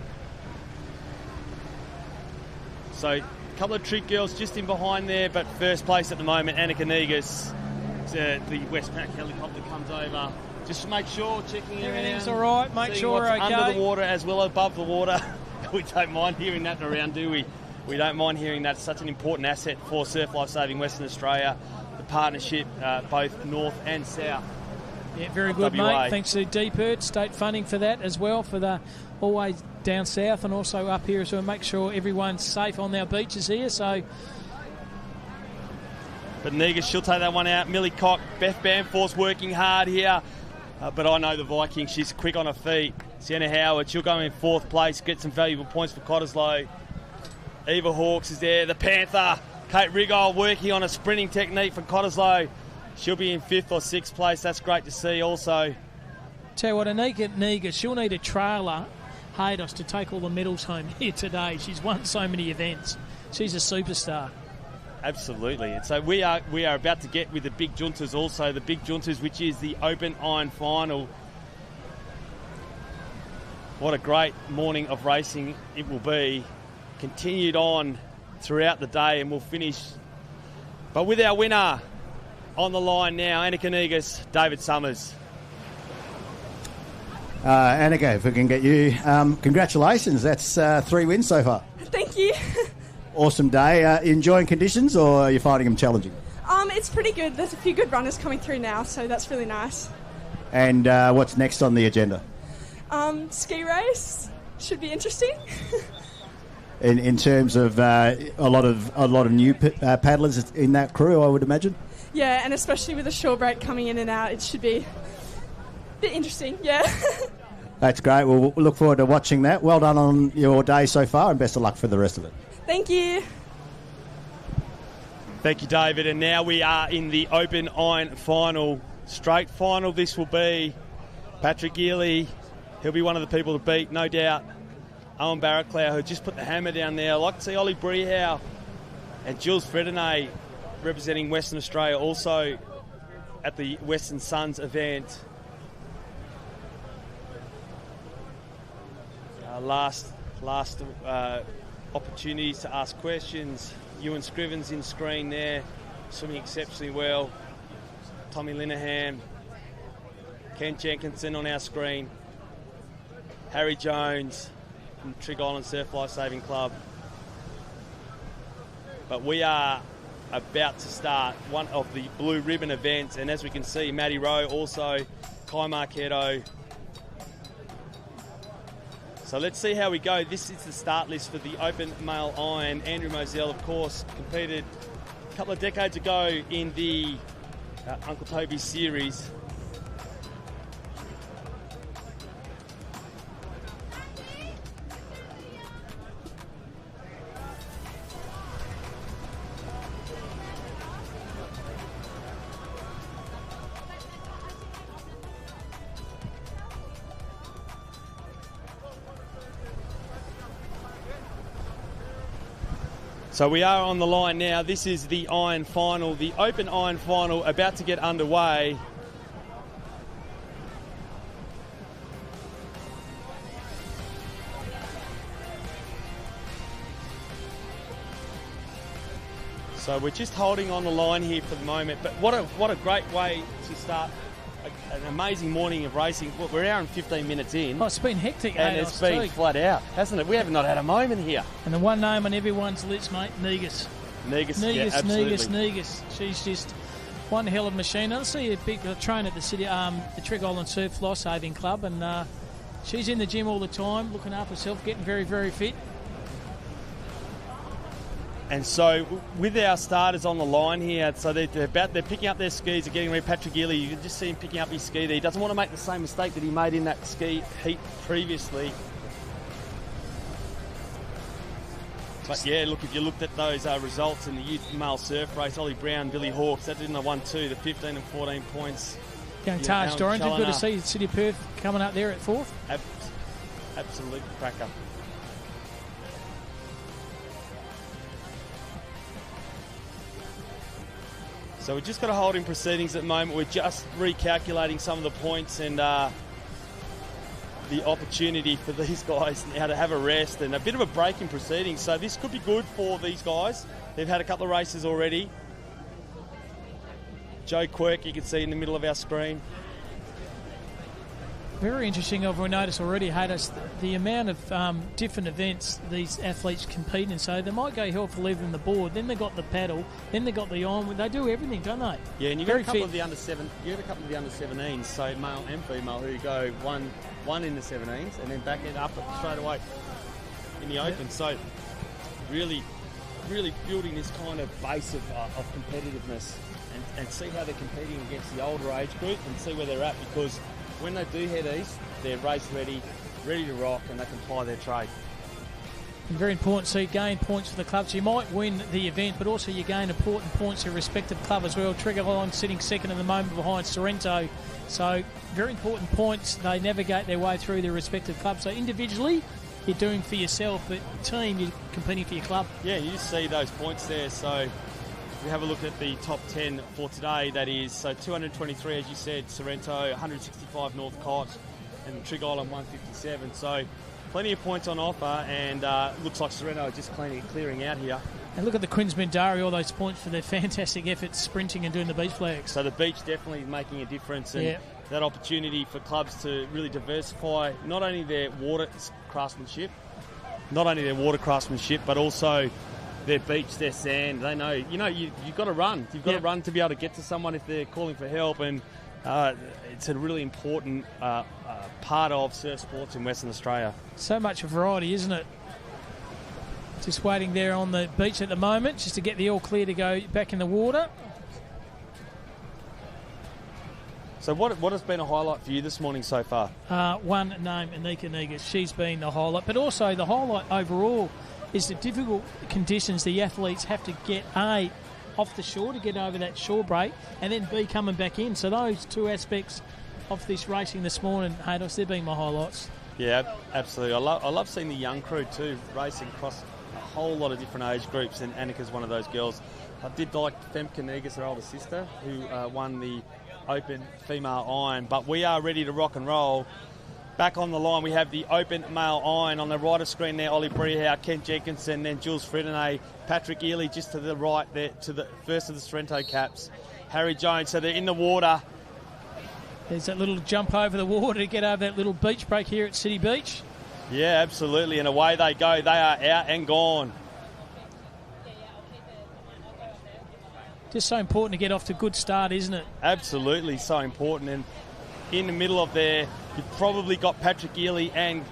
So a couple of trick girls just in behind there, but first place at the moment, Annika Negus. The Westpac helicopter comes over. Just make sure, checking everything's all right. Make sure we're okay. Under the water as well as above the water. We don't mind hearing that around, do we? We don't mind hearing that. It's such an important asset for Surf Life Saving Western Australia. The partnership, both north and south. Yeah, very good, WA. mate. Thanks to DPERT, state funding for that as well, for the always down south and also up here as well. Make sure everyone's safe on our beaches here. So, but Negus, she'll take that one out. Millie Cock, Beth Bamforth's working hard here. But I know the Viking, she's quick on her feet. Sienna Howard, she'll go in fourth place, get some valuable points for Cottesloe. Eva Hawkes is there. The Panther, Kate Rigol, working on a sprinting technique for Cottesloe. She'll be in fifth or sixth place. That's great to see also. Tell you what, Anika Negus, she'll need a trailer, Haydos, to take all the medals home here today. She's won so many events. She's a superstar. Absolutely. And so we are about to get with the Big Juntas also. The Big Juntas, which is the Open Iron Final. What a great morning of racing it will be. Continued on throughout the day, and we'll finish. But with our winner on the line now, Annika Negus, David Summers. Annika, if we can get you, congratulations. That's 3 wins so far. Thank you. Awesome day. Enjoying conditions, or are you finding them challenging? It's pretty good. There's a few good runners coming through now, so that's really nice. And what's next on the agenda? Ski race should be interesting. In terms of a lot of new paddlers in that crew, I would imagine. Yeah, and especially with the shore break coming in and out, it should be a bit interesting. Yeah. That's great. We'll look forward to watching that. Well done on your day so far, and best of luck for the rest of it. Thank you. Thank you, David. And now we are in the Open Iron Final. Straight final this will be. Patrick Geely, he'll be one of the people to beat, no doubt. Owen Barraclough, who just put the hammer down there. I'd like to see Ollie Brehow and Jules Fredenay representing Western Australia also at the Western Suns event. Last opportunities to ask questions. Ewan Scrivens in screen there, swimming exceptionally well. Tommy Linehan, Ken Jenkinson on our screen. Harry Jones from Trig Island Surf Life Saving Club. But we are about to start one of the blue ribbon events, and as we can see, Maddie Rowe also, Kai Marchetto. So let's see how we go. This is the start list for the Open Male Iron. Andrew Moselle, of course, competed a couple of decades ago in the Uncle Toby series. So we are on the line now. This is the Iron Final, the Open Iron Final, about to get underway. So we're just holding on the line here for the moment. But what a great way to start an amazing morning of racing. We're an hour and 15 minutes in. Oh, it's been hectic, and it's been flat out, hasn't it? We have not had a moment here. And the one name on everyone's lips, mate, Negus. Negus, yeah, absolutely. Negus. She's just one hell of a machine. I see a big train at the Trig Island Surf Life Saving Club, and she's in the gym all the time, looking after herself, getting very, very fit. And so with our starters on the line here, so they're picking up their skis, they're getting ready. Patrick Geely, you can just see him picking up his ski there. He doesn't want to make the same mistake that he made in that ski heat previously. But yeah, look, if you looked at those results in the youth male surf race, Ollie Brown, Billy Hawkes, that didn't have 1-2, the 15 and 14 points. Young Taj Dorrington, good to see City of Perth coming up there at fourth. Absolute cracker. So we're just got a holding proceedings at the moment. We're just recalculating some of the points and the opportunity for these guys now to have a rest and a bit of a break in proceedings. So this could be good for these guys. They've had a couple of races already. Joe Quirk, you can see in the middle of our screen. Very interesting. I've noticed already, Haydos, the amount of different events these athletes compete in. So they might go hell for leaving the board, then they got the paddle, then they got the on. They do everything, don't they? Yeah, and you got a couple of the under 17s, so male and female, who go one in the 17s and then back it up straight away in the open. So really building this kind of base of competitiveness and see how they're competing against the older age group and see where they're at, because when they do head east, they're race ready to rock, and they can ply their trade. And very important, so you gain points for the clubs. You might win the event, but also you gain important points for your respective club as well. Triggerline sitting second at the moment behind Sorrento. So very important points. They navigate their way through their respective clubs. So individually, you're doing for yourself, but team, you're competing for your club. Yeah, you see those points there. So we have a look at the top 10 for today. That is, so 223, as you said, Sorrento, 165 Northcott, and Trig Island 157. So plenty of points on offer, and looks like Sorrento are just clearing out here. And look at the Quins Mindari, all those points for their fantastic efforts sprinting and doing the beach flags. So the beach definitely making a difference, and that opportunity for clubs to really diversify not only their water craftsmanship, but also their beach, their sand. They know, you've got to run. You've got to run to be able to get to someone if they're calling for help, and it's a really important part of surf sports in Western Australia. So much variety, isn't it? Just waiting there on the beach at the moment, just to get the all clear to go back in the water. So what has been a highlight for you this morning so far? One name, Anika Negus. She's been the highlight, but also the highlight overall is the difficult conditions the athletes have to get, A, off the shore to get over that shore break, and then B, coming back in. So those two aspects of this racing this morning, Haydos, they've been my highlights. Yeah, absolutely. I love seeing the young crew too, racing across a whole lot of different age groups, and Annika's one of those girls. I did like Femke Negus, her older sister, who won the Open Female Iron, but we are ready to rock and roll. Back on the line, we have the Open Male Iron. On the right of screen there, Ollie Brehow, Kent Jenkinson, then Jules Fredonnet, Patrick Ely just to the right there, to the first of the Sorrento caps. Harry Jones, so they're in the water. There's that little jump over the water to get over that little beach break here at City Beach. Yeah, absolutely, and away they go. They are out and gone. Just so important to get off to a good start, isn't it? Absolutely, so important. And in the middle of there, you've probably got Patrick Ely and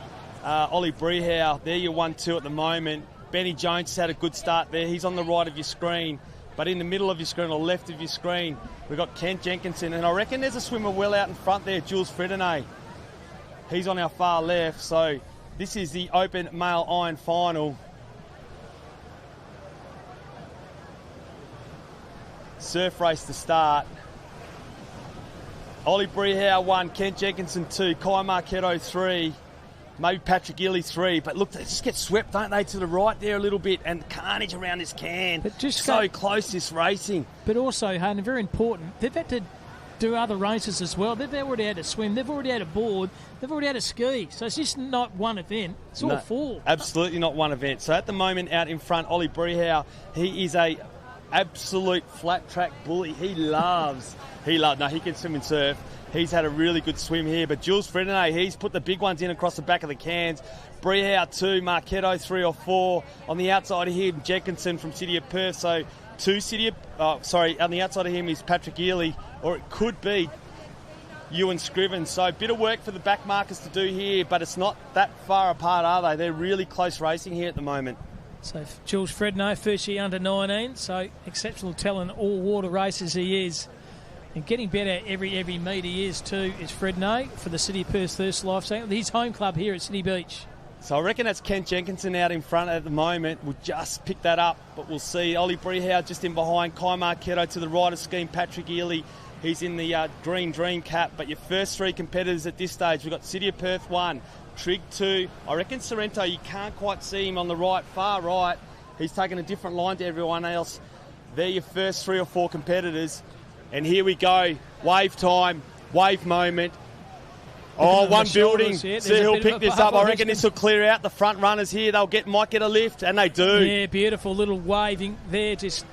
Ollie Brehow. They're your 1-2 at the moment. Benny Jones has had a good start there. He's on the right of your screen. But in the middle of your screen, or left of your screen, we've got Kent Jenkinson. And I reckon there's a swimmer well out in front there, Jules Fredonnet. He's on our far left. So this is the Open Male Iron Final. Surf race to start. Ollie Brehow 1, Kent Jenkinson 2, Kai Marchetto 3, maybe Patrick Ely 3. But look, they just get swept, don't they, to the right there a little bit, and carnage around this can. But just so close, this racing. But also, Hayden, very important, they've had to do other races as well. They've already had to swim, they've already had a board, they've already had a ski. So it's just not one event, it's all four. Absolutely not one event. So at the moment, out in front, Ollie Brehow, he is a absolute flat track bully. He can swim and surf. He's had a really good swim here. But Jules Fredonnet, he's put the big ones in across the back of the cans. Brehow 2, Marchetto 3 or 4. On the outside of him, Jenkinson from City of Perth. So on the outside of him is Patrick Ely, or it could be Ewan Scriven. So a bit of work for the back markers to do here, but it's not that far apart, are they? They're really close racing here at the moment. So Jules Fredonnet, first year under 19, so exceptional talent, all water races he is. And getting better every meet he is too is Fredonnet for the City of Perth Thirst Life Saving. His home club here at City Beach. So I reckon that's Kent Jenkinson out in front at the moment. We'll just pick that up, but we'll see. Ollie Brehow just in behind. Kai Marchetto to the right of scheme. Patrick Ely, he's in the green dream cap. But your first three competitors at this stage, we've got City of Perth 1, Trig 2. I reckon Sorrento, you can't quite see him on the right, far right. He's taken a different line to everyone else. They're your first 3 or 4 competitors. And here we go. Wave time, wave moment. Oh, one building. See who'll pick this up. I reckon this will clear out the front runners here. Might get a lift, and they do. Yeah, beautiful little waving there, just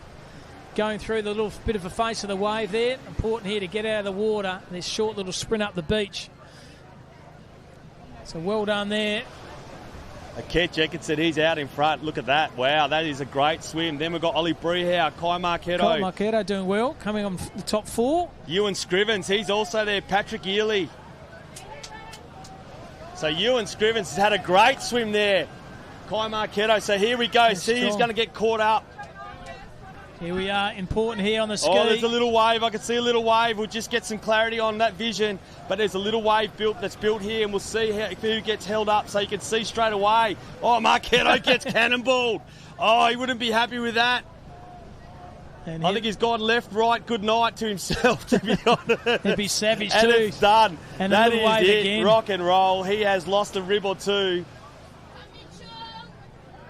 going through the little bit of a face of the wave there. Important here to get out of the water. This short little sprint up the beach. So well done there. Kent Jenkinson, he's out in front. Look at that. Wow, that is a great swim. Then we've got Ollie Brehow, Kai Marchetto. Kai Marchetto doing well, coming on the top 4. Ewan Scrivens, he's also there. Patrick Ely. So Ewan Scrivens has had a great swim there. Kai Marchetto. So here we go. See who's going to get caught up. Here we are. Important here on the ski. Oh, there's a little wave. I can see a little wave. We'll just get some clarity on that vision. But there's a little wave that's built here, and we'll see who gets held up so you can see straight away. Oh, Marchetto gets cannonballed. Oh, he wouldn't be happy with that. And I think he's gone left, right, good night to himself, to be honest. He'd be savage and too. And it's done. And that is it. Again. Rock and roll. He has lost a rib or two.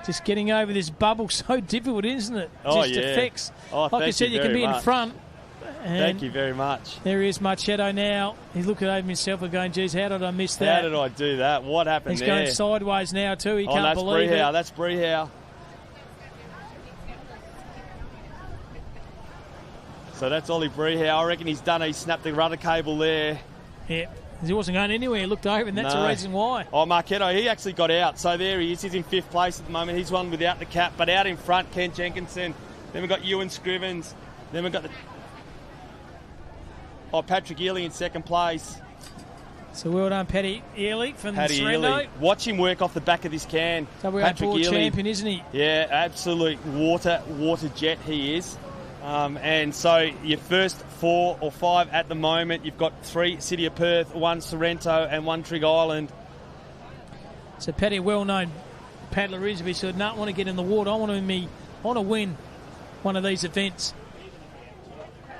Just getting over this bubble, so difficult, isn't it? Oh, just yeah. Effects. Oh, like I said, you can be in front. Thank you very much. There is Marchetto now. He's looking over himself and going, geez, how did I miss that? How did I do that? What happened He's there? He's going sideways now too. He can't believe it. That's Brehow. So that's Ollie Brehow. I reckon he's snapped the rudder cable there. Yeah. He wasn't going anywhere. He looked over, and that's the reason why. Oh, Marchetto, he actually got out. So there he is. He's in 5th place at the moment. He's one without the cap. But out in front, Kent Jenkinson. Then we've got Ewan Scrivens. Then we've got Patrick Ely in 2nd place. So well done, Paddy Ely from the Sorrento. Watch him work off the back of this can. WA Patrick Ely, champion, isn't he? Yeah, absolute water jet he is. And so your first 4 or 5 at the moment, you've got 3 City of Perth, 1 Sorrento and 1 Trig Island. So Paddy, well-known paddler is, if he said, no, I want to get in the water, I want to win one of these events.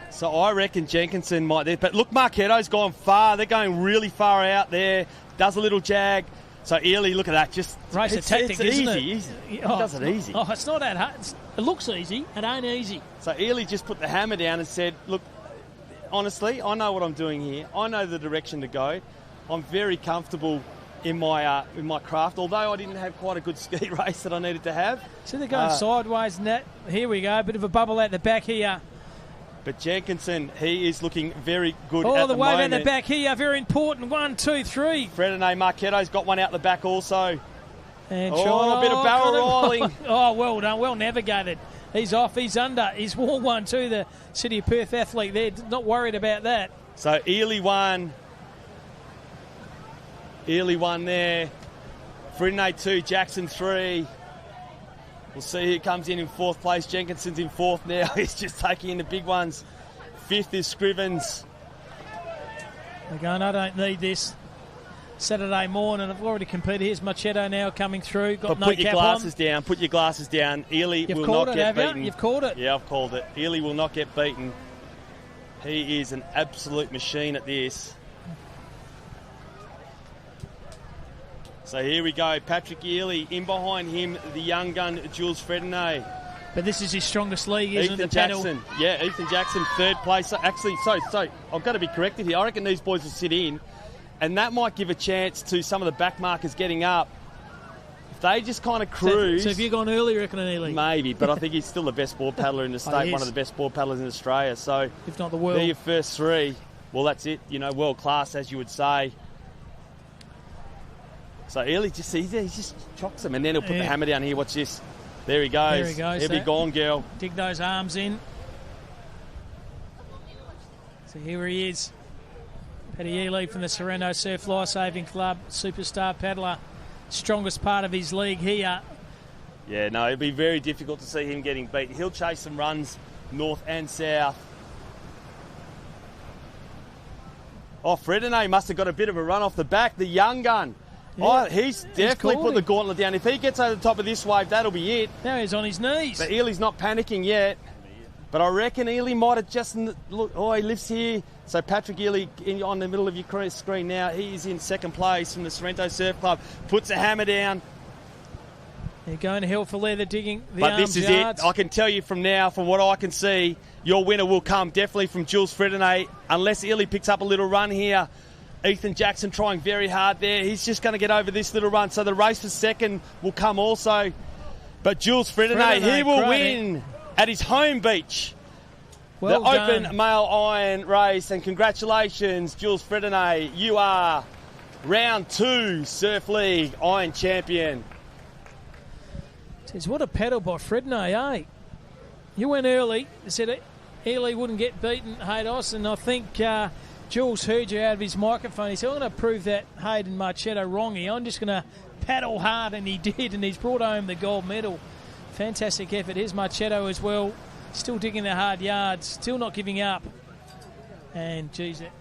So I reckon Jenkinson might there. But look, Marchetto's gone far. They're going really far out there. Does a little jag. So Ely, look at that. Just race a tactic, isn't it? Easy. He does it easy. Oh, it's not that hard. It looks easy. It ain't easy. So Ely just put the hammer down and said, look, honestly, I know what I'm doing here. I know the direction to go. I'm very comfortable in my craft, although I didn't have quite a good ski race that I needed to have. So they're going sideways and that. Here we go. A bit of a bubble at the back here. But Jenkinson, he is looking very good at the moment. Oh, the wave at the back here, very important. 1, 2, 3. Fredonay Marchetto's got one out the back also. And a bit of barrel rolling. Oh, well done, well navigated. He's off, he's under. He's won one too, the City of Perth athlete there. Not worried about that. So Ely won. There. Fredonay 2, Jackson 3. We'll see who comes in 4th place. Jenkinson's in 4th now. He's just taking in the big ones. 5th is Scrivens. They're going, I don't need this. Saturday morning, I've already competed. Here's Marchetto now coming through. Got no cap on. Put your glasses down. Ely will not get beaten. You've called it. Yeah, I've called it. Ely will not get beaten. He is an absolute machine at this. So here we go. Patrick Ely in behind him, the young gun Jules Fredonay. But this is his strongest league, isn't it? Ethan Jackson. Yeah, Ethan Jackson, 3rd place. Actually, I've got to be corrected here. I reckon these boys will sit in, and that might give a chance to some of the back markers getting up. If they just kind of cruise. So have you gone early, reckon, Ely? Maybe, but I think he's still the best board paddler in the state, one of the best board paddlers in Australia. So if not the world. They're your first 3. Well, that's it. World class, as you would say. So Ely he just chocks him, and then he'll put the hammer down here. Watch this. There he goes. There he goes. He'll be gone, girl. Dig those arms in. So here he is. Paddy Ely from the Sorrento Surf Lifesaving Club, superstar paddler. Strongest part of his league here. Yeah, no, it'll be very difficult to see him getting beat. He'll chase some runs north and south. Oh, Fredonay must have got a bit of a run off the back. The young gun. Yeah. Oh, he's definitely put the gauntlet down. If he gets over the top of this wave, that'll be it. Now he's on his knees. But Ely's not panicking yet. But I reckon Ely might have just... Look, he lifts here. So Patrick Ely on the middle of your screen now. He is in second place from the Sorrento Surf Club. Puts a hammer down. They're going to hell for leather, digging the But arms this is yards. it. I can tell you from now, from what I can see, your winner will come definitely from Jules Fredonnet. Unless Ely picks up a little run here. Ethan Jackson trying very hard there. He's just going to get over this little run. So the race for second will come also. But Jules Fredonnet, he will win at his home beach. Well the done. Open Male Iron Race. And congratulations, Jules Fredonnet. You are round 2 Surf League Iron Champion. Says, what a pedal by Fredonnet, eh? You went early. They said Ely wouldn't get beaten, Haydos, and I think Jules heard you out of his microphone. He said, I'm going to prove that Hayden Marchetto wrong here. I'm just going to paddle hard, and he did, and he's brought home the gold medal. Fantastic effort. Here's Marchetto as well. Still digging the hard yards, still not giving up. And, geez, a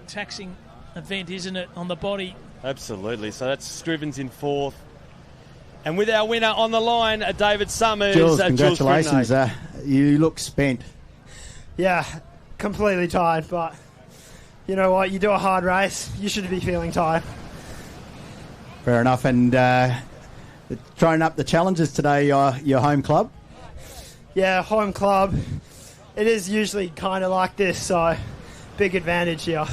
taxing event, isn't it, on the body? Absolutely. So that's Scrivens in 4th. And with our winner on the line, David Summers. Jules, congratulations. You look spent. Yeah, completely tired, but you know what? You do a hard race, you should be feeling tired. Fair enough. And throwing up the challenges today, your home club? Yeah, home club. It is usually kind of like this, so big advantage here.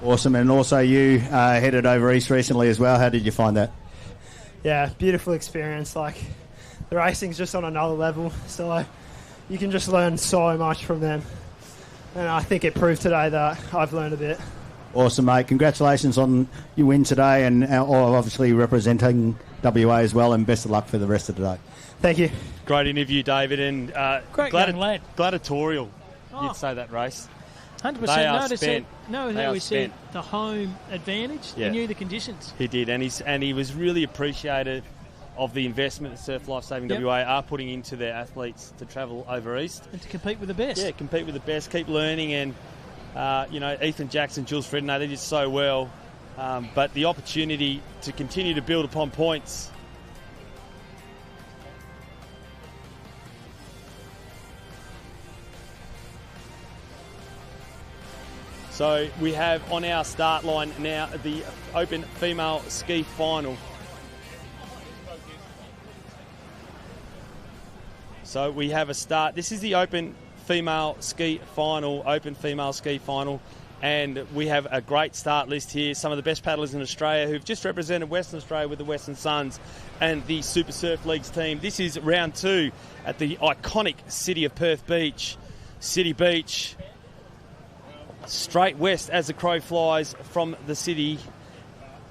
Awesome. And also you headed over east recently as well. How did you find that? Yeah, beautiful experience. Like, the racing's just on another level, so you can just learn so much from them. And I think it proved today that I've learned a bit. Awesome, mate. Congratulations on your win today, and obviously representing WA as well, and best of luck for the rest of the day. Thank you. Great interview, David, and Great young lad. gladiatorial. You'd say that race. 100%. They are Notice spent. we said the home advantage. Yeah. He knew the conditions. He did, and he was really appreciative of the investment that Surf Life Saving WA are putting into their athletes to travel over east. And to compete with the best. Yeah, compete with the best, keep learning, and Ethan Jackson, Jules Fredonnet, they did so well. But the opportunity to continue to build upon points. So we have on our start line now the Open Female Ski Final. So we have a start. This is the Open Female Ski Final, and we have a great start list here. Some of the best paddlers in Australia who've just represented Western Australia with the Western Suns and the Super Surf Leagues team. This is round 2 at the iconic city of Perth Beach, City Beach. Straight west as the crow flies from the city,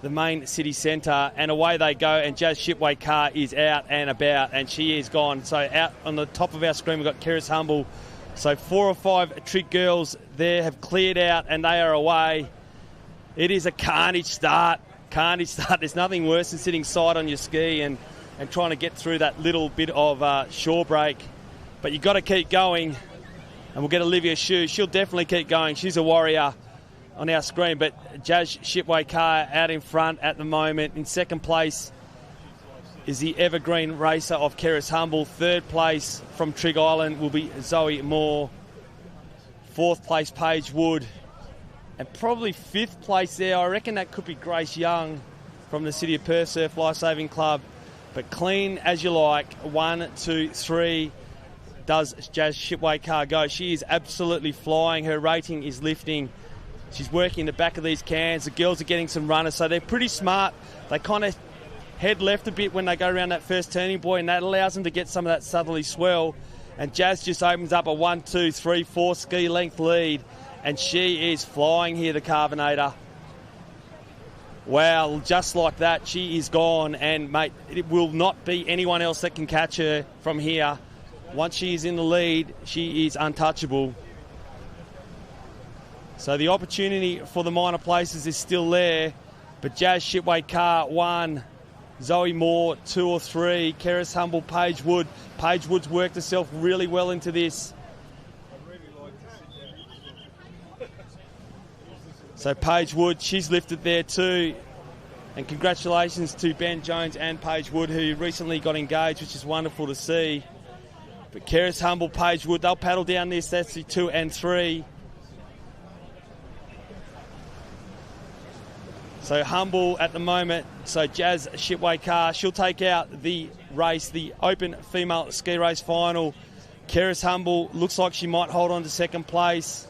the main city centre, and away they go, and Jazz Shipway car is out and about, and she is gone. So out on the top of our screen we've got Keris Humble. So 4 or 5 trick girls there have cleared out and they are away. It is a carnage start. There's nothing worse than sitting side on your ski and trying to get through that little bit of shore break. But you've got to keep going. And we'll get Olivia Shue. She'll definitely keep going. She's a warrior on our screen. But Jazz Shipway car out in front at the moment. In second place is the evergreen racer of Keris Humble. Third place from Trig Island will be Zoe Moore. Fourth place, Paige Wood. And probably fifth place there, I reckon that could be Grace Young from the City of Perth Surf Lifesaving Club. But clean as you like. 1, 2, 3. Does Jazz Shipway car go? She is absolutely flying. Her rating is lifting. She's working the back of these cans. The girls are getting some runners, so they're pretty smart. They kind of head left a bit when they go around that first turning point, and that allows them to get some of that southerly swell. And Jazz just opens up a 1, 2, 3, 4 ski length lead, and she is flying here, the Carbonator. Wow, just like that, she is gone, and mate, it will not be anyone else that can catch her from here. Once she is in the lead, she is untouchable. So the opportunity for the minor places is still there. But Jazz Shipway car 1, Zoe Moore 2 or 3, Keris Humble, Paige Wood. Paige Wood's worked herself really well into this. So Paige Wood, she's lifted there too. And congratulations to Ben Jones and Paige Wood, who recently got engaged, which is wonderful to see. But Keris Humble, Paige Wood, they'll paddle down this. That's the 2 and 3. So Humble at the moment. So Jazz Shipway Car, she'll take out the race, the Open Female Ski Race Final. Keris Humble looks like she might hold on to second place.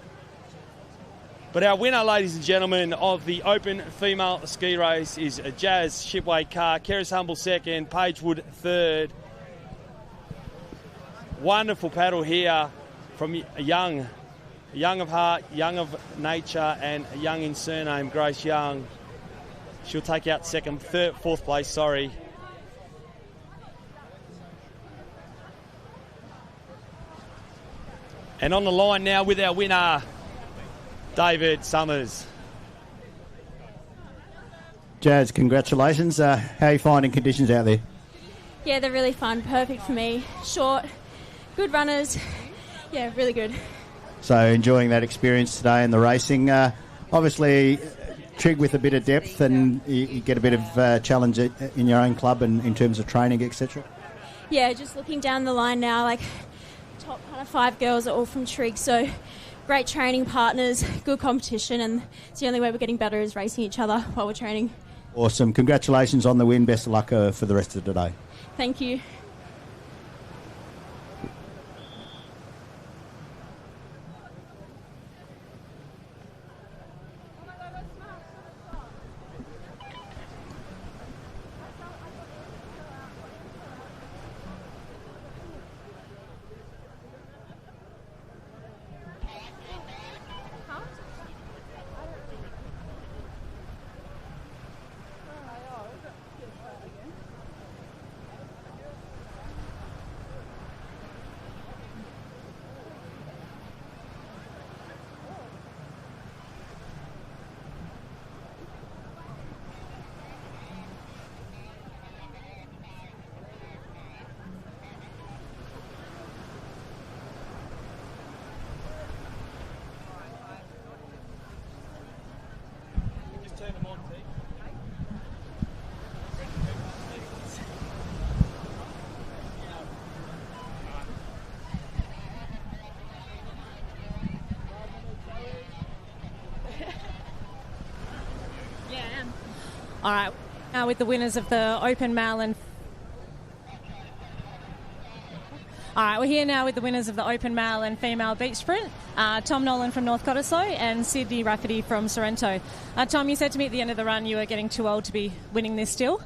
But our winner, ladies and gentlemen, of the Open Female Ski Race is Jazz Shipway Car. Keris Humble second, Paige Wood third. Wonderful paddle here from young of heart, young of nature, and young in surname, Grace Young. She'll take out fourth place, sorry. And on the line now with our winner, David Summers. Jazz, congratulations. How are you finding conditions out there? Yeah, they're really fun. Perfect for me. Short, good runners. Yeah, really good. So enjoying that experience today in the racing. Obviously, trig with a bit of depth, and you get a bit of challenge in your own club and in terms of training, etc. Yeah, just looking down the line now, like top kind of 5 girls are all from trig, so great training partners, good competition, and it's the only way we're getting better is racing each other while we're training. Awesome. Congratulations on the win. Best of luck for the rest of the day. Thank you. All right, now with the winners of the Open Male and... All right, we're here now with the winners of the Open Male and Female Beach Sprint, Tom Nolan from North Cottesloe and Sydney Rafferty from Sorrento. Tom, you said to me at the end of the run you were getting too old to be winning this still.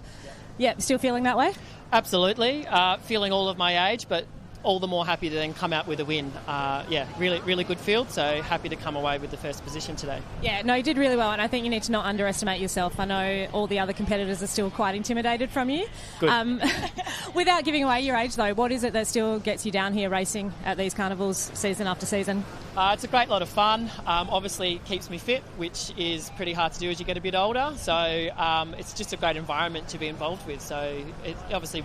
Yeah, still feeling that way? Absolutely. Feeling all of my age, but all the more happy to then come out with a win. Really good field, so happy to come away with the first position today. Yeah, no, you did really well, and I think you need to not underestimate yourself. I know all the other competitors are still quite intimidated from you. Good. Without giving away your age, though, what is it that still gets you down here racing at these carnivals season after season? It's a great lot of fun. Obviously, it keeps me fit, which is pretty hard to do as you get a bit older. So it's just a great environment to be involved with. So it obviously,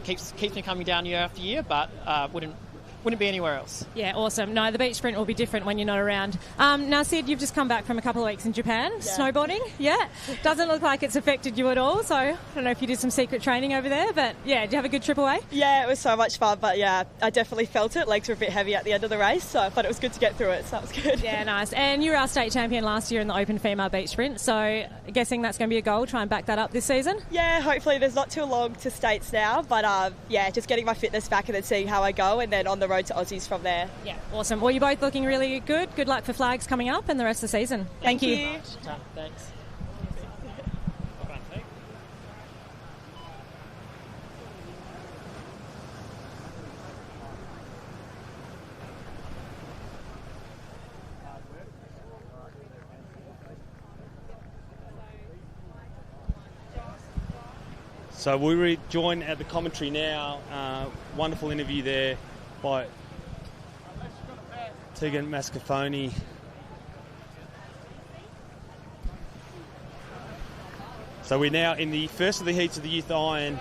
keeps me coming down year after year, but wouldn't be anywhere else. Yeah, awesome. No, the beach sprint will be different when you're not around. Now, Sid, you've just come back from a couple of weeks in Japan, snowboarding. Yeah, doesn't look like it's affected you at all. So I don't know if you did some secret training over there, but yeah, did you have a good trip away? Yeah, it was so much fun, but yeah, I definitely felt it. Legs were a bit heavy at the end of the race, so I thought it was good to get through it, so that was good. Yeah, nice. And you were our state champion last year in the Open Female Beach Sprint, so guessing that's going to be a goal, try and back that up this season? Yeah, hopefully. There's not too long to states now, but just getting my fitness back and then seeing how I go, and then on the road to Aussies from there. Yeah, awesome. Well, you're both looking really good. Good luck for flags coming up and the rest of the season. Thank you. Thanks. So we rejoin at the commentary now. Wonderful interview there by Tegan Mascafoni. So we're now in the first of the heats of the Youth Iron.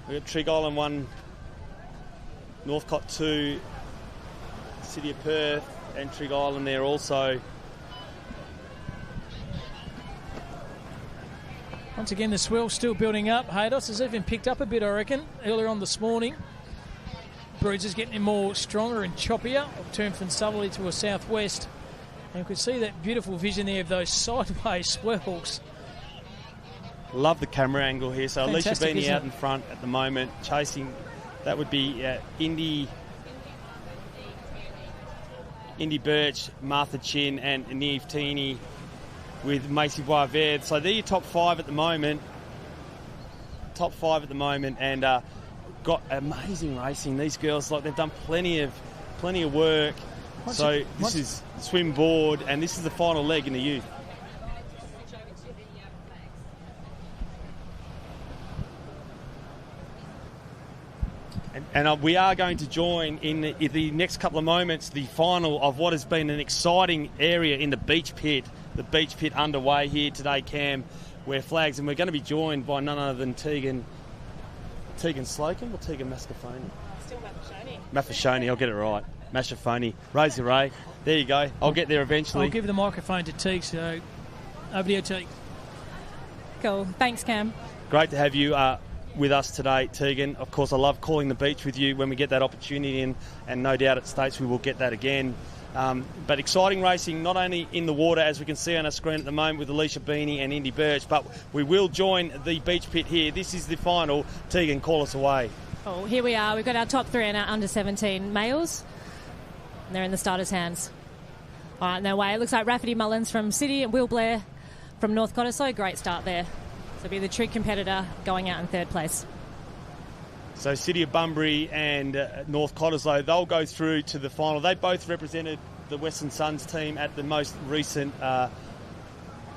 We've got Trig Island 1, Northcott 2, City of Perth and Trig Island there also. Once again, the swell still building up. Haydos has even picked up a bit, I reckon, earlier on this morning. Breeze is getting more stronger and choppier. I've turned from southerly to a southwest. And you can see that beautiful vision there of those sideways swells. Love the camera angle here. So Fantastic, Alicia Beanie isn't out it? in front at the moment, chasing. That would be Indy Birch, Martha Chin, and Neve Teeny with Macy Boisvert. So they're your top five at the moment. And got amazing racing. These girls, like, they've done plenty of work. This is swim board, and this is the final leg in the youth. And we are going to join in the next couple of moments the final of what has been an exciting area in the beach pit. The beach pit underway here today, Cam, where flags, and we're going to be joined by none other than Tegan Slocum or Tegan Mascafoni? Still Mafashoni. Mafashoni, I'll get it right. Mashafoni. Razor Ray. There you go. I'll get there eventually. I'll give the microphone to Teague, so over to you, Teague. Cool. Thanks, Cam. Great to have you with us today, Tegan. Of course, I love calling the beach with you when we get that opportunity, and no doubt at States we will get that again. But exciting racing, not only in the water, as we can see on our screen at the moment with Alicia Beanie and Indy Birch, but we will join the beach pit here. This is the final. Tegan, call us away. Oh, here we are. We've got our top three and our under-17 males. And they're in the starters' hands. All right, their way. It looks like Rafferty Mullins from City and Will Blair from North Cottesloe. Great start there. So be the true competitor going out in third place. So City of Bunbury and North Cottesloe, they'll go through to the final. They both represented the Western Suns team at the most recent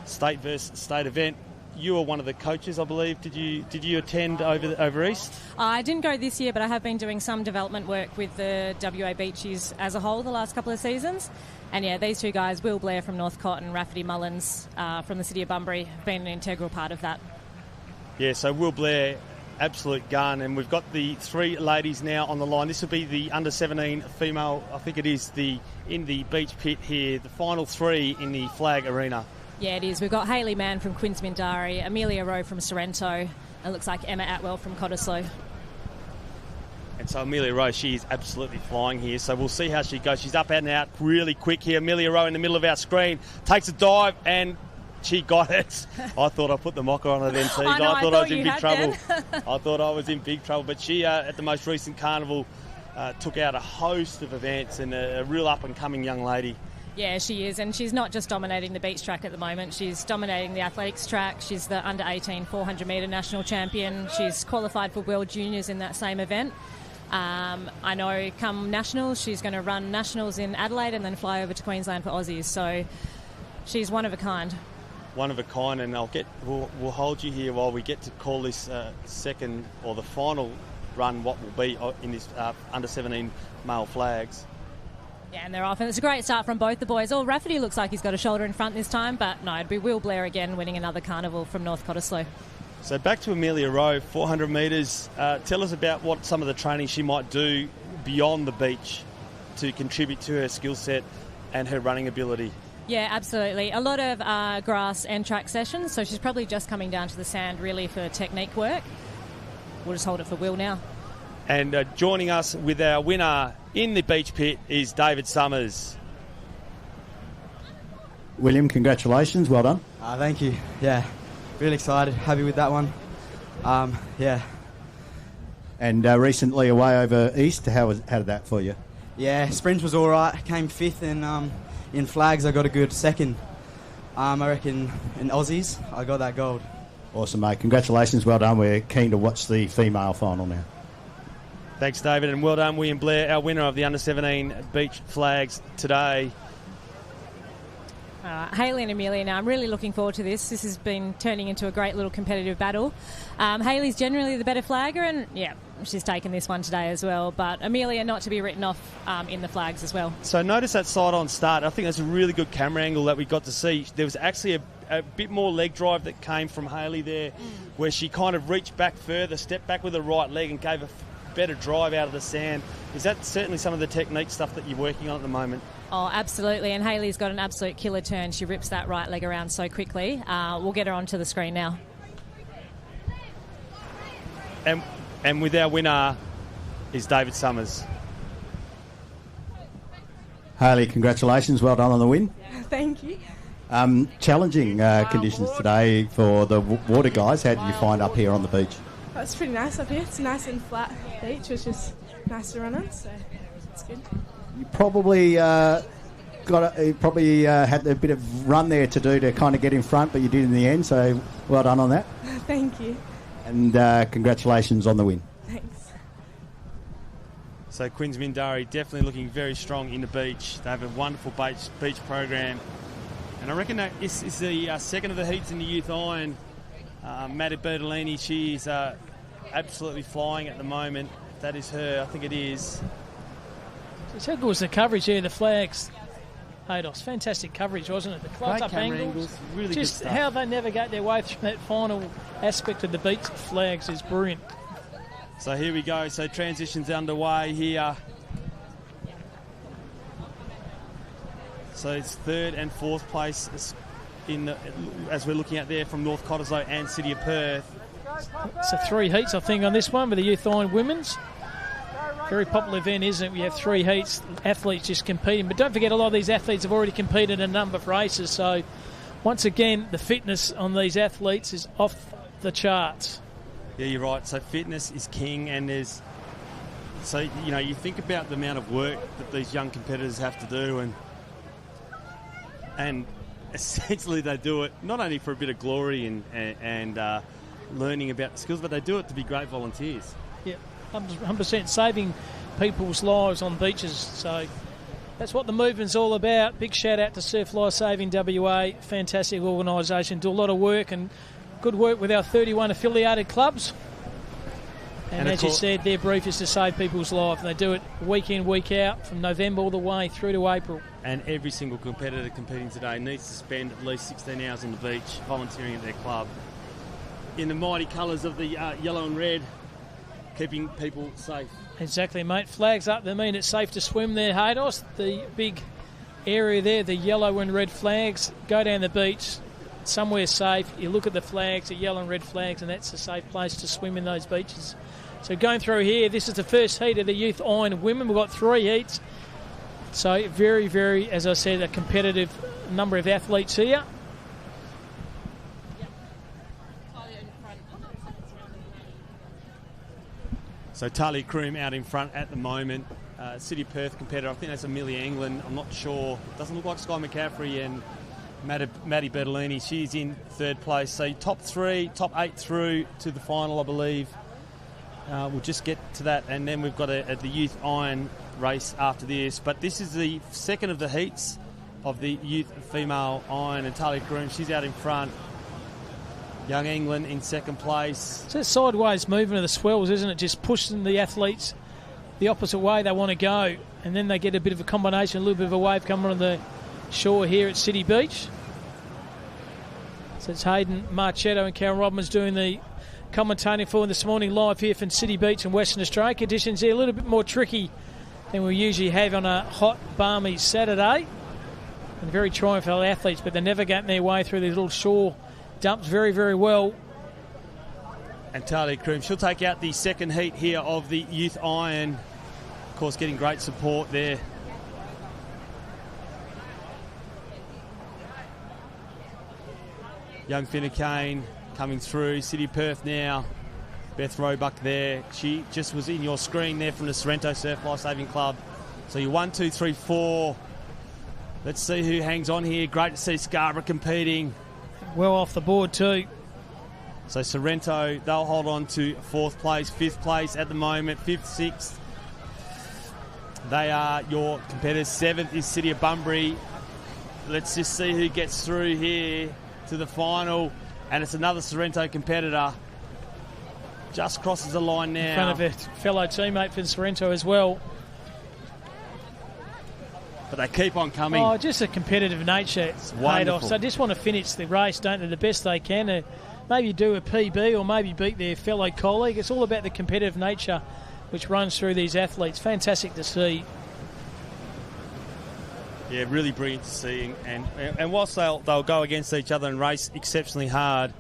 state versus state event. You were one of the coaches, I believe. Did you attend over East? I didn't go this year, but I have been doing some development work with the WA Beaches as a whole the last couple of seasons. And yeah, these two guys, Will Blair from North Cott and Rafferty Mullins from the City of Bunbury, have been an integral part of that. Yeah, so Will Blair, absolute gun, and we've got the three ladies now on the line. This will be the under-17 female, I think it is, in the beach pit here, the final three in the flag arena. Yeah, it is. We've got Hayley Mann from Queensmindari, Amelia Rowe from Sorrento, and it looks like Emma Atwell from Cottesloe. And so Amelia Rowe, she is absolutely flying here, so we'll see how she goes. She's up and out really quick here. Amelia Rowe in the middle of our screen, takes a dive, and she got it. I thought I put the mocker on her then, Teague. I thought I was in big trouble. I thought I was in big trouble. But she, at the most recent carnival, took out a host of events, and a real up-and-coming young lady. Yeah, she is, and she's not just dominating the beach track at the moment. She's dominating the athletics track. She's the under-18 400-metre national champion. She's qualified for World Juniors in that same event. I know come Nationals, she's going to run Nationals in Adelaide and then fly over to Queensland for Aussies. So she's one of a kind. One of a kind, and we'll hold you here while we get to call this second or the final run, what will be in this under-17 male flags. Yeah, and they're off, and it's a great start from both the boys. Rafferty looks like he's got a shoulder in front this time, but no, it'd be Will Blair again winning another carnival from North Cottesloe. So back to Amelia Rowe, 400 metres. Tell us about what some of the training she might do beyond the beach to contribute to her skill set and her running ability. Yeah, absolutely. A lot of grass and track sessions, so she's probably just coming down to the sand really for technique work. We'll just hold it for Will now. And joining us with our winner in the beach pit is David Summers. William, congratulations. Well done. Thank you. Yeah, really excited. Happy with that one. Yeah. And recently away over East, how did that for you? Yeah, sprint was all right. Came fifth, and in flags I got a good second. I reckon in Aussies I got that gold. Awesome, mate. Congratulations. Well done. We're keen to watch the female final now. Thanks, David, and well done, William Blair, our winner of the under-17 beach flags today. Hayley and Amelia now. I'm really looking forward to this. This has been turning into a great little competitive battle. Hayley's generally the better flagger, and yeah, she's taken this one today as well. But Amelia not to be written off in the flags as well. So notice that side-on start. I think that's a really good camera angle that we got to see. There was actually a bit more leg drive that came from Hayley there, where she kind of reached back further, stepped back with her right leg and gave a better drive out of the sand. Is that certainly some of the technique stuff that you're working on at the moment? Oh, absolutely. And Hayley's got an absolute killer turn. She rips that right leg around so quickly. We'll get her onto the screen now. And with our winner is David Summers. Hayley, congratulations. Well done on the win. Thank you. Challenging conditions today for the water guys. How did you find up here on the beach? It's pretty nice up here. It's a nice and flat beach, which is nice to run on, so it's good. You probably had a bit of run there to do to kind of get in front, but you did in the end, so well done on that. Thank you. And congratulations on the win. Thanks. So Quinns Mindari definitely looking very strong in the beach. They have a wonderful beach program. And I reckon that this is the second of the heats in the youth iron. Maddie Bertolini, she is absolutely flying at the moment. If that is her, I think it is. Just how good was the coverage here, the flags? Ados, fantastic coverage, wasn't it? The close-up angles, really just good stuff. how they navigate their way through that final aspect of the beach flags is brilliant. So here we go. So transitions underway here. So it's third and fourth place as we're looking at there from North Cottesloe and City of Perth. So 3 heats, I think, on this one with the Youth Iron Women's. Very popular event, isn't it? We have 3 heats, athletes just competing. But don't forget, a lot of these athletes have already competed in a number of races. So once again, the fitness on these athletes is off the charts. Yeah, you're right. So fitness is king, and you think about the amount of work that these young competitors have to do, and essentially they do it not only for a bit of glory and learning about the skills, but they do it to be great volunteers. Yeah, 100% saving people's lives on beaches. So that's what the movement's all about. Big shout out to Surf Life Saving WA, fantastic organisation, do a lot of work and good work with our 31 affiliated clubs. And as you said, their brief is to save people's lives. And they do it week in, week out, from November all the way through to April. And every single competitor competing today needs to spend at least 16 hours on the beach volunteering at their club. In the mighty colours of the yellow and red, keeping people safe. Exactly, mate. Flags up. They mean it's safe to swim there, Haydos. The big area there, the yellow and red flags, go down the beach, somewhere safe. You look at the flags, the yellow and red flags, and that's a safe place to swim in those beaches. So going through here, this is the first heat of the Youth Iron Women. We've got 3 heats. So very, very, as I said, a competitive number of athletes here. So Talia Kroom out in front at the moment. City of Perth competitor, I think that's Amelia England. I'm not sure. Doesn't look like Sky McCaffrey and Maddie Bertolini. She's in third place. So top 8 through to the final, I believe. We'll just get to that, and then we've got the Youth Iron race after this. But this is the second of the heats of the Youth Female Iron, and Talia Kroom, she's out in front. Young England in second place. It's a sideways movement of the swells, isn't it? Just pushing the athletes the opposite way they want to go. And then they get a bit of a combination, a little bit of a wave coming on the shore here at City Beach. So it's Hayden Marchetto and Karen Rodman's doing the commentating for this morning live here from City Beach in Western Australia. Conditions here a little bit more tricky than we usually have on a hot, balmy Saturday. And very trying for the athletes, but they're never getting their way through these little shore dumps very, very well. And Talia Kroom, she'll take out the second heat here of the Youth Iron. Of course, getting great support there. Young Finnecane coming through. City of Perth now. Beth Roebuck there. She just was in your screen there from the Sorrento Surf Life Saving Club. So you're 1, 2, 3, 4. Let's see who hangs on here. Great to see Scarborough competing. Well off the board too. So Sorrento, they'll hold on to 4th place, 5th place at the moment, 5th, 6th. They are your competitors. 7th is City of Bunbury. Let's just see who gets through here to the final. And it's another Sorrento competitor. Just crosses the line now. In front of a fellow teammate from Sorrento as well. But they keep on coming. Oh, just a competitive nature. It's wonderful. So they just want to finish the race, don't they, the best they can. Maybe do a PB or maybe beat their fellow colleague. It's all about the competitive nature which runs through these athletes. Fantastic to see. Yeah, really brilliant to see. And whilst they'll go against each other and race exceptionally hard,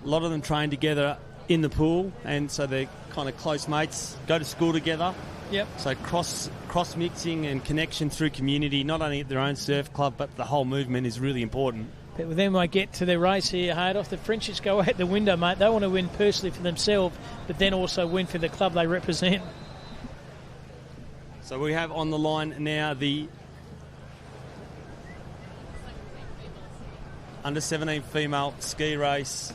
a lot of them train together in the pool, and so they're kind of close mates, go to school together. Yep. So cross mixing and connection through community, not only at their own surf club, but the whole movement is really important. But with them, I get to their race here, Haydoss, the friendships go out the window, mate. They want to win personally for themselves, but then also win for the club they represent. So we have on the line now the under-17 female ski race.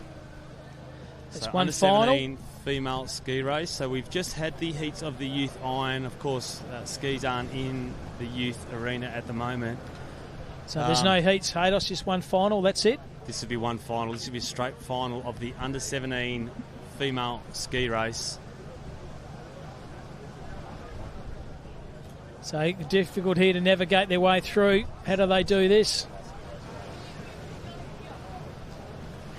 It's So one under-17 female ski race. So we've just had the heats of the youth iron. Of course, skis aren't in the youth arena at the moment. So there's no heats, Haydoss, just one final, that's it? This would be one final. This would be a straight final of the under-17 female ski race. So difficult here to navigate their way through. How do they do this?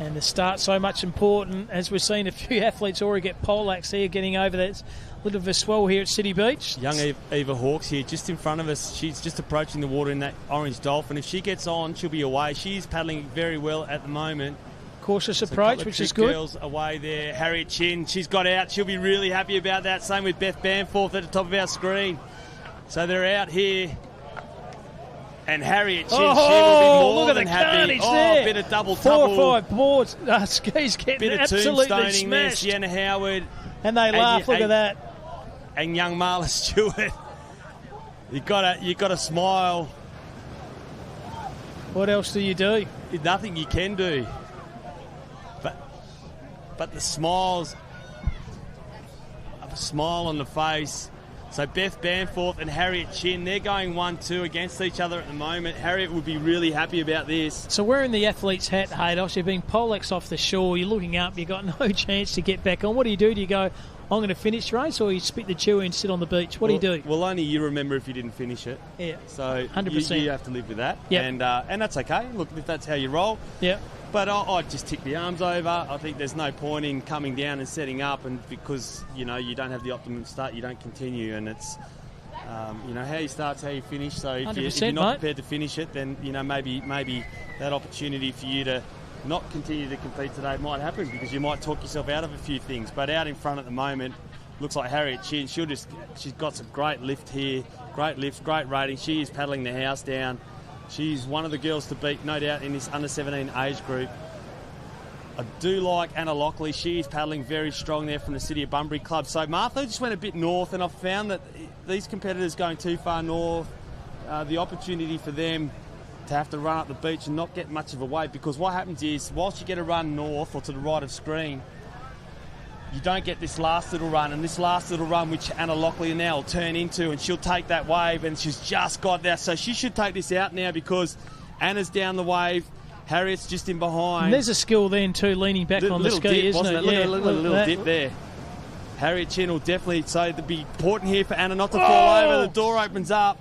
And the start so much important, as we've seen a few athletes already get poleaxed here, getting over that little bit of a swell here at City Beach. Young Eva Hawkes here just in front of us. She's just approaching the water in that orange Dolphin. If she gets on, she'll be away. She's paddling very well at the moment. Cautious approach, which is good. Girls away there. Harriet Chin, she's got out. She'll be really happy about that. Same with Beth Bamforth at the top of our screen. So they're out here. And Harriet Chin, she will be more than happy. There. A bit of double 4 tumble. or 5 boards. Skis getting bit of absolutely tombstoning smashed. there. Sienna Howard. And they laugh, look at that. And young Marla Stewart. You gotta smile. What else do you do? Nothing you can do. But the smiles, a smile on the face. So Beth Bamforth and Harriet Chin, they're going 1-2 against each other at the moment. Harriet would be really happy about this. So wearing the athlete's hat, Haydoss, you've been poleaxed off the shore, you're looking up, you've got no chance to get back on. What do? Do you go, I'm going to finish the race, or you spit the chewy and sit on the beach? What do you do? Well, only you remember if you didn't finish it. Yeah. So 100%. you have to live with that. Yep. And that's okay. Look, if that's how you roll. Yeah. But I'd just tick the arms over. I think there's no point in coming down and setting up, and because you don't have the optimum start, you don't continue, and it's how you start, how you finish. So if you're not prepared to finish it, then maybe that opportunity for you to not continue to compete today might happen, because you might talk yourself out of a few things. But out in front at the moment, looks like Harriet Chin. She's got some great lift here, great lift, great rating. She is paddling the house down. She's one of the girls to beat, no doubt, in this under-17 age group. I do like Anna Lockley. She's paddling very strong there from the City of Bunbury Club. So Martha just went a bit north, and I've found that these competitors going too far north, the opportunity for them to have to run up the beach and not get much of a wave, because what happens is, whilst you get a run north or to the right of screen, you don't get this last little run, and this last little run, which Anna Lockley now will turn into, and she'll take that wave, and she's just got that. So she should take this out now, because Anna's down the wave, Harriet's just in behind. And there's a skill then too, leaning back on the ski, dip, isn't it? Look at a little dip there. Harriet Chin will definitely, so it'd be important here for Anna not to fall over. The door opens up.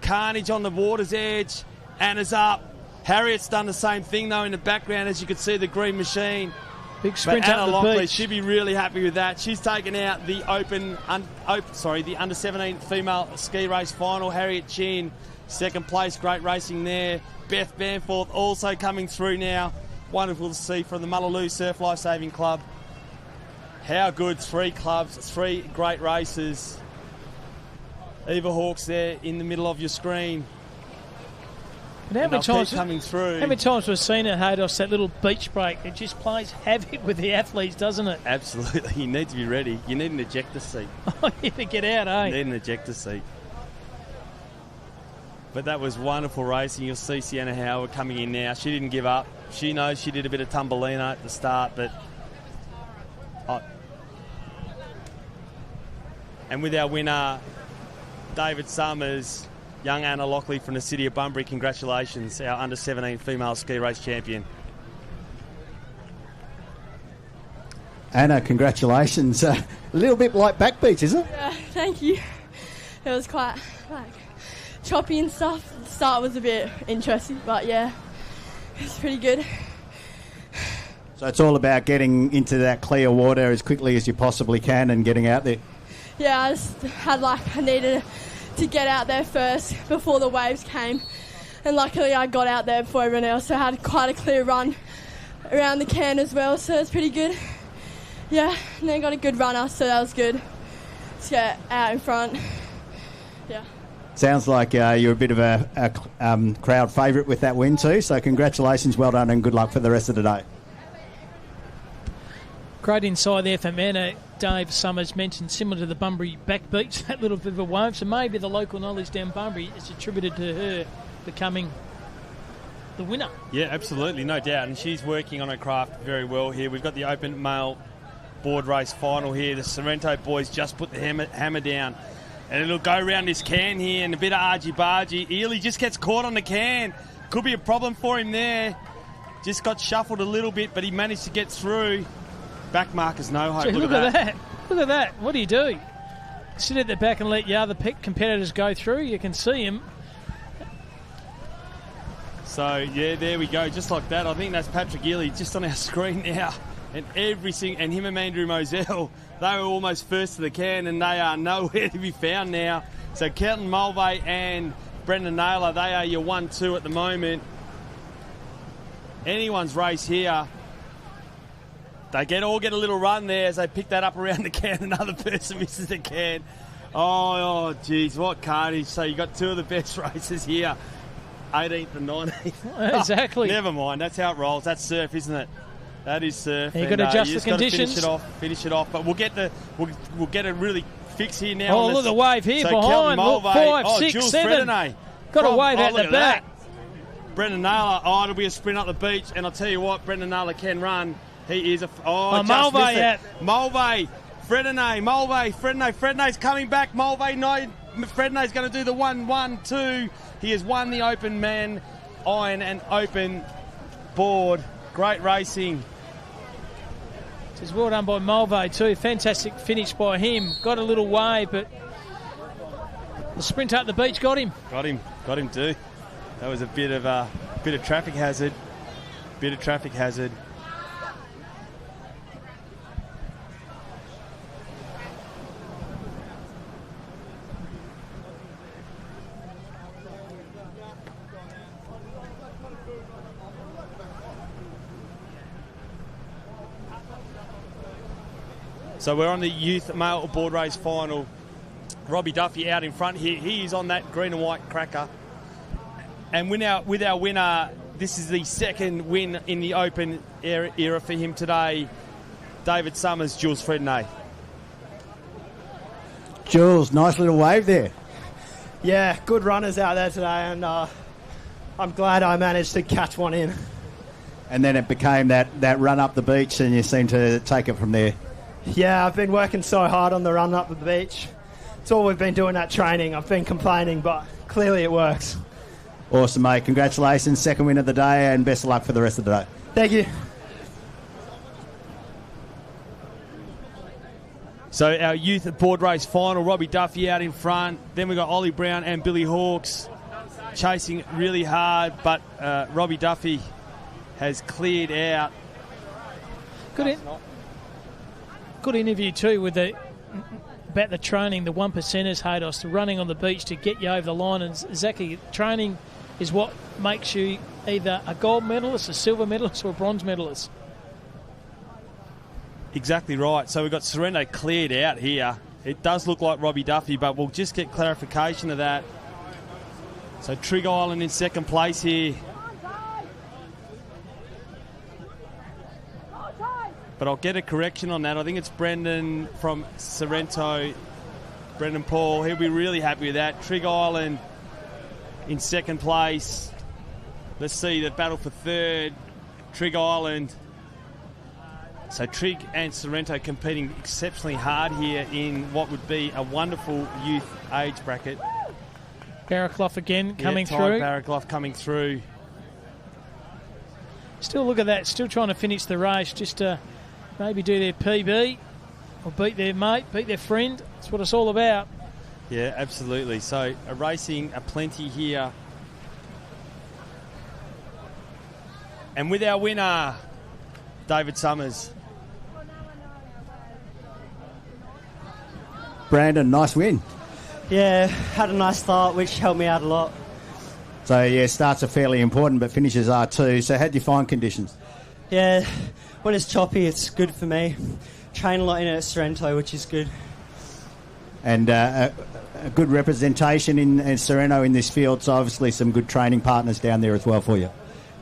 Carnage on the water's edge. Anna's up. Harriet's done the same thing though in the background, as you could see the green machine. Big sprint but up Anna the Lockley, beach. she'd be really happy with that. She's taken out the the under-17 female ski race final. Harriet Chin, second place, great racing there. Beth Bamforth also coming through now. Wonderful to see from the Mullaloo Surf Lifesaving Club. How good, 3 clubs, 3 great races. Eva Hawkes there in the middle of your screen. But how coming through. How many times we've seen it, Haydoss, that little beach break? It just plays havoc with the athletes, doesn't it? Absolutely. You need to be ready. You need an ejector seat. Oh, yeah, to get out, eh? You need an ejector seat. But that was wonderful racing. You'll see Sienna Howard coming in now. She didn't give up. She knows she did a bit of Tumbelina at the start, but... And with our winner, David Summers, young Anna Lockley from the City of Bunbury, congratulations, our under-17 female ski race champion. Anna, congratulations. A little bit like back beach, is it? Yeah, thank you. It was quite choppy and stuff. The start was a bit interesting, but yeah, it's pretty good. So it's all about getting into that clear water as quickly as you possibly can and getting out there. Yeah, I just had I needed to get out there first before the waves came, and luckily I got out there before everyone else, so I had quite a clear run around the can as well, so it's pretty good. Yeah, and then got a good runner, so that was good to get out in front. Yeah. Sounds like you're a bit of a crowd favourite with that win too, so congratulations, well done and good luck for the rest of the day. Great inside there from Anna. Dave Summers mentioned similar to the Bunbury back beach, that little bit of a wave, so maybe the local knowledge down Bunbury is attributed to her becoming the winner. Yeah, absolutely, no doubt, and she's working on her craft very well here. We've got the open male board race final here. The Sorrento boys just put the hammer down, and it'll go around this can here, and a bit of argy-bargy. Ely just gets caught on the can. Could be a problem for him there. Just got shuffled a little bit, but he managed to get through. Back markers, no hope. Gee, look at that. Look at that. What do you do? Sit at the back and let your other competitors go through. You can see him. So, yeah, there we go. Just like that. I think that's Patrick Ely just on our screen now. And and him and Andrew Moselle, they were almost first to the can, and they are nowhere to be found now. So Kelton Mulvey and Brendan Naylor, they are your 1-2 at the moment. Anyone's race here. They all get a little run there as they pick that up around the can. Another person misses the can. Oh, geez, what carnage. So you got two of the best races here, 18th and 19th. Exactly. Oh, never mind, that's how it rolls. That's surf, isn't it? That is surf. You've got to adjust the conditions. Finish it off. But we'll get a really fix here now. Oh, look at the wave here behind. Look, 5, 6, Jules 7. Fredenay. Got a wave out the back. Brendan Naylor. Oh, it'll be a sprint up the beach. And I'll tell you what, Brendan Naylor can run. He is Mulvey out. Mulvey, Fredenay, Mulvey, Fredenay's coming back. Mulvey, no, Fredenay's going to do the 1-1-2. He has won the open man, iron and open board. Great racing. It's well done by Mulvey too. Fantastic finish by him. Got a little wave, but the sprint up the beach got him. Got him too. That was a bit of traffic hazard. So we're on the youth male board race final. Robbie Duffy out in front here. He is on that green and white cracker. And with our winner, this is the second win in the open era for him today. David Summers, Jules Fredenay. Jules, nice little wave there. Yeah, good runners out there today, and I'm glad I managed to catch one in. And then it became that run up the beach, and you seem to take it from there. Yeah, I've been working so hard on the run up the beach. It's all we've been doing at training. I've been complaining, but clearly it works. Awesome, mate. Congratulations. Second win of the day, and best of luck for the rest of the day. Thank you. So our youth board race final, Robbie Duffy out in front. Then we've got Ollie Brown and Billy Hawkes chasing really hard, but Robbie Duffy has cleared out. Good interview too with about the training, the 1%ers, Haydos, the running on the beach to get you over the line. And exactly, training is what makes you either a gold medalist, a silver medalist, or a bronze medalist. Exactly right. So we've got Sorrento cleared out here. It does look like Robbie Duffy, but we'll just get clarification of that. So Trig Island in second place here. But I'll get a correction on that. I think it's Brendan from Sorrento, Brendan Paul. He'll be really happy with that. Trig Island in second place. Let's see the battle for third. Trig Island. So Trig and Sorrento competing exceptionally hard here in what would be a wonderful youth age bracket. Barraclough again coming through. Barraclough coming through. Still look at that. Still trying to finish the race. Just to maybe do their PB or beat their mate, beat their friend. That's what it's all about. Yeah, absolutely. So a racing aplenty here. And with our winner, David Summers. Brandon, nice win. Yeah, had a nice start, which helped me out a lot. So, yeah, starts are fairly important, but finishes are too. So how do you find conditions? Yeah, when it's choppy, it's good for me. train a lot in it at Sorrento, which is good. And a good representation in Sorrento in this field, so obviously some good training partners down there as well for you.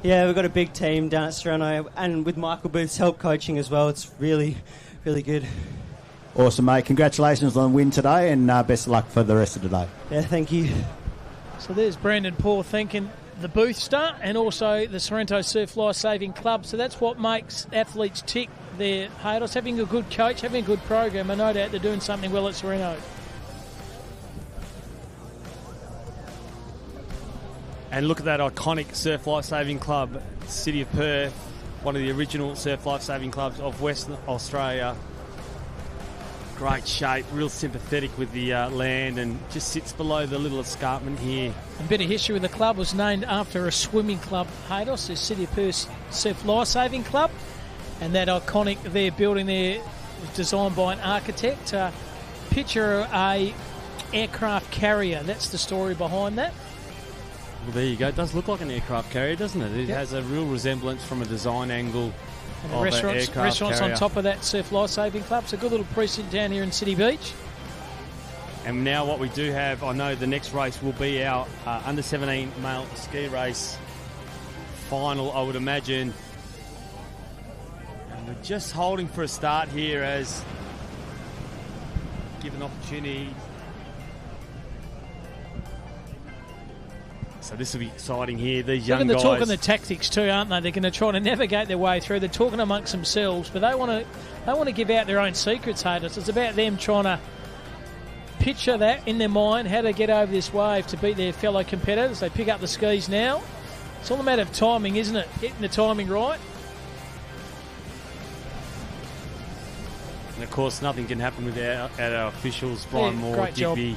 Yeah, we've got a big team down at Sorrento, and with Michael Booth's help coaching as well, it's really, really good. Awesome, mate. Congratulations on the win today, and best of luck for the rest of the day. Yeah, thank you. So there's Brandon Paul thanking the Booth Star and also the Sorrento Surf Life Saving Club. So that's what makes athletes tick there, Haydos. Having a good coach, having a good program, and no doubt they're doing something well at Sorrento. And look at that iconic Surf Life Saving Club, City of Perth, one of the original Surf Life Saving Clubs of Western Australia. Great shape, real sympathetic with the land, and just sits below the little escarpment here. A bit of history with the club. Was named after a swimming club, Haydos, the City of Perth Surf Life Saving Club, and that iconic there building there was designed by an architect. Picture a aircraft carrier. That's the story behind that. Well, there you go. It does look like an aircraft carrier, doesn't it? It has a real resemblance from a design angle. And the restaurants on top of that Surf Life Saving Club. It's a good little precinct down here in City Beach. And now what we do have, I know the next race will be our under-17 male ski race final, I would imagine. And we're just holding for a start here as given opportunity. So this will be exciting here. These young guys. They're talking the tactics too, aren't they? They're going to try to navigate their way through. They're talking amongst themselves, but they want to give out their own secrets, Haydos. It's about them trying to picture that in their mind, how to get over this wave to beat their fellow competitors. They pick up the skis now. It's all a matter of timing, isn't it? Getting the timing right. And of course, nothing can happen without our officials, Brian Moore, Digby.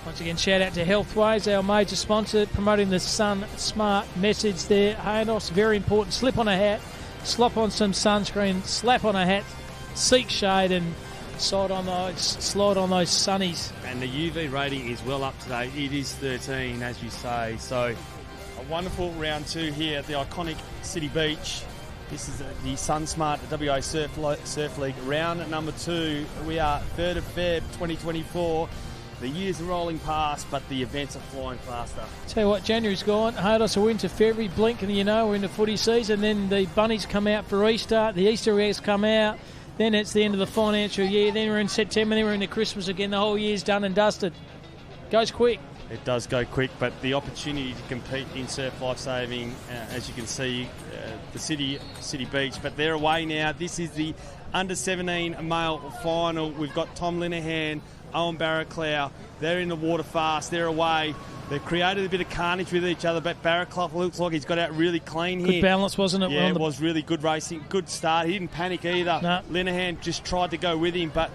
Once again, shout out to Healthway, our major sponsor, promoting the SunSmart message there. Haydos, very important. Slip on a hat, slop on some sunscreen, slap on a hat, seek shade, and slide on those sunnies. And the UV rating is well up to date. It is 13, as you say. So a wonderful round 2 here at the iconic City Beach. This is the SunSmart WA Surf League round number 2. We are 3rd of Feb 2024. The years are rolling past, but the events are flying faster. Tell you what, January's gone. Haydos, we're into February, blink, and we're into footy season. Then the bunnies come out for Easter, the Easter eggs come out. Then it's the end of the financial year. Then we're in September, then we're into Christmas again. The whole year's done and dusted. Goes quick. It does go quick, but the opportunity to compete in surf lifesaving, as you can see, the City Beach. But they're away now. This is the under-17 male final. We've got Tom Linehan, Owen Barraclough. They're in the water fast. They're away. They've created a bit of carnage with each other, but Barraclough looks like he's got out really clean here. Good balance, wasn't it? Yeah, it was really good racing. Good start. He didn't panic either. No. Linehan just tried to go with him, but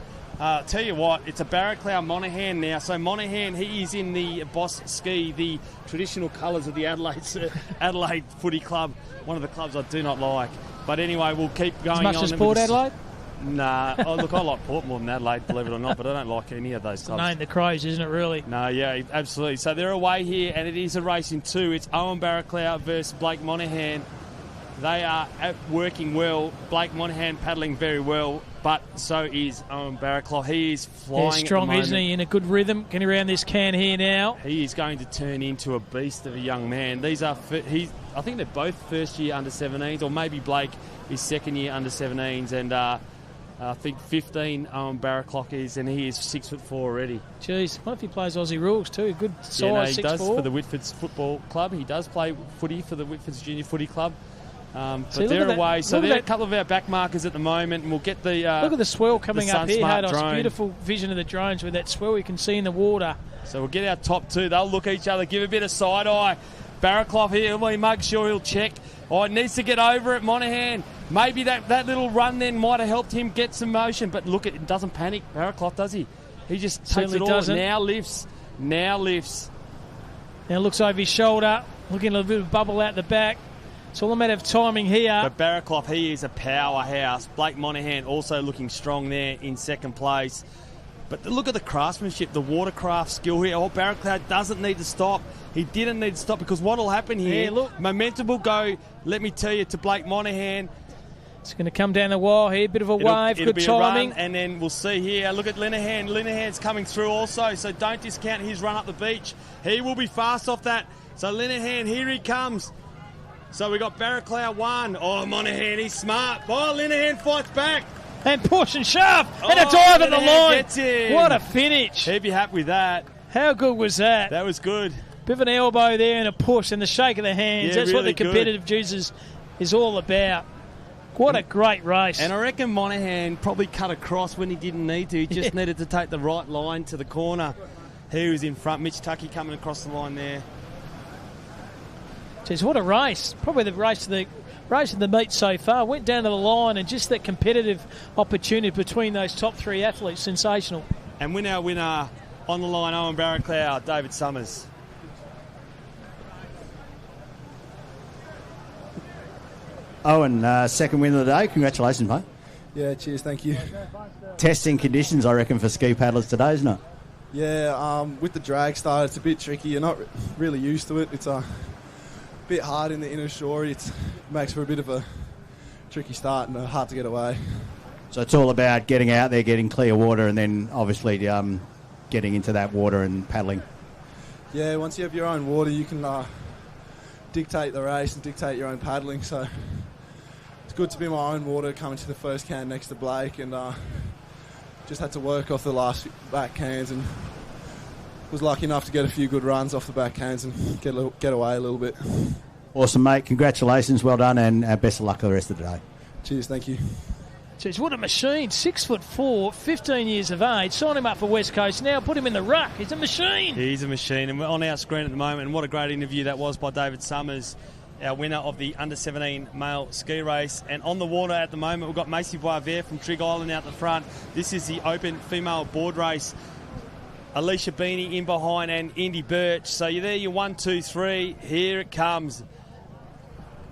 tell you what, it's a Barraclough Monaghan now. So Monaghan, he is in the Boss Ski, the traditional colours of the Adelaide Footy Club, one of the clubs I do not like. But anyway, we'll keep going on. As much as Port Adelaide? Nah. Oh, look, I like Port more than Adelaide, believe it or not, but I don't like any of those clubs. Name the Crows, isn't it, really? No, yeah, absolutely. So they're away here, and it is a race in 2. It's Owen Barraclough versus Blake Monaghan. They are working well. Blake Monaghan paddling very well, but so is Owen Barraclough. He is flying. He's strong, isn't he? In a good rhythm. Getting around this can here now. He is going to turn into a beast of a young man. These are, I think they're both first year under 17s, or maybe Blake is second year under 17s, and I think 15 Barraclough is, and he is 6'4" already. Jeez, what if he plays Aussie rules too? Good size, yeah, no, he 6'4". does for the Whitfords Football Club. He does play footy for the Whitfords Junior Footy Club. But they're away, so they're a couple of our back markers at the moment, and we'll get the look at the swell coming up here, Haydos. Beautiful vision of the drones with that swell you can see in the water. So we'll get our top 2. They'll look at each other, give a bit of side eye. Barraclough here, well, he makes sure he'll check. Oh, it needs to get over it, Monaghan. Maybe that little run then might have helped him get some motion, but look, it doesn't panic, Barraclough, does he? He just takes it all. Doesn't. Now lifts. Now looks over his shoulder, looking a little bit of bubble out the back. It's all a matter of timing here. But Barraclough, he is a powerhouse. Blake Monaghan also looking strong there in second place. But look at the craftsmanship, the watercraft skill here. Oh, Barraclough doesn't need to stop. He didn't need to stop because what will happen here, look. momentum will go, let me tell you, to Blake Monaghan. It's going to come down the wire here. Bit of a wave. It'll Good be timing. A run, and then we'll see here. Look at Linehan. Linehan's coming through also, so don't discount his run up the beach. He will be fast off that. So Linehan, here he comes. So we got Barraclough 1. Oh, Monahan, he's smart. Oh, Linehan fights back. And push and shove. And a dive at the line. Gets him. What a finish. He'd be happy with that. How good was that? That was good. Bit of an elbow there and a push and the shake of the hands. Yeah, That's really what the competitive juices is all about. What a great race. And I reckon Monahan probably cut across when he didn't need to. He just needed to take the right line to the corner. He was in front. Mitch Tuckey coming across the line there. Jeez, what a race. Probably the race of the meet so far. Went down to the line and just that competitive opportunity between those top three athletes. Sensational. And winner on the line, Owen Barraclough, David Summers. Owen, second win of the day. Congratulations, mate. Yeah, cheers, thank you. Testing conditions, I reckon, for ski paddlers today, isn't it? Yeah, with the drag start, it's a bit tricky. You're not really used to it. It's a bit hard in the inner shore. It makes for a bit of a tricky start and hard to get away. So it's all about getting out there, getting clear water, and then obviously getting into that water and paddling. Yeah, once you have your own water, you can dictate the race and dictate your own paddling. So it's good to be my own water coming to the first can next to Blake, and just had to work off the last back cans and was lucky enough to get a few good runs off the back cans and get away a little bit. Awesome, mate. Congratulations. Well done, and best of luck for the rest of the day. Cheers. Thank you. Jeez, what a machine. 6'4", 15 years of age. Sign him up for West Coast now. Put him in the ruck. He's a machine. He's a machine. And we're on our screen at the moment. And what a great interview that was by David Summers, our winner of the Under-17 male ski race. And on the water at the moment, we've got Macy Boisvert from Trig Island out the front. This is the open female board race. Alicia Beanie in behind and Indy Birch. So you're there, you're 1, 2, 3. Here it comes.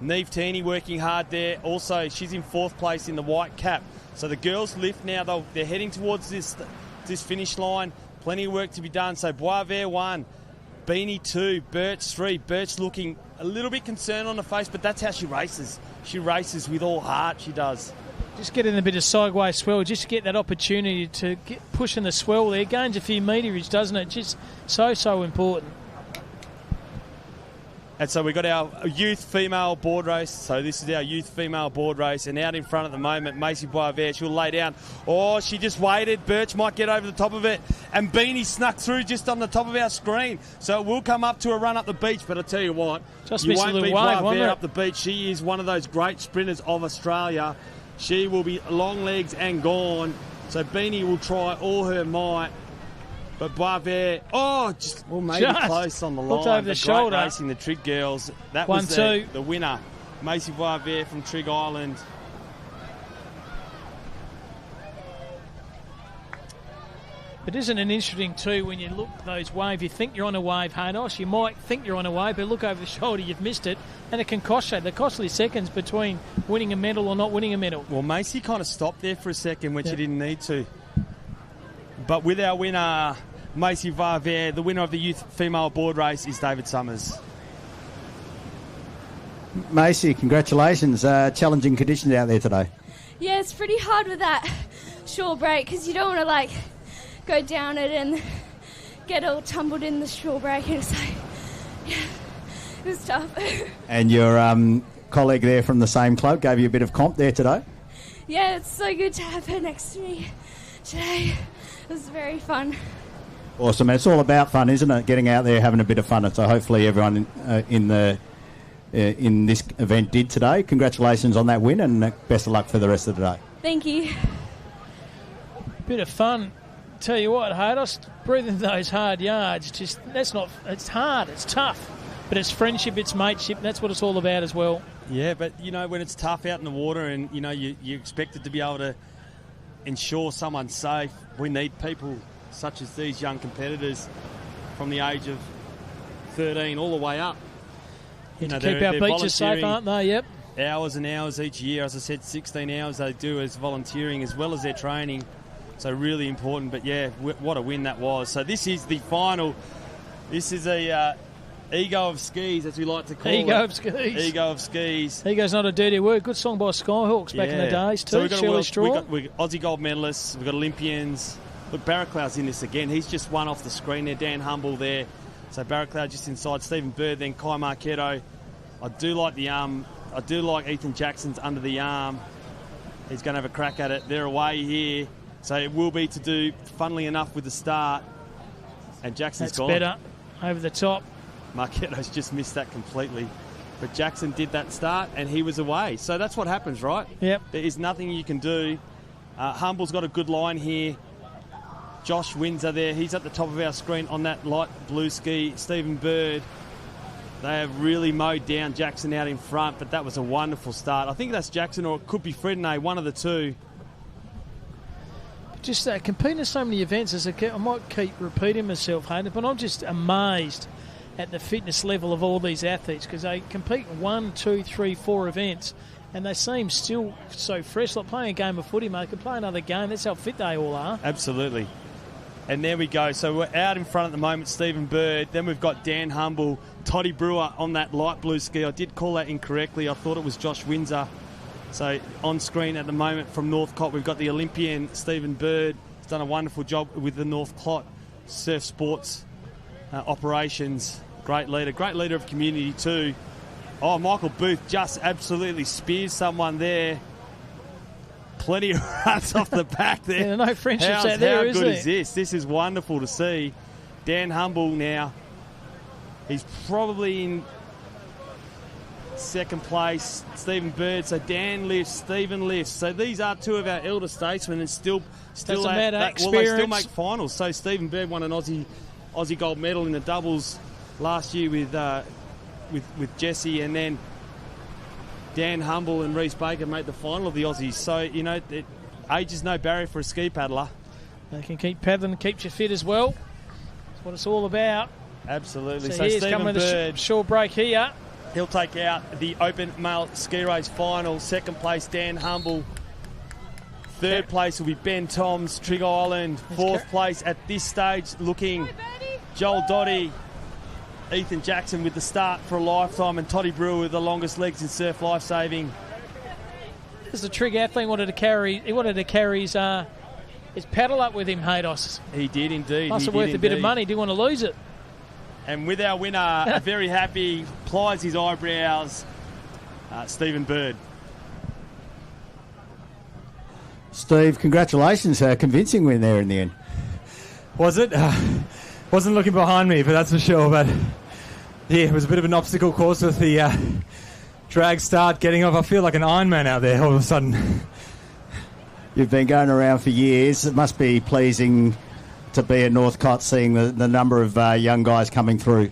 Neve Teeny working hard there. Also, she's in 4th place in the white cap. So the girls lift now. They're heading towards this finish line. Plenty of work to be done. So Boisvert 1, Beanie 2, Birch 3. Birch looking a little bit concerned on the face, but that's how she races. She races with all heart, she does. Just getting a bit of sideways swell, just to get that opportunity to get pushing the swell there. Gains a few meterage, doesn't it? Just so important. And so we've got our youth female board race. So this is our youth female board race. And out in front at the moment, Macy Boisvert, she'll lay down. Oh, she just waited. Birch might get over the top of it. And Beanie snuck through just on the top of our screen. So it will come up to a run up the beach. But I tell you what, just you won't beat Boisvert up the beach. She is one of those great sprinters of Australia. She will be long legs and gone. So Beanie will try all her might. But Boisvert, maybe close on the line. Looked over the shoulder. Racing the Trig girls. That was the winner. Macy Boisvert from Trig Island. But isn't it interesting too when you look at those waves, you think you're on a wave, Hanos, you might think you're on a wave, but look over the shoulder, you've missed it, and it can cost you. The costly seconds between winning a medal or not winning a medal. Well, Macy kind of stopped there for a second when she didn't need to. But with our winner, Macy Boisvert, the winner of the youth female board race is David Summers. Macy, congratulations. Challenging conditions out there today. Yeah, it's pretty hard with that shore break because you don't want to go down it and get all tumbled in the shore break. And it's it was tough. And your colleague there from the same club gave you a bit of comp there today? Yeah, it's so good to have her next to me today. It was very fun. Awesome. It's all about fun, isn't it? Getting out there, having a bit of fun. So hopefully everyone in this event did today. Congratulations on that win and best of luck for the rest of the day. Thank you. Bit of fun. Tell you what, Hados, breathing those hard yards, it's hard, it's tough. But it's friendship, it's mateship, that's what it's all about as well. Yeah, but, when it's tough out in the water and, you expect it to be able to ensure someone's safe, we need people such as these young competitors from the age of 13 all the way up. To keep our beaches safe, aren't they? Yep. Hours and hours each year. As I said, 16 hours they do as volunteering as well as their training. So really important. But, yeah, what a win that was. So this is the final. This is a Ego of skis, as we like to call it. Ego of skis. Ego of skis. Ego's not a dirty word. Good song by Skyhawks back in the days too. So we've got Shirley we've got Aussie gold medalists. We've got Olympians. Look, Barraclough's in this again. He's just one off the screen there. Dan Humble there. So Barraclough just inside. Stephen Bird, then Kai Marchetto. I do like the arm. I do like Ethan Jackson's under the arm. He's going to have a crack at it. They're away here. So it will be to do, funnily enough, with the start. And Jackson's That's gone. better. Over the top. Marchetto's just missed that completely. But Jackson did that start and he was away. So that's what happens, right? Yep. There is nothing you can do. Humble's got a good line here. Josh Windsor there. He's at the top of our screen on that light blue ski. Stephen Bird. They have really mowed down Jackson out in front, but that was a wonderful start. I think that's Jackson or it could be Frednay, one of the two. Just competing in so many events, I might keep repeating myself, Hayden, but I'm just amazed at the fitness level of all these athletes because they compete in 1, 2, 3, 4 events and they seem still so fresh. Like playing a game of footy, mate, can play another game. That's how fit they all are. Absolutely. And there we go. So we're out in front at the moment, Stephen Bird. Then we've got Dan Humble, Toddy Brewer on that light blue ski. I did call that incorrectly. I thought it was Josh Windsor. So on screen at the moment from Northcott, we've got the Olympian Stephen Bird. He's done a wonderful job with the Northcott Surf Sports operations. Great leader of community too. Oh, Michael Booth just absolutely spears someone there. Plenty of runs off the back there. Yeah, no friendships out there, How good is this? This is wonderful to see. Dan Humble now. He's probably in second place. Stephen Bird. So Dan lifts, Stephen lifts. So these are two of our elder statesmen and still doesn't matter. well, they still make finals. So Stephen Bird won an Aussie gold medal in the doubles last year with Jesse, and then Dan Humble and Reece Baker made the final of the Aussies. So, you know, age is no barrier for a ski paddler. They can keep paddling and keep you fit as well. That's what it's all about. Absolutely. So here's Stephen coming Bird, the short break here. He'll take out the Open Male Ski Race final. Second place, Dan Humble. Third place will be Ben Toms, Trig Island. Fourth place at this stage looking Joel Dotty. Ethan Jackson with the start for a lifetime, and Toddy Brewer with the longest legs in surf lifesaving. As the Trig athlete wanted to carry his paddle up with him, Haydos. He did indeed. Must have worth a bit of money. Didn't want to lose it. And with our winner, very happy, plies his eyebrows, Stephen Bird. Steve, congratulations. Convincing win there in the end. Was it? Wasn't looking behind me, but that's for sure. But yeah, it was a bit of an obstacle course with the drag start getting off. I feel like an Ironman out there all of a sudden. You've been going around for years. It must be pleasing to be at Northcott, seeing the number of young guys coming through.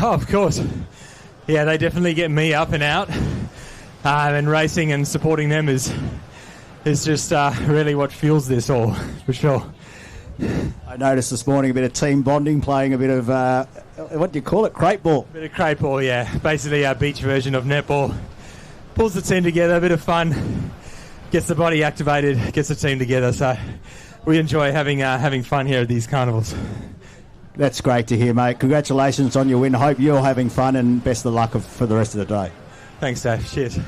Oh, of course. Yeah, they definitely get me up and out. And racing and supporting them is just really what fuels this all, for sure. I noticed this morning a bit of team bonding, playing a bit of, what do you call it, crate ball? A bit of crate ball, yeah. Basically our beach version of netball. Pulls the team together, a bit of fun, gets the body activated, gets the team together. So we enjoy having fun here at these carnivals. That's great to hear, mate. Congratulations on your win. Hope you're having fun and best of luck for the rest of the day. Thanks, Dave. Cheers.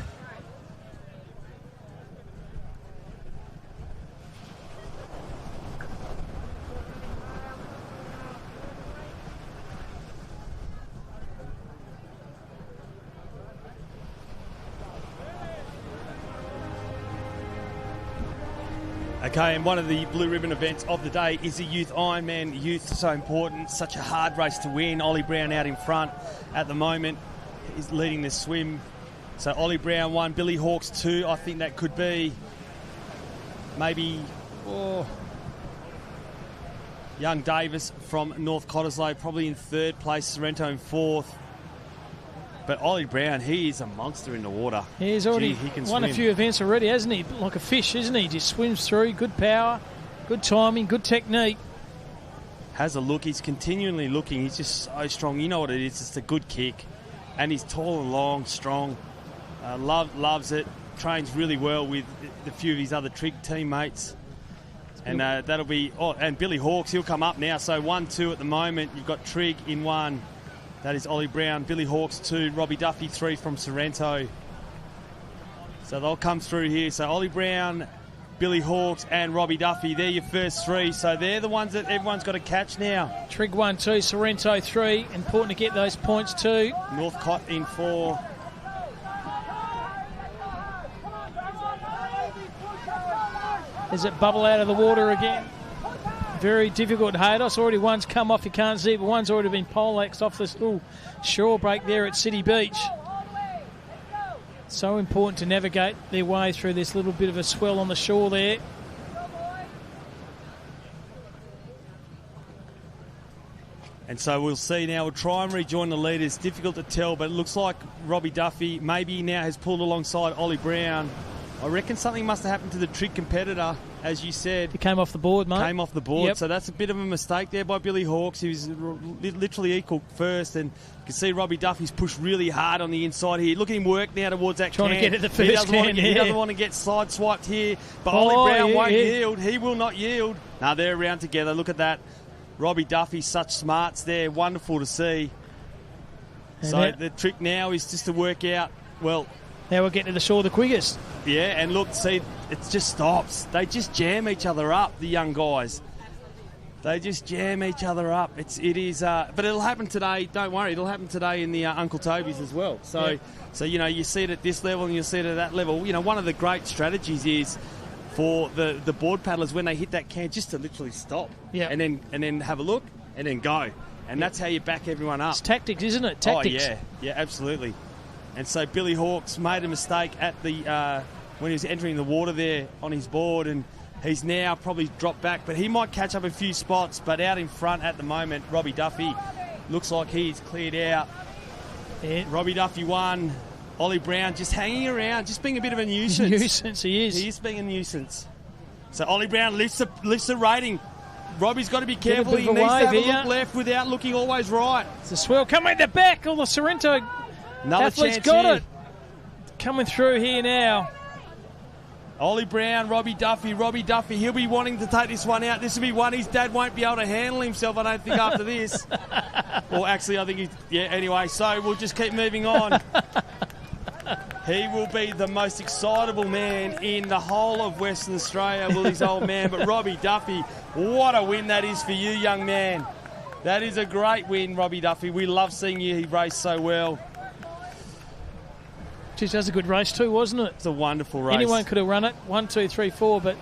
Okay, and one of the blue ribbon events of the day is the Youth Ironman. Youth is so important, such a hard race to win. Ollie Brown out in front at the moment is leading this swim. So Ollie Brown 1, Billy Hawkes 2. I think that could be maybe young Davis from North Cottesloe, probably in third place, Sorrento in fourth. But Ollie Brown, he is a monster in the water. He's already he can won swim. a few events already, hasn't he? Like a fish, isn't he? Just swims through, good power, good timing, good technique. Has a look. He's continually looking. He's just so strong. You know what it is. It's a good kick. And he's tall and long, strong. Loves it. Trains really well with a few of his other Trig teammates. And that'll be... Oh, and Billy Hawkes, he'll come up now. So 1-2 at the moment. You've got Trig in 1. That is Ollie Brown, Billy Hawkes 2, Robbie Duffy 3 from Sorrento. So they'll come through here. So Ollie Brown, Billy Hawkes and Robbie Duffy, they're your first 3. So they're the ones that everyone's got to catch now. Trig 1, 2, Sorrento 3. Important to get those points too. Northcott in 4. Is it bubble out of the water again? Very difficult. Haydos already one's come off, you can't see, but one's already been poleaxed off this little shore break there at City Beach. So important to navigate their way through this little bit of a swell on the shore there. And so we'll see now. We'll try and rejoin the leaders. Difficult to tell, but it looks like Robbie Duffy maybe now has pulled alongside Ollie Brown. I reckon something must have happened to the Trig competitor, as you said. He came off the board, mate. Came off the board, Yep. So that's a bit of a mistake there by Billy Hawkes. He was literally equal first, and you can see Robbie Duffy's pushed really hard on the inside here. Look at him work now towards that Trying can. to get at the first he doesn't can, He yeah. doesn't want to get side-swiped here, but Ollie Brown won't yeah. yield. He will not yield. Now they're around together. Look at that. Robbie Duffy, such smarts there. Wonderful to see. And So that- the trick now is just to work out, well... Now we'll get to the shore the quickest. Yeah, and look, see, it just stops. They just jam each other up, the young guys. They just jam each other up. But it'll happen today. Don't worry, it'll happen today in the Uncle Toby's as well. So, Yeah. so you know, you see it at this level and you see it at that level. You know, one of the great strategies is for the board paddlers when they hit that can just to literally stop. Yeah. And then have a look and then go. And that's how you back everyone up. It's tactics, isn't it? Tactics. Oh, yeah. Yeah, absolutely. And so Billy Hawkes made a mistake at the when he was entering the water there on his board, and he's now probably dropped back, but he might catch up a few spots. But out in front at the moment, Robbie Duffy looks like he's cleared out. Yeah. Robbie Duffy won. Ollie Brown just hanging around, just being a bit of a nuisance. Nuisance, he is. He is being a nuisance. So Ollie Brown lifts the rating. Robbie's got to be Get a careful. bit He of a needs to have a wave look here. left without looking always right. It's a swell coming at the back. Oh, the Sorrento Another athlete's chance got here. it. Coming through here now. Ollie Brown, Robbie Duffy, he'll be wanting to take this one out. This will be one his dad won't be able to handle himself, I don't think, after this. Well, actually, I think anyway, so we'll just keep moving on. He will be the most excitable man in the whole of Western Australia, will his old man. But Robbie Duffy, what a win that is for you, young man. That is a great win, Robbie Duffy. We love seeing you race so well. Geez, that was a good race too, wasn't it? It's a wonderful race. Anyone could have run it. 1, 2, 3, 4. But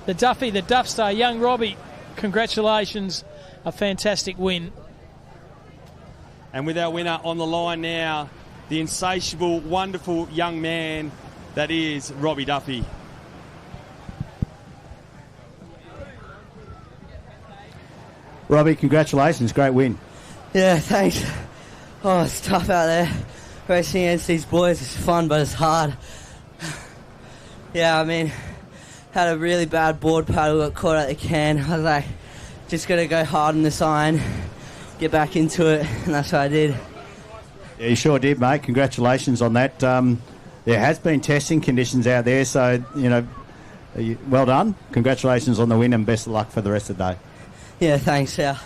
the Duffy, the Duff Star, young Robbie, congratulations. A fantastic win. And with our winner on the line now, the insatiable, wonderful young man that is Robbie Duffy. Robbie, congratulations. Great win. Yeah, thanks. Oh, it's tough out there. Racing against these boys is fun, but it's hard. Yeah, I mean, had a really bad board paddle, got caught at the can. I was like, just got to go hard on this iron, get back into it, and that's what I did. Yeah, you sure did, mate. Congratulations on that. There has been testing conditions out there, so, you know, well done. Congratulations on the win and best of luck for the rest of the day. Yeah, thanks, yeah.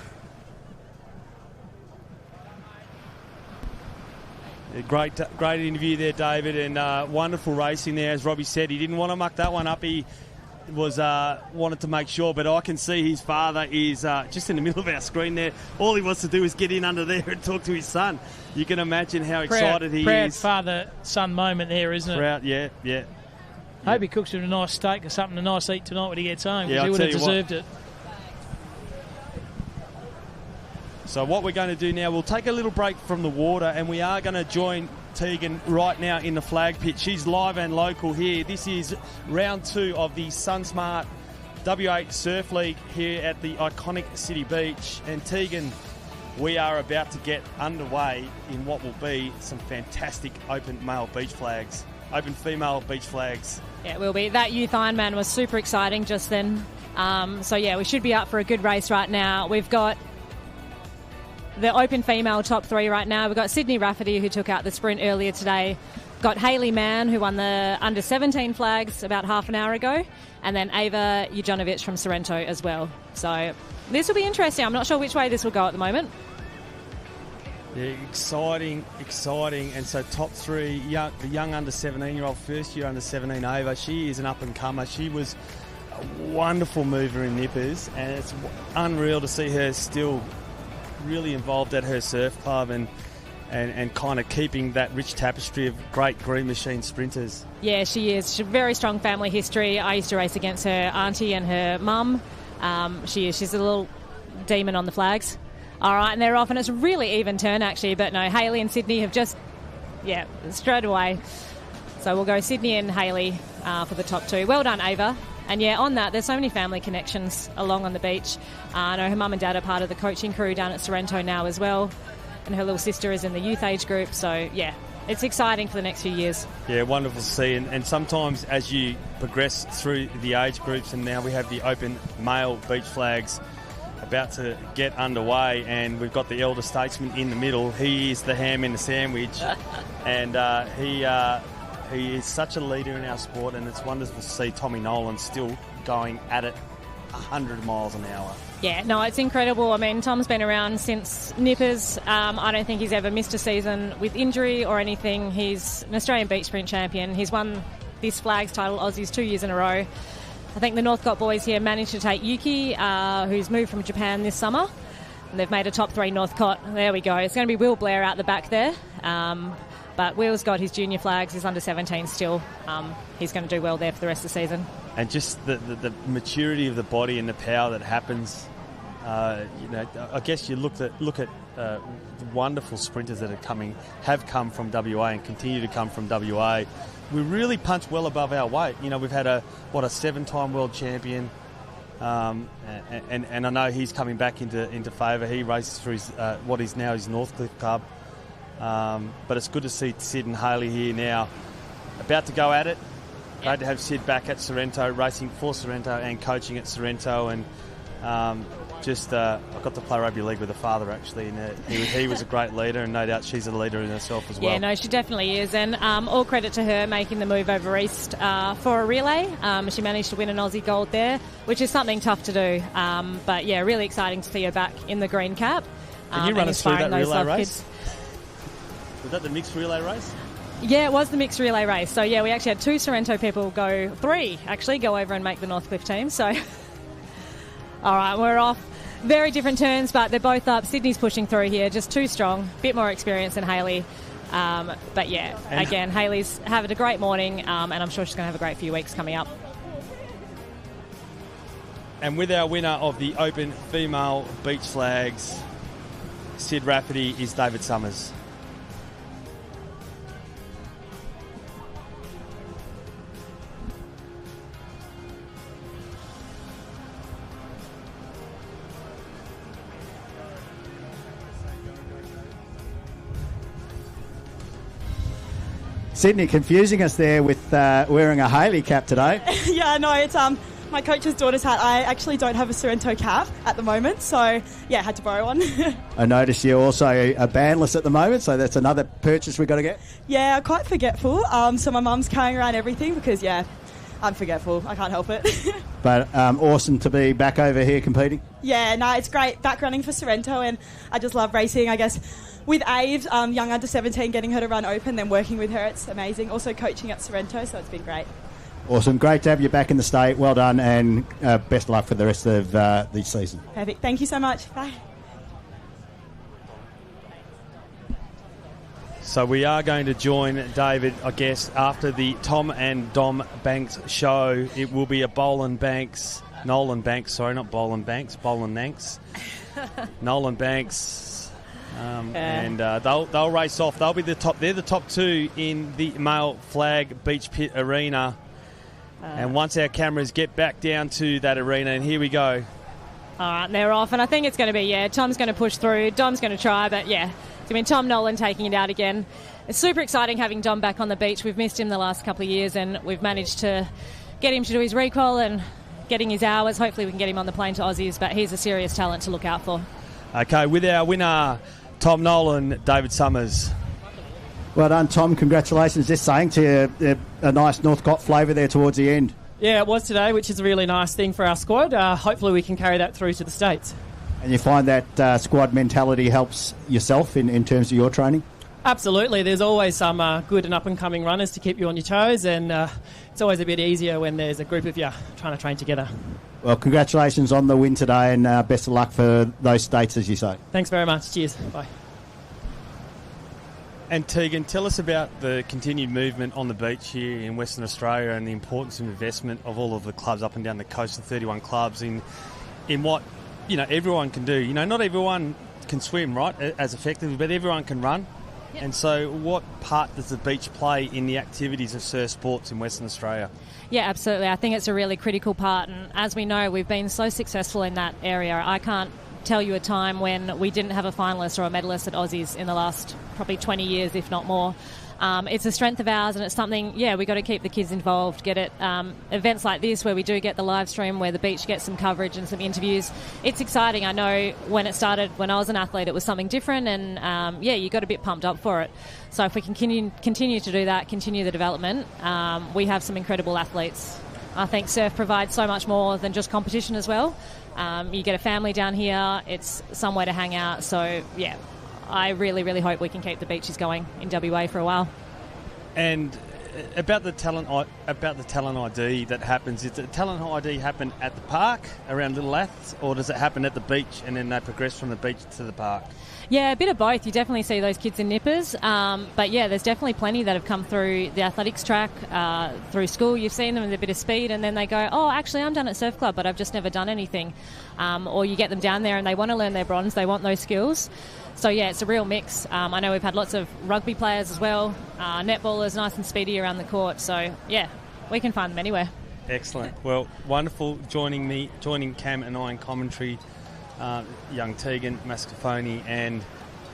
Great interview there, David, and wonderful racing there. As Robbie said, he didn't want to muck that one up. He was wanted to make sure, but I can see his father is just in the middle of our screen there. All he wants to do is get in under there and talk to his son. You can imagine how excited he proud is. father-son moment there, isn't it? Proud, yeah. Hope he cooks him a nice steak or something, a nice eat tonight when he gets home, because Yeah, he I'll would have tell you what. deserved it. So what we're going to do now, we'll take a little break from the water, and we are going to join Tegan right now in the flag pit. She's live and local here. This is round 2 of the SunSmart WA Surf League here at the iconic City Beach. And Tegan, we are about to get underway in what will be some fantastic open female beach flags. Yeah, it will be. That youth Ironman was super exciting just then. So yeah, we should be up for a good race right now. We've got the open female top 3 right now. We've got Sydney Rafferty, who took out the sprint earlier today. Got Hayley Mann, who won the under-17 flags about half an hour ago. And then Ava Jujanovic from Sorrento as well. So this will be interesting. I'm not sure which way this will go at the moment. Yeah, exciting. And so top three, the young under 17-year-old, first year under 17 Ava, she is an up-and-comer. She was a wonderful mover in Nippers, and it's unreal to see her still really involved at her surf club and kind of keeping that rich tapestry of great green machine sprinters. Yeah, she is. She's a very strong family history. I used to race against her auntie and her mum. She's a little demon on the flags. All right, and they're off, and it's a really even turn, actually. But no, Hayley and Sydney have just, straight away. So we'll go Sydney and Hayley for the top two. Well done, Ava. And on that, there's so many family connections along on the beach. I know her mum and dad are part of the coaching crew down at Sorrento now as well. And her little sister is in the youth age group. So, it's exciting for the next few years. Yeah, wonderful to see. And sometimes as you progress through the age groups, and now we have the open male beach flags about to get underway, and we've got the elder statesman in the middle. He is the ham in the sandwich, and he is such a leader in our sport, and it's wonderful to see Tommy Nolan still going at it 100 miles an hour. Yeah, no, it's incredible. I mean, Tom's been around since Nippers. I don't think he's ever missed a season with injury or anything. He's an Australian beach sprint champion. He's won this flags title, Aussies, 2 years in a row. I think the Northcott boys here managed to take Yuki, who's moved from Japan this summer. And they've made a top 3 Northcott. There we go. It's going to be Will Blair out the back there. But Will's got his junior flags. He's under 17 still. He's going to do well there for the rest of the season. And just the maturity of the body and the power that happens. I guess you look at the wonderful sprinters that have come from WA and continue to come from WA. We really punch well above our weight. We've had a 7-time world champion, and I know he's coming back into favour. He races through what is now his Northcliffe Club. But it's good to see Sid and Hayley here now, about to go at it. Great to have Sid back at Sorrento, racing for Sorrento and coaching at Sorrento. And I got to play rugby league with her father, actually, and he was a great leader, and no doubt she's a leader in herself as well. Yeah, no, she definitely is, and all credit to her making the move over east for a relay. She managed to win an Aussie gold there, which is something tough to do. But really exciting to see her back in the green cap. Can you run us through that relay race? Kids. Was that the mixed relay race? Yeah, it was the mixed relay race. So, we actually had 2 Sorrento people 3 actually go over and make the Northcliffe team. So, all right, we're off. Very different turns, but they're both up. Sydney's pushing through here, just too strong. Bit more experience than Hayley. Again, Hayley's having a great morning, and I'm sure she's going to have a great few weeks coming up. And with our winner of the Open Female Beach Flags, Sid Rafferty, is David Summers. Sydney confusing us there with wearing a Hayley cap today. Yeah, no, it's my coach's daughter's hat. I actually don't have a Sorrento cap at the moment, so had to borrow one. I notice you're also a bandless at the moment, so that's another purchase we've got to get. Yeah, I'm quite forgetful, so my mum's carrying around everything because, I'm forgetful. I can't help it. But awesome to be back over here competing. Yeah, no, it's great. Back running for Sorrento, and I just love racing, I guess. With Ave, young under 17, getting her to run open, then working with her, it's amazing. Also coaching at Sorrento, so it's been great. Awesome. Great to have you back in the state. Well done, and best of luck for the rest of the season. Perfect. Thank you so much. Bye. So we are going to join David, I guess, after the Tom and Dom Banks show. It will be a Nolan Banks. Nolan Banks. And they'll race off. They'll be the top. They're the top 2 in the male flag beach pit arena. And once our cameras get back down to that arena, and here we go. All right, they're off, and I think it's going to be Tom's going to push through. Dom's going to try, but it's going to be Tom Nolan taking it out again. It's super exciting having Dom back on the beach. We've missed him the last couple of years, and we've managed to get him to do his recall and getting his hours. Hopefully, we can get him on the plane to Aussies, but he's a serious talent to look out for. Okay, with our winner, Tom Nolan, David Summers. Well done, Tom. Congratulations. Just saying to you, a nice Northcott flavour there towards the end. Yeah, it was today, which is a really nice thing for our squad. Hopefully we can carry that through to the States. And you find that squad mentality helps yourself in terms of your training? Absolutely. There's always some good and up-and-coming runners to keep you on your toes, and it's always a bit easier when there's a group of you trying to train together. Well, congratulations on the win today, and best of luck for those states, as you say. Thanks very much. Cheers. Bye. And Tegan, tell us about the continued movement on the beach here in Western Australia and the importance of investment of all of the clubs up and down the coast, the 31 clubs, in what everyone can do. Not everyone can swim, right, as effectively, but everyone can run. Yep. And so what part does the beach play in the activities of surf sports in Western Australia? Yeah, absolutely. I think it's a really critical part, and as we know, we've been so successful in that area. I can't tell you a time when we didn't have a finalist or a medalist at Aussies in the last probably 20 years, if not more. It's a strength of ours, and it's something, we got to keep the kids involved, get it. Events like this where we do get the live stream, where the beach gets some coverage and some interviews, it's exciting. I know when it started, when I was an athlete, it was something different, and you got a bit pumped up for it. So if we can continue to do that, continue the development, we have some incredible athletes. I think surf provides so much more than just competition as well. You get a family down here, it's somewhere to hang out, so I really, really hope we can keep the beaches going in WA for a while. And about the talent ID that happens, does the talent ID happen at the park around Little Aths, or does it happen at the beach and then they progress from the beach to the park? Yeah, a bit of both. You definitely see those kids in nippers. But there's definitely plenty that have come through the athletics track, through school. You've seen them with a bit of speed, and then they go, oh, actually, I'm done at Surf Club, but I've just never done anything. Or you get them down there and they want to learn their bronze, they want those skills. So, it's a real mix. I know we've had lots of rugby players as well, netballers, nice and speedy around the court. So, we can find them anywhere. Excellent. Well, wonderful joining Cam and I in commentary. Young Tegan Mascafoni, and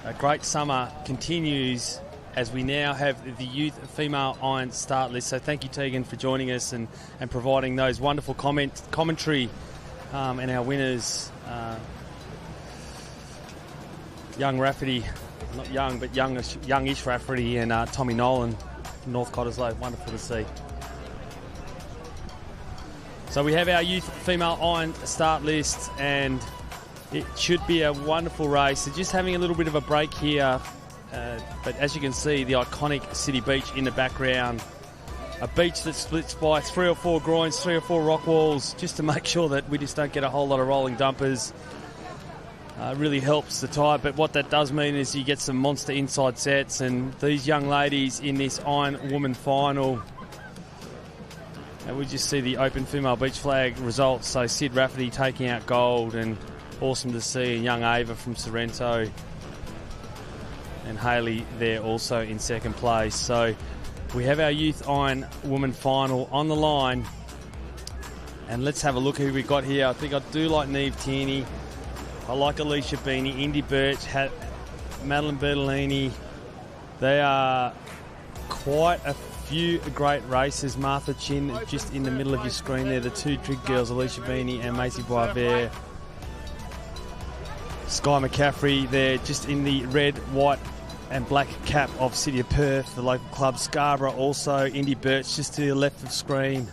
a great summer continues as we now have the youth female iron start list. So thank you, Tegan, for joining us and providing those wonderful commentary and our winners, young Rafferty, not young but youngish Rafferty, and Tommy Nolan from North Cottesloe. Wonderful to see. So we have our youth female iron start list, and it should be a wonderful race. So just having a little bit of a break here, but as you can see, the iconic city beach in the background. A beach that splits by 3 or 4 groins, 3 or 4 rock walls, just to make sure that we just don't get a whole lot of rolling dumpers. Really helps the tide, but what that does mean is you get some monster inside sets, and these young ladies in this Iron Woman final. And we just see the open female beach flag results. So Sid Rafferty taking out gold, and awesome to see young Ava from Sorrento, and Hayley there also in second place. So we have our youth Iron Woman final on the line, and let's have a look who we got here. I think I do like Neve Tierney. I like Alicia Beanie, Indy Birch, Madeline Bertolini. They are quite a few great races. Martha Chin just in the middle of your screen there. The two Trig girls, Alicia Beanie and Macy Boisvert. Sky McCaffrey there just in the red, white and black cap of City of Perth, the local club. Scarborough also. Indy Birch just to the left of screen.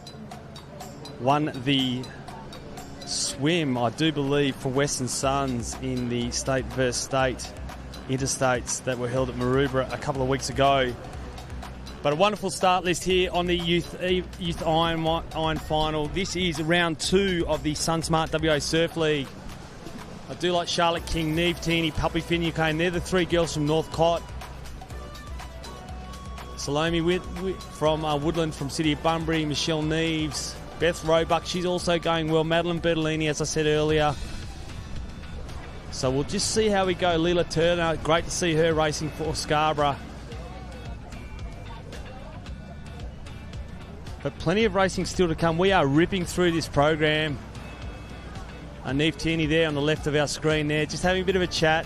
Won the swim, I do believe, for Western Suns in the state versus state interstates that were held at Maroubra a couple of weeks ago. But a wonderful start list here on the youth iron final. This is round 2 of the SunSmart WA Surf League. I do like Charlotte King, Neve Tierney, Puppy Finucane. They're the 3 girls from North Cott. Salome from Woodland from City of Bunbury, Michelle Neves. Beth Roebuck, she's also going well. Madeline Bertolini, as I said earlier. So we'll just see how we go. Leela Turner, great to see her racing for Scarborough. But plenty of racing still to come. We are ripping through this program. Neve Tierney there on the left of our screen there, just having a bit of a chat.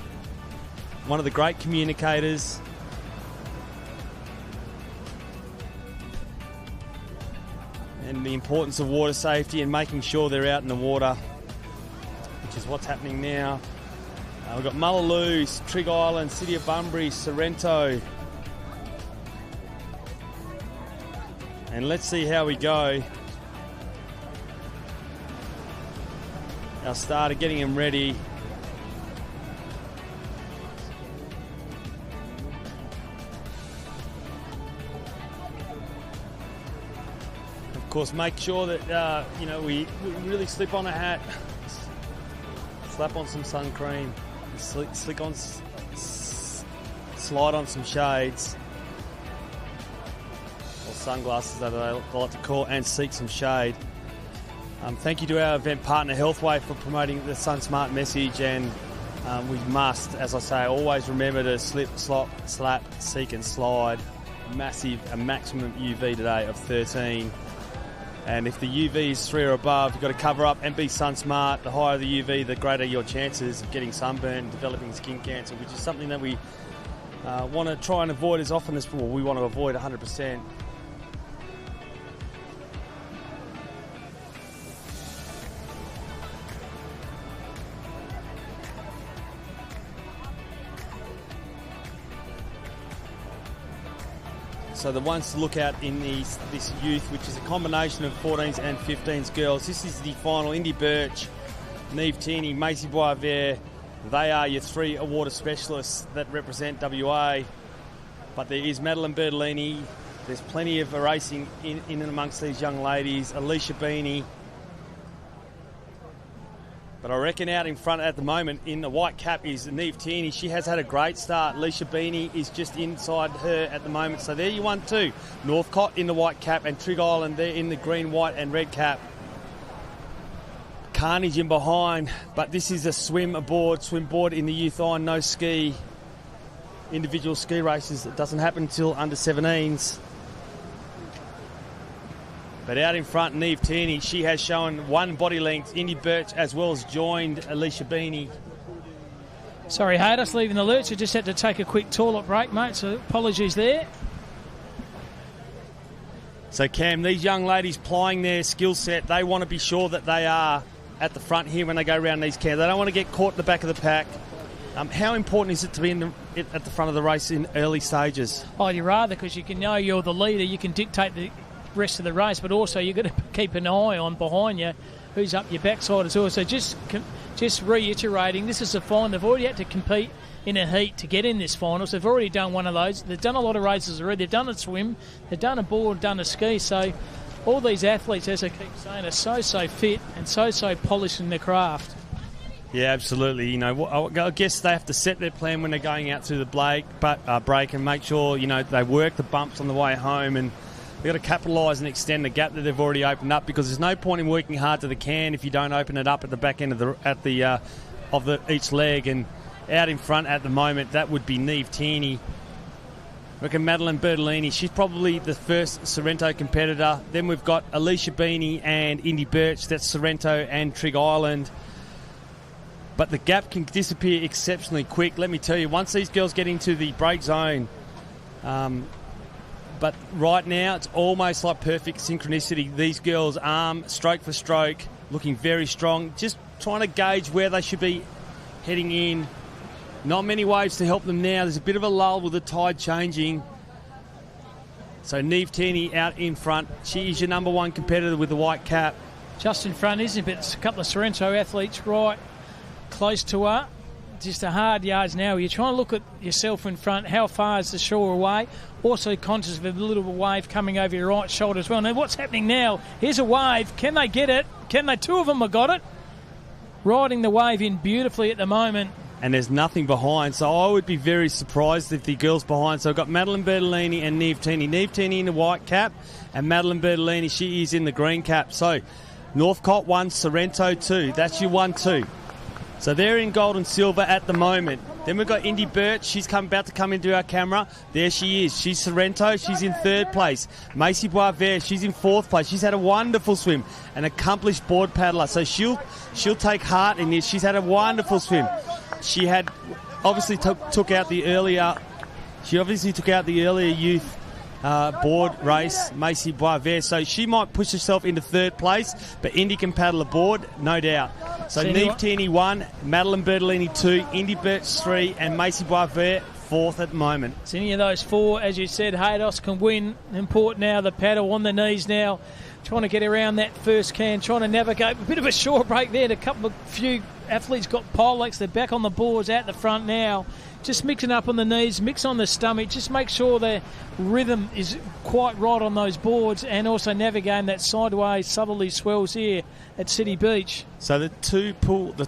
One of the great communicators. And the importance of water safety and making sure they're out in the water, which is what's happening now. We've got Mullaloo, Trig Island, City of Bunbury, Sorrento. And let's see how we go. Our starter getting him ready. course, make sure that, we really slip on a hat, slap on some sun cream, slide on some shades, or sunglasses that I like to call, and seek some shade. Thank you to our event partner Healthway for promoting the SunSmart message, and we must, as I say, always remember to slip, slap, seek and slide. A maximum UV today of 13. And if the UV is 3 or above, you've got to cover up and be sun smart. The higher the UV, the greater your chances of getting sunburn and developing skin cancer, which is something that we want to try and avoid as often as possible. We want to avoid 100%. So the ones to look at in this youth, which is a combination of 14s and 15s girls. This is the final. Indy Birch, Neve Tierney, Macy Boisvert. They are your 3 water specialists that represent WA. But there is Madeline Bertolini. There's plenty of racing in and amongst these young ladies. Alicia Beanie. But I reckon out in front at the moment in the white cap is Neve Tierney. She has had a great start. Alicia Beanie is just inside her at the moment. So there you 1-2. Northcott in the white cap and Trig Island there in the green, white and red cap. Carnage in behind. But this is a swim board in the youth on, no ski. Individual ski races. It doesn't happen until under 17s. But out in front, Neve Tierney, she has shown 1 body length. Indy Birch as well as joined Alicia Beanie. Sorry, Haydos, leaving the lurch. I just had to take a quick toilet break, mate, so apologies there. So, Cam, these young ladies plying their skill set, they want to be sure that they are at the front here when they go around these cans. They don't want to get caught in the back of the pack. How important is it to be at the front of the race in early stages? Oh, you'd rather, because you can know you're the leader. You can dictate the rest of the race, but also you've got to keep an eye on behind you who's up your backside as well. So just reiterating, this is a final. They've already had to compete in a heat to get in this final, so they've already done one of those. They've done a lot of races already. They've done a swim, they've done a board, done a ski. So all these athletes, as I keep saying, are so fit and so polished in their craft. Yeah, absolutely. I guess they have to set their plan when they're going out through the break and make sure they work the bumps on the way home, and they've got to capitalise and extend the gap that they've already opened up, because there's no point in working hard to the can if you don't open it up at the back end of each leg. And out in front at the moment, that would be Neve Tierney. I reckon Madeline Bertolini, she's probably the first Sorrento competitor. Then we've got Alicia Beanie and Indy Birch, that's Sorrento and Trig Island. But the gap can disappear exceptionally quick. Let me tell you, once these girls get into the break zone, but right now, it's almost like perfect synchronicity. These girls, stroke for stroke, looking very strong. Just trying to gauge where they should be heading in. Not many waves to help them now. There's a bit of a lull with the tide changing. So Neve Tierney out in front. She is your number 1 competitor with the white cap. Just in front, isn't it? But it's a couple of Sorrento athletes right close to her. Just a hard yards now. You're trying to look at yourself in front. How far is the shore away? Also conscious of a little wave coming over your right shoulder as well. Now, what's happening now? Here's a wave. Can they get it? Can they? 2 of them have got it. Riding the wave in beautifully at the moment. And there's nothing behind, so I would be very surprised if the girls behind. So I've got Madeline Bertolini and Neve Tierney. Neve Tierney in the white cap, and Madeline Bertolini, she is in the green cap. So Northcott 1, Sorrento 2. That's your 1-2. So they're in gold and silver at the moment. Then we've got Indy Birch. She's about to come into our camera. There she is. She's Sorrento. She's in 3rd place. Macy Boisvert, she's in 4th place. She's had a wonderful swim. An accomplished board paddler. So she'll take heart in this. She's had a wonderful swim. She had obviously took out the earlier youth board race, Macy Boisvert. So she might push herself into 3rd place, but Indy can paddle a board, no doubt. So Neve Tierney 1, Madeline Bertolini 2, Indy Birch 3, and Macy Boisvert fourth at the moment. It's any of those four, as you said, Haydos can win. Important now, the paddle on the knees now, trying to get around that first can, trying to navigate. A bit of a short break there. Few athletes got pole legs. They're back on the boards out the front now. Just mixing up on the knees, mix on the stomach. Just make sure their rhythm is quite right on those boards, and also navigating that sideways southerly swells here at City Beach. So the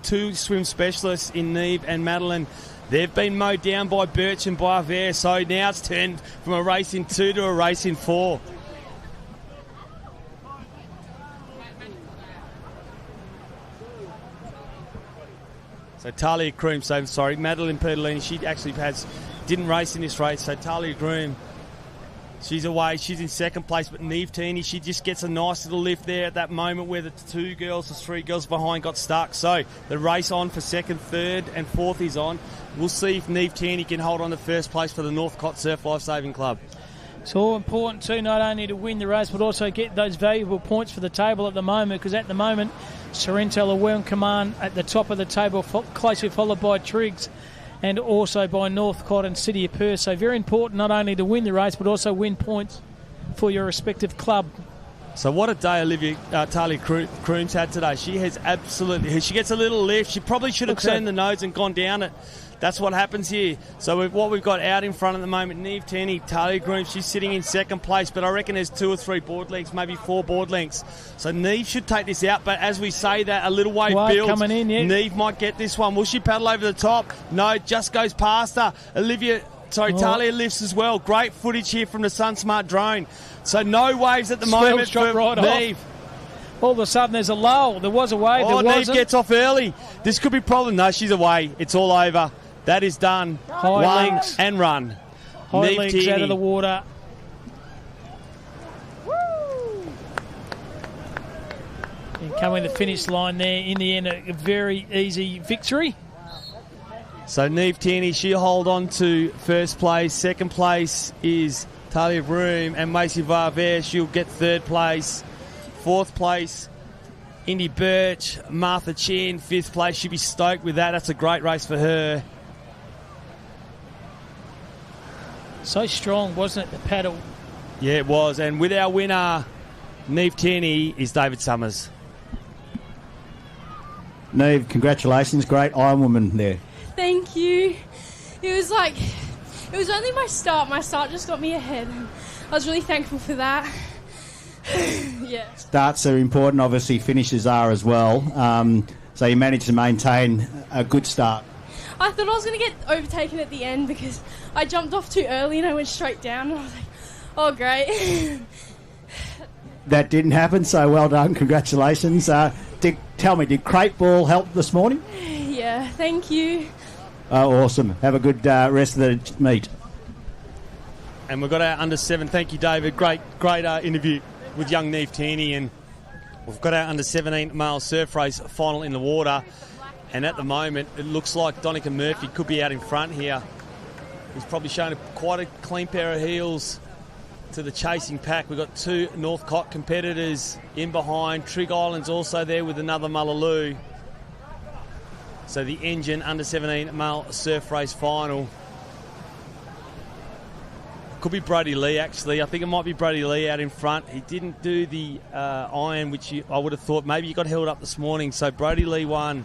two swim specialists in Neve and Madeline, they've been mowed down by Birch and Boisvert. So now it's turned from a race in 2 to a race in 4. So Talia Groom, Madeline Pertolini, she actually didn't race in this race. So Talia Groom, she's away. She's in second place, but Neve Tini, she just gets a nice little lift there at that moment where the 3 girls behind got stuck. So the race on for second, third and fourth is on. We'll see if Neve Tini can hold on to first place for the Northcott Surf Lifesaving Club. It's all important too, not only to win the race, but also get those valuable points for the table at the moment, because at the moment, Sorrento are well in command at the top of the table, closely followed by Triggs and also by Northcott and City of Perth. So very important not only to win the race, but also win points for your respective club. So what a day Talia Croom's had today. She has absolutely... She gets a little lift. She probably should have turned the nose and gone down it. That's what happens here. So what we've got out in front at the moment, Neve Tini, Talia Groom, she's sitting in second place, but I reckon there's 2 or 3 board lengths, maybe 4 board lengths. So Neve should take this out, but as we say that, a little wave builds. Coming in, yeah. Neve might get this one. Will she paddle over the top? No, just goes past her. Talia lifts as well. Great footage here from the SunSmart drone. So no waves at the moment for Neve. All of a sudden there's a lull. There was a wave. Neve gets off early. This could be a problem. No, she's away. It's all over. That is done. High legs. And run. High Neve legs Tierney out of the water. And coming to the finish line there. In the end, a very easy victory. So Neve Tierney, she'll hold on to first place. Second place is Talia Vroom and Macy Varver. She'll get third place. Fourth place, Indy Birch, Martha Chin. Fifth place, she'll be stoked with that. That's a great race for her. So strong, wasn't it, the paddle? Yeah, it was. And with our winner, Neve Tierney, is David Summers. Neve, congratulations. Great Ironwoman there. Thank you. It was only my start. My start just got me ahead. I was really thankful for that. Yeah. Starts are important, obviously finishes are as well. So you managed to maintain a good start. I thought I was going to get overtaken at the end because I jumped off too early and I went straight down. And I was like, oh, great. That didn't happen, so well done. Congratulations. Did crate ball help this morning? Yeah, thank you. Oh, awesome. Have a good rest of the meet. And we've got our under-7. Thank you, David. Great interview with young Neve Tierney. And we've got our under-17 male surf race final in the water. And at the moment, it looks like Donica Murphy could be out in front here. He's probably shown quite a clean pair of heels to the chasing pack. We've got 2 Northcott competitors in behind. Trig Island's also there with another Mullaloo. So the Engine under-17 male surf race final. Could be Brody Lee, actually. I think it might be Brody Lee out in front. He didn't do the iron, which I would have thought maybe he got held up this morning. So Brody Lee 1,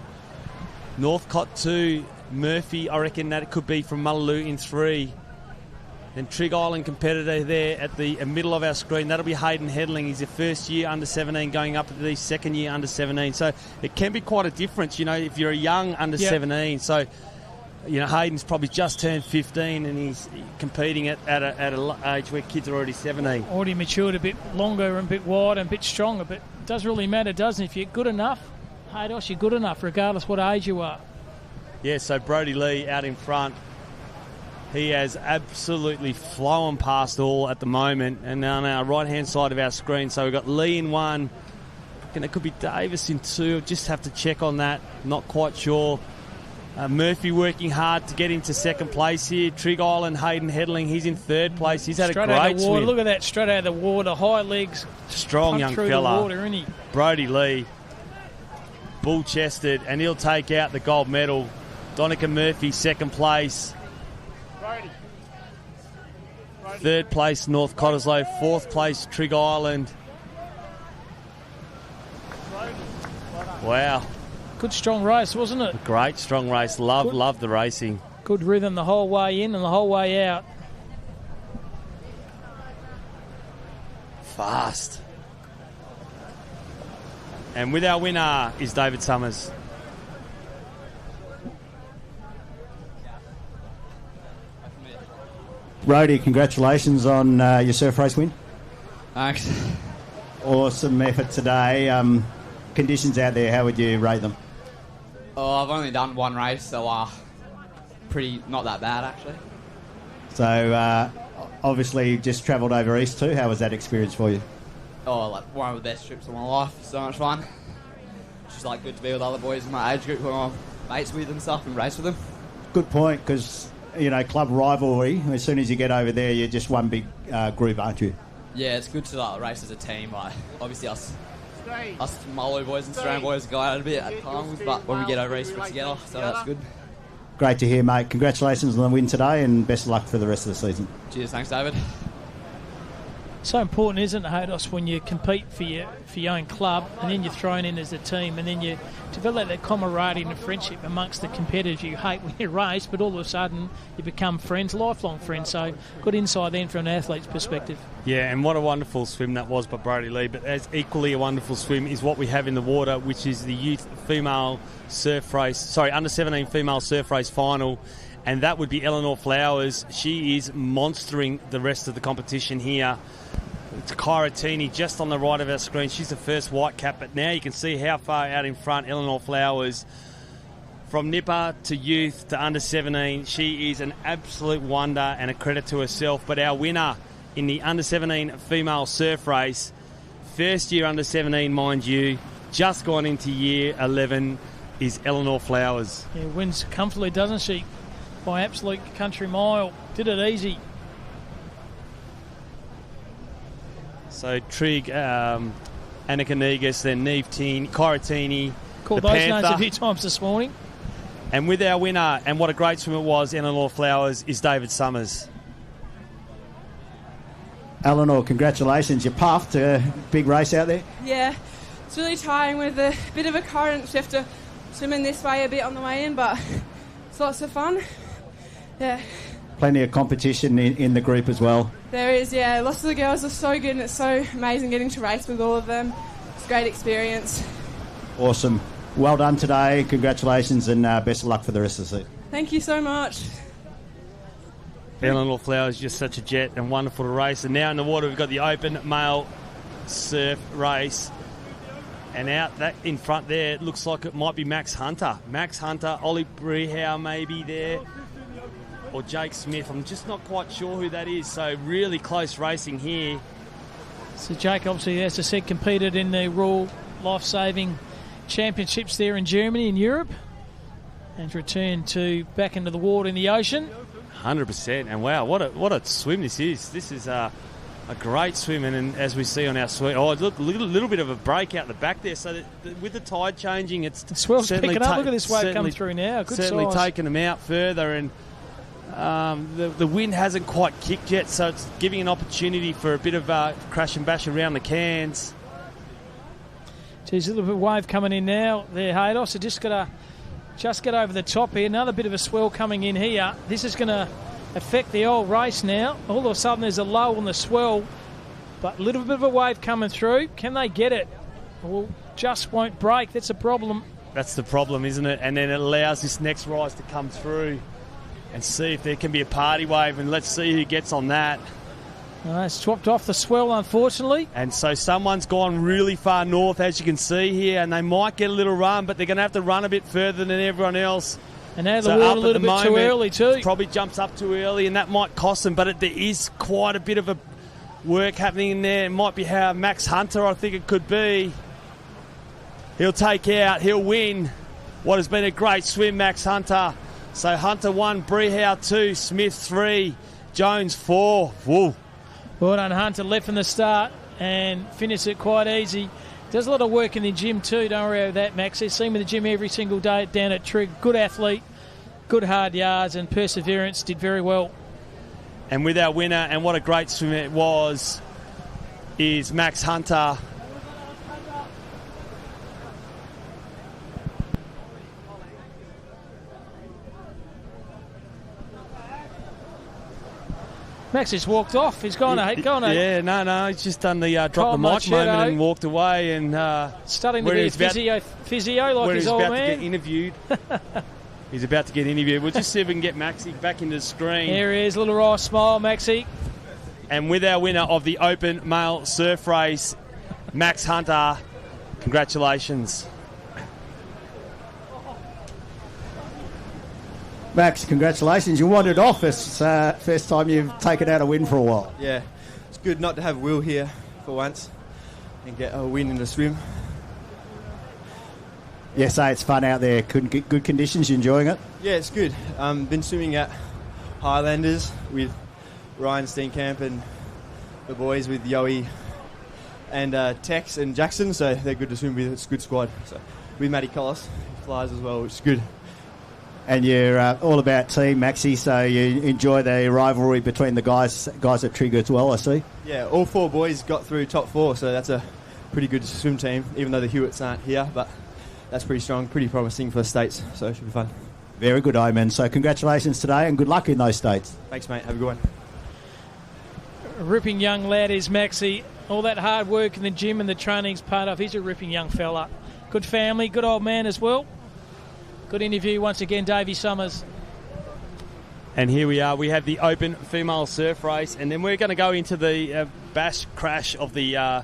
Northcott 2, Murphy, I reckon that it could be from Mullaloo in 3. Then Trig Island competitor there at the middle of our screen. That'll be Hayden Hedling. He's a first year under-17 going up to the second year under-17. So it can be quite a difference, if you're a young under-17. So, Hayden's probably just turned 15 and he's competing at an age where kids are already 17. Already matured a bit longer and a bit wider and a bit stronger. But it does really matter, doesn't it? If you're good enough, Haydos, you're good enough regardless what age you are. Yeah, so Brody Lee out in front. He has absolutely flown past all at the moment. And on our right-hand side of our screen, so we've got Lee in 1. And it could be Davis in 2. Just have to check on that. Not quite sure. Murphy working hard to get into second place here. Trig Island, Hayden Hedling, he's in third place. He's had straight a great swim. Look at that, straight out of the water. High legs. Strong young through fella. The water, isn't he? Brody Lee. Bull-chested, and he'll take out the gold medal. Donica Murphy, second place. Brody. Third place, North Cottesloe. Fourth place, Trigg Island. Wow. Good strong race, wasn't it? Great strong race. Love the racing. Good rhythm the whole way in and the whole way out. Fast. And with our winner is David Summers. Rhodey, congratulations on your surf race win. Thanks. Awesome effort today. Conditions out there, how would you rate them? Oh, I've only done one race, so not that bad actually. So obviously just travelled over east too. How was that experience for you? Oh, like one of the best trips of my life. So much fun. Just like good to be with other boys in my age group who I'm mates with and stuff and race with them. Good point, because club rivalry. As soon as you get over there, you're just one big group, aren't you? Yeah, it's good to race as a team. Like obviously us Molo boys and Strand boys go out a bit at times, but when we get over east, we're together, so that's good. Great to hear, mate. Congratulations on the win today, and best of luck for the rest of the season. Cheers, thanks, David. So important, isn't it, Hados, when you compete for your own club and then you're thrown in as a team and then you develop that camaraderie and friendship amongst the competitors you hate when you race, but all of a sudden you become friends, lifelong friends. So good insight then from an athlete's perspective. Yeah, and what a wonderful swim that was by Brody Lee, but as equally a wonderful swim is what we have in the water, which is the youth female surf race, under 17 female surf race final. And that would be Eleanor Flowers. She is monstering the rest of the competition here. It's Kyra Teeny just on the right of our screen. She's the first white cap, but now you can see how far out in front Eleanor Flowers. From nipper to youth to under 17, she is an absolute wonder and a credit to herself. But our winner in the under 17 female surf race, first year under 17, mind you, just gone into year 11, is Eleanor Flowers. Yeah, wins comfortably, doesn't she? By absolute country mile. Did it easy. So Trigg, Annika Negus, then Neve Teen, Kyra Teeny, called the those Panther. names a few times this morning. And with our winner, and what a great swim it was, Eleanor Flowers, is David Summers. Eleanor, congratulations. You puffed. A big race out there. Yeah, it's really tiring with a bit of a current. You have to swim in this way a bit on the way in, but it's lots of fun. Yeah. Plenty of competition in the group as well. There is, yeah. Lots of the girls are so good and it's so amazing getting to race with all of them. It's a great experience. Awesome. Well done today. Congratulations and best of luck for the rest of the season. Thank you so much. Eleanor Flowers, just such a jet and wonderful to race. And now in the water we've got the open male surf race. And out that in front there, it looks like it might be Max Hunter. Max Hunter, Ollie Brehow maybe there. Or Jake Smith. I'm just not quite sure who that is. So really close racing here. So Jake obviously, as I said, competed in the Royal Life-Saving Championships there in Germany and Europe. And returned back into the water in the ocean. 100%. And wow, what a swim this is. This is a great swim. And as we see on our swim, look, a little bit of a break out the back there. So with the tide changing, it's the swell's picking up. Look at this wave coming through now. Good certainly size. Taking them out further. And the wind hasn't quite kicked yet, so it's giving an opportunity for a bit of crash and bash around the cans. Geez, a little bit of wave coming in now there, Hados. So just get over the top here. Another bit of a swell coming in here. This is going to affect the old race now. All of a sudden there's a low on the swell, but a little bit of a wave coming through. Can they get it? Well, just won't break. That's a problem. That's the problem, isn't it? And then it allows this next rise to come through and see if there can be a party wave, and let's see who gets on that. It's swapped off the swell, unfortunately. And so someone's gone really far north, as you can see here, and they might get a little run, but they're going to have to run a bit further than everyone else. And now the water a little bit too early too. Probably jumps up too early, and that might cost them, but there is quite a bit of a work happening in there. It might be how Max Hunter, I think it could be. He'll take out, he'll win what has been a great swim, Max Hunter. So Hunter 1, Brehow 2, Smith 3, Jones 4. Whoa. Well done, Hunter. Left from the start and finished it quite easy. Does a lot of work in the gym too. Don't worry about that, Max. He's seen him in the gym every single day down at Trigg. Good athlete, good hard yards and perseverance. Did very well. And with our winner, and what a great swim it was, is Max Hunter. Max has walked off. He's gone. Yeah, no. He's just done the drop the mic moment and walked away. And starting to be physio like his old man. He's about to get interviewed. He's about to get interviewed. We'll just see if we can get Maxie back into the screen. Here he is, little wry smile, Maxie. And with our winner of the Open Male Surf Race, Max Hunter, congratulations. Max, congratulations. You wandered off. It's first time you've taken out a win for a while. Yeah, it's good not to have Will here for once and get a win in the swim. Yeah, say it's fun out there. Good conditions. You enjoying it? Yeah, it's good. Been swimming at Highlanders with Ryan Steenkamp and the boys with Yowie and Tex and Jackson, so they're good to swim with. It's a good squad. So with Matty Collis, he flies as well, which is good. And you're all about team, Maxie, so you enjoy the rivalry between the guys at Trigger as well, I see. Yeah, all 4 boys got through top 4, so that's a pretty good swim team, even though the Hewitts aren't here, but that's pretty strong, pretty promising for the States, so it should be fun. Very good, Omen. So congratulations today and good luck in those States. Thanks, mate. Have a good one. A ripping young lad is Maxie. All that hard work in the gym and the training's part of. He's a ripping young fella. Good family, good old man as well. Good interview once again, Davey Summers. And here we are. We have the Open Female Surf Race, and then we're going to go into the bash crash of the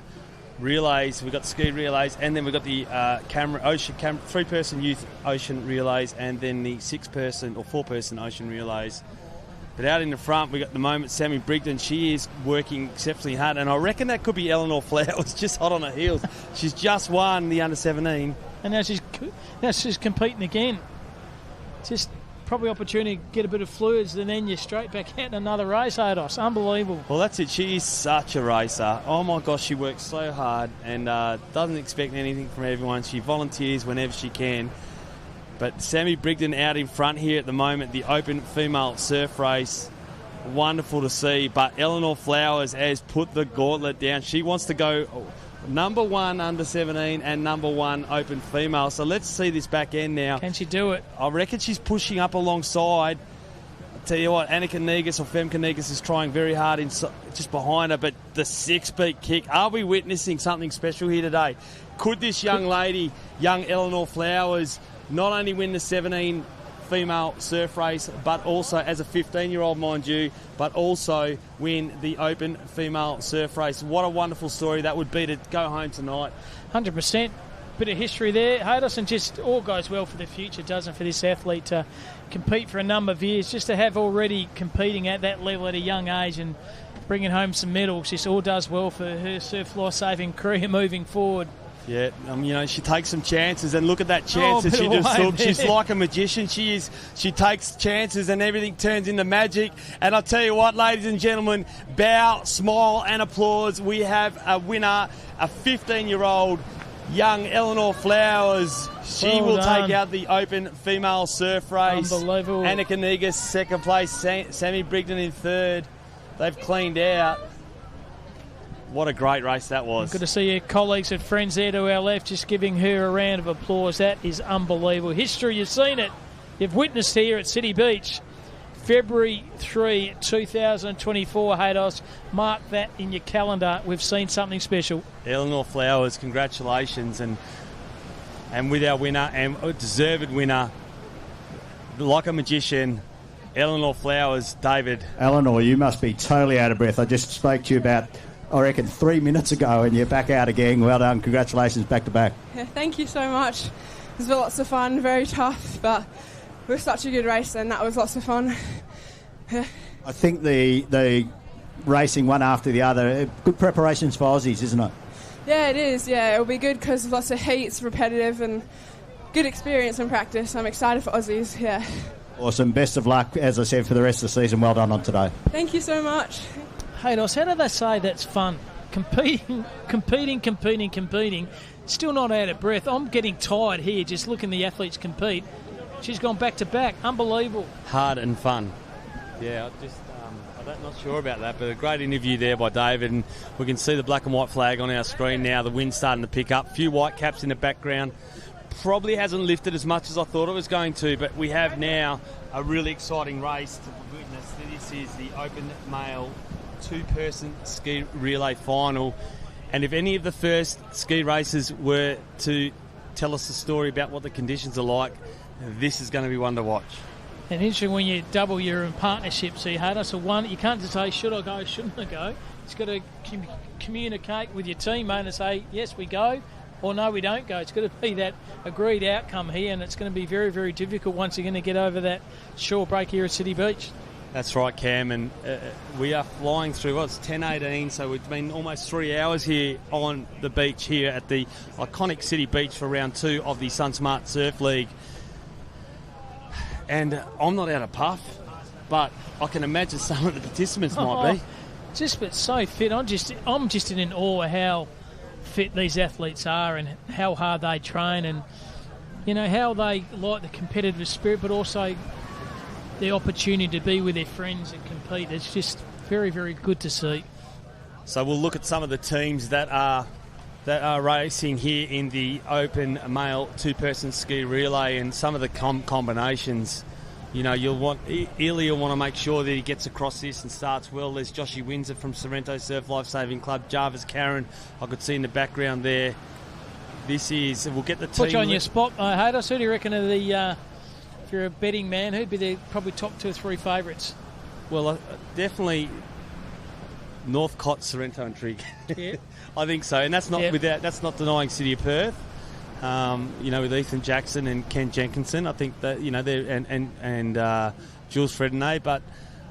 relays. We've got the ski relays, and then we've got the three-person youth ocean relays, and then the 6-person or 4-person ocean relays. But out in the front, we've got the moment Sammy Brigden. She is working exceptionally hard, and I reckon that could be Eleanor Flowers, just hot on her heels. She's just won the under-17. And now she's competing again. Just probably opportunity to get a bit of fluids, and then you're straight back out in another race, Ados. Unbelievable. Well, that's it. She is such a racer. Oh, my gosh, she works so hard and doesn't expect anything from everyone. She volunteers whenever she can. But Sammy Brigden out in front here at the moment, the Open Female Surf Race. Wonderful to see. But Eleanor Flowers has put the gauntlet down. She wants to go number 1 under-17 and number 1 Open Female. So let's see this back end now. Can she do it? I reckon she's pushing up alongside. I'll tell you what, Annika Negus or Femke Negus is trying very hard just behind her. But the 6-beat kick, are we witnessing something special here today? Could this young lady, young Eleanor Flowers, not only win the 17 female surf race, but also as a 15-year-old, mind you, but also win the Open Female Surf Race? What a wonderful story that would be to go home tonight. 100%. Bit of history there, Hados, and just all goes well for the future, doesn't it, for this athlete to compete for a number of years, just to have already competing at that level at a young age and bringing home some medals. Just all does well for her surf life-saving career moving forward. Yeah, she takes some chances, and look at that chance that she just took. She's like a magician. She takes chances, and everything turns into magic. And I'll tell you what, ladies and gentlemen, bow, smile, and applause. We have a winner, a 15-year-old young Eleanor Flowers. She will take out the Open Female Surf Race. Unbelievable. Annika Negus, second place. Sammy Brigden in third. They've cleaned out. What a great race that was. Good to see your colleagues and friends there to our left, just giving her a round of applause. That is unbelievable. History, you've seen it. You've witnessed here at City Beach. February 3, 2024, Hados. Mark that in your calendar. We've seen something special. Eleanor Flowers, congratulations. And with our winner, and a deserved winner, like a magician, Eleanor Flowers. David. Eleanor, you must be totally out of breath. I just spoke to you about, I reckon, 3 minutes ago, and you're back out again. Well done. Congratulations, back to back. Yeah, thank you so much. It was lots of fun, very tough, but it was such a good race, and that was lots of fun. Yeah. I think the racing one after the other, good preparations for Aussies, isn't it? Yeah, it is. Yeah, it'll be good because lots of heats, repetitive, and good experience and practice. I'm excited for Aussies. Yeah. Awesome. Best of luck, as I said, for the rest of the season. Well done on today. Thank you so much. Hey, Dos, how do they say that's fun? Competing. Still not out of breath. I'm getting tired here just looking at the athletes compete. She's gone back to back. Unbelievable. Hard and fun. Yeah, I Not sure about that, but a great interview there by David, and we can see the black and white flag on our screen now. The wind's starting to pick up. A few white caps in the background. Probably hasn't lifted as much as I thought it was going to, but we have now a really exciting race to witness. This is the Open Male two-person ski relay final, and if any of the first ski racers were to tell us a story about what the conditions are like, this is going to be one to watch. And interesting when you double your partnership, so you had so one, you can't just say, should I go, shouldn't I go? You've got to communicate with your teammate and say, yes, we go, or no, we don't go. It's got to be that agreed outcome here, and it's going to be very, very difficult once you're going to get over that shore break here at City Beach. That's right, Cam, and we are flying through, it's 10:18, so it's been almost 3 hours here on the beach here at the iconic City Beach for round 2 of the SunSmart Surf League. And I'm not out of puff, but I can imagine some of the participants might be. Just but so fit. I'm just in awe of how fit these athletes are and how hard they train, and you know how they like the competitive spirit, but also the opportunity to be with their friends and compete. It's just very, very good to see. So we'll look at some of the teams that are racing here in the Open Male two-person ski relay, and some of the combinations. You know, Ilya will want to make sure that he gets across this and starts well. There's Joshy Windsor from Sorrento Surf Lifesaving Club. Jarvis Karen, I could see in the background there. We'll get the team. Put you on your spot, Haydos. Who do you reckon are the, if you're a betting man, who'd be the probably top 2 or 3 favourites? Well, definitely Northcott, Sorrento and Trig. Yeah. I think so, and that's not denying City of Perth. With Ethan Jackson and Ken Jenkinson, I think that they're and Jules Fredonnet, but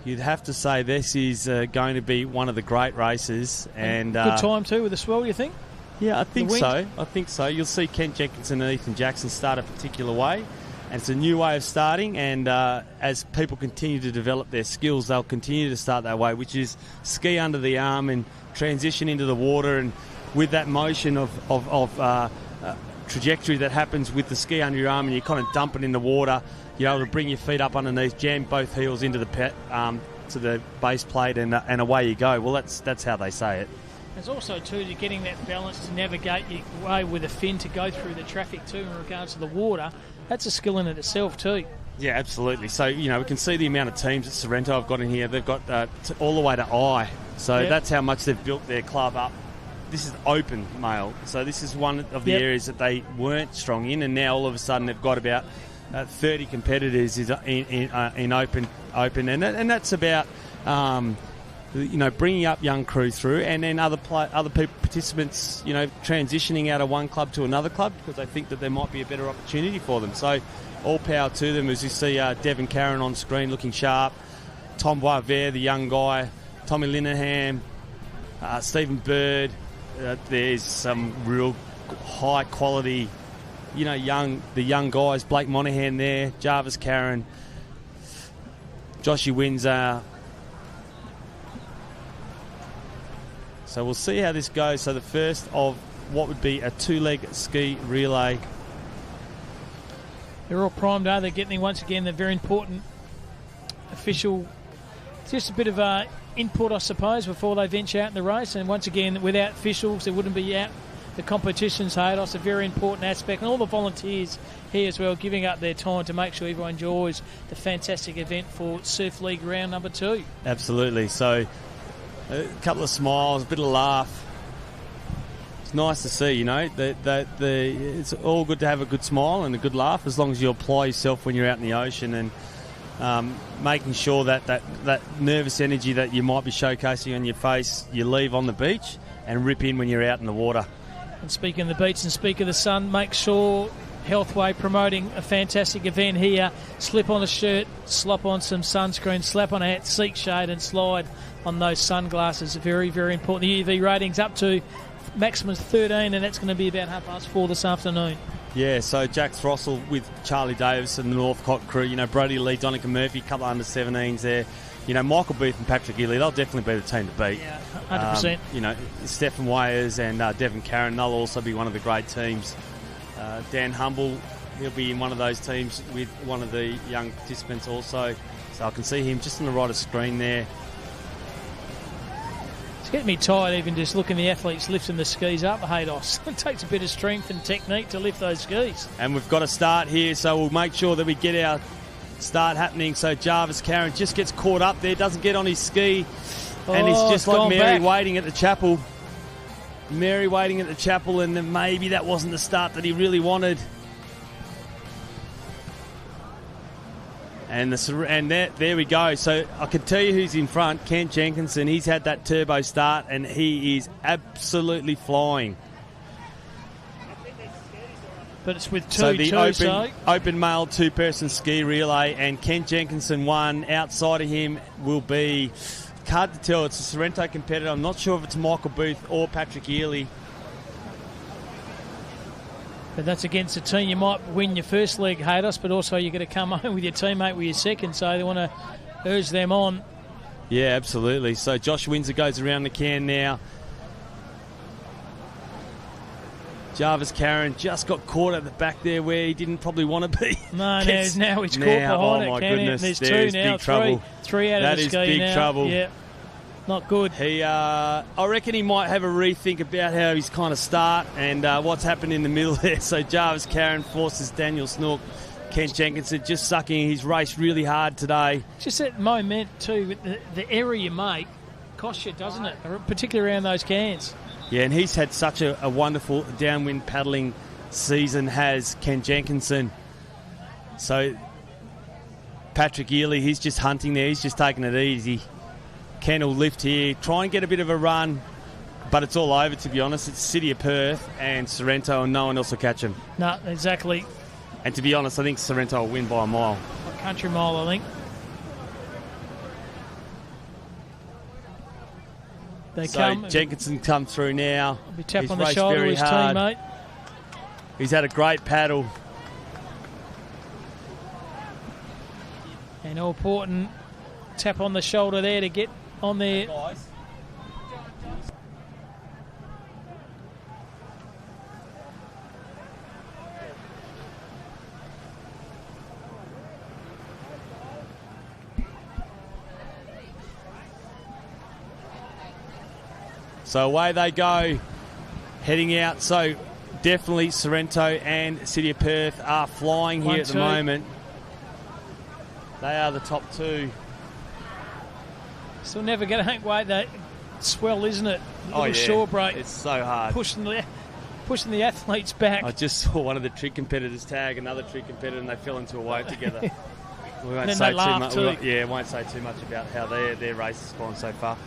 you'd have to say this is going to be one of the great races, and good time too with the swell. You think? Yeah, I think so. You'll see Ken Jenkinson and Ethan Jackson start a particular way, and it's a new way of starting. And as people continue to develop their skills, they'll continue to start that way, which is ski under the arm and transition into the water, and with that motion of trajectory that happens with the ski under your arm, and you kind of dump it in the water, you're able to bring your feet up underneath, jam both heels into to the base plate, and away you go. Well, that's how they say it. There's also too getting that balance to navigate your way with a fin to go through the traffic too in regards to the water. That's a skill in it itself too. Yeah, absolutely. So we can see the amount of teams that Sorrento have got in here. They've got all the way to I. So that's how much they've built their club up. This is open male, so this is one of the areas that they weren't strong in, and now all of a sudden they've got about 30 competitors in open, and that's about bringing up young crew through, and then other participants transitioning out of one club to another club because they think that there might be a better opportunity for them. So all power to them. As you see Devon Karen on screen looking sharp, Tom Boisvert, the young guy, Tommy Linehan, Stephen Bird. There's some real high quality, the young guys. Blake Monahan there, Jarvis Karen, Joshy Windsor. So we'll see how this goes. So the first of what would be a 2-leg ski relay. They're all primed, are they? Getting once again the very important official. Just a bit of input, I suppose, before they venture out in the race. And once again, without officials, they wouldn't be out. The competition's Haydos, a very important aspect. And all the volunteers here as well, giving up their time to make sure everyone enjoys the fantastic event for Surf League round number 2. Absolutely. So a couple of smiles, a bit of a laugh. It's nice to see, it's all good to have a good smile and a good laugh as long as you apply yourself when you're out in the ocean, and making sure that nervous energy that you might be showcasing on your face, you leave on the beach and rip in when you're out in the water. And speaking of the beach and speak of the sun, make sure Healthway promoting a fantastic event here. Slip on a shirt, slop on some sunscreen, slap on a hat, seek shade and slide on those sunglasses. Very, very important. The UV rating's up to maximum 13, and that's going to be about 4:30 this afternoon. Yeah, so Jack Throssell with Charlie Davis and the Northcott crew, Brody Lee, Donica Murphy, a couple of under-17s there. Michael Booth and Patrick Ely, they'll definitely be the team to beat. Yeah, 100%. Stephen Wayers and Devon Karen, they'll also be one of the great teams. Dan Humble, he'll be in one of those teams with one of the young participants also. So I can see him just on the right of screen there. It's getting me tired even just looking at the athletes lifting the skis up, Haydos. It takes a bit of strength and technique to lift those skis. And we've got to start here, so we'll make sure that we get our start happening. So Jarvis Karen just gets caught up there, doesn't get on his ski, and he's just like Mary waiting at the chapel. Mary waiting at the chapel, and then maybe that wasn't the start that he really wanted. And there we go. So I can tell you who's in front. Kent Jenkinson. He's had that turbo start, and he is absolutely flying. But it's with two. So the open male two-person ski relay, and Kent Jenkinson won. Outside of him will be, hard to tell. It's a Sorrento competitor. I'm not sure if it's Michael Booth or Patrick Ely. But that's against a team. You might win your first leg, Haydos, but also you've got to come home with your teammate with your second, so they want to urge them on. Yeah, absolutely. So Josh Windsor goes around the can now. Jarvis Karen just got caught at the back there where he didn't probably want to be. No, now he's caught behind it. Oh, my goodness. There's two now, three out of the ski now. That is big trouble. Yeah. Not good. I reckon he might have a rethink about how he's kind of start and what's happened in the middle there. So Jarvis Karen forces Daniel Snook. Kent Jenkinson just sucking his race really hard today. Just that moment too, the error you make costs you, doesn't it? Particularly around those cans. Yeah, and he's had such a wonderful downwind paddling season, has Kent Jenkinson. So Patrick Ely, he's just hunting there. He's just taking it easy. Ken will lift here, try and get a bit of a run, but it's all over, to be honest. It's City of Perth and Sorrento, and no one else will catch him. No, exactly. And to be honest, I think Sorrento will win by a mile. A country mile, I think. Jenkinson come through now. Be tap on the shoulder of his teammate. He's had a great paddle. And all important tap on the shoulder there to get on there. So away they go, heading out. So definitely Sorrento and City of Perth are flying here at the moment. They are the top two. Still never going to wait that swell, isn't it? Shore break. It's so hard. Pushing the athletes back. I just saw one of the trig competitors tag another trig competitor, and they fell into a wave together. We won't say too much. Won't say too much about how their race has gone so far.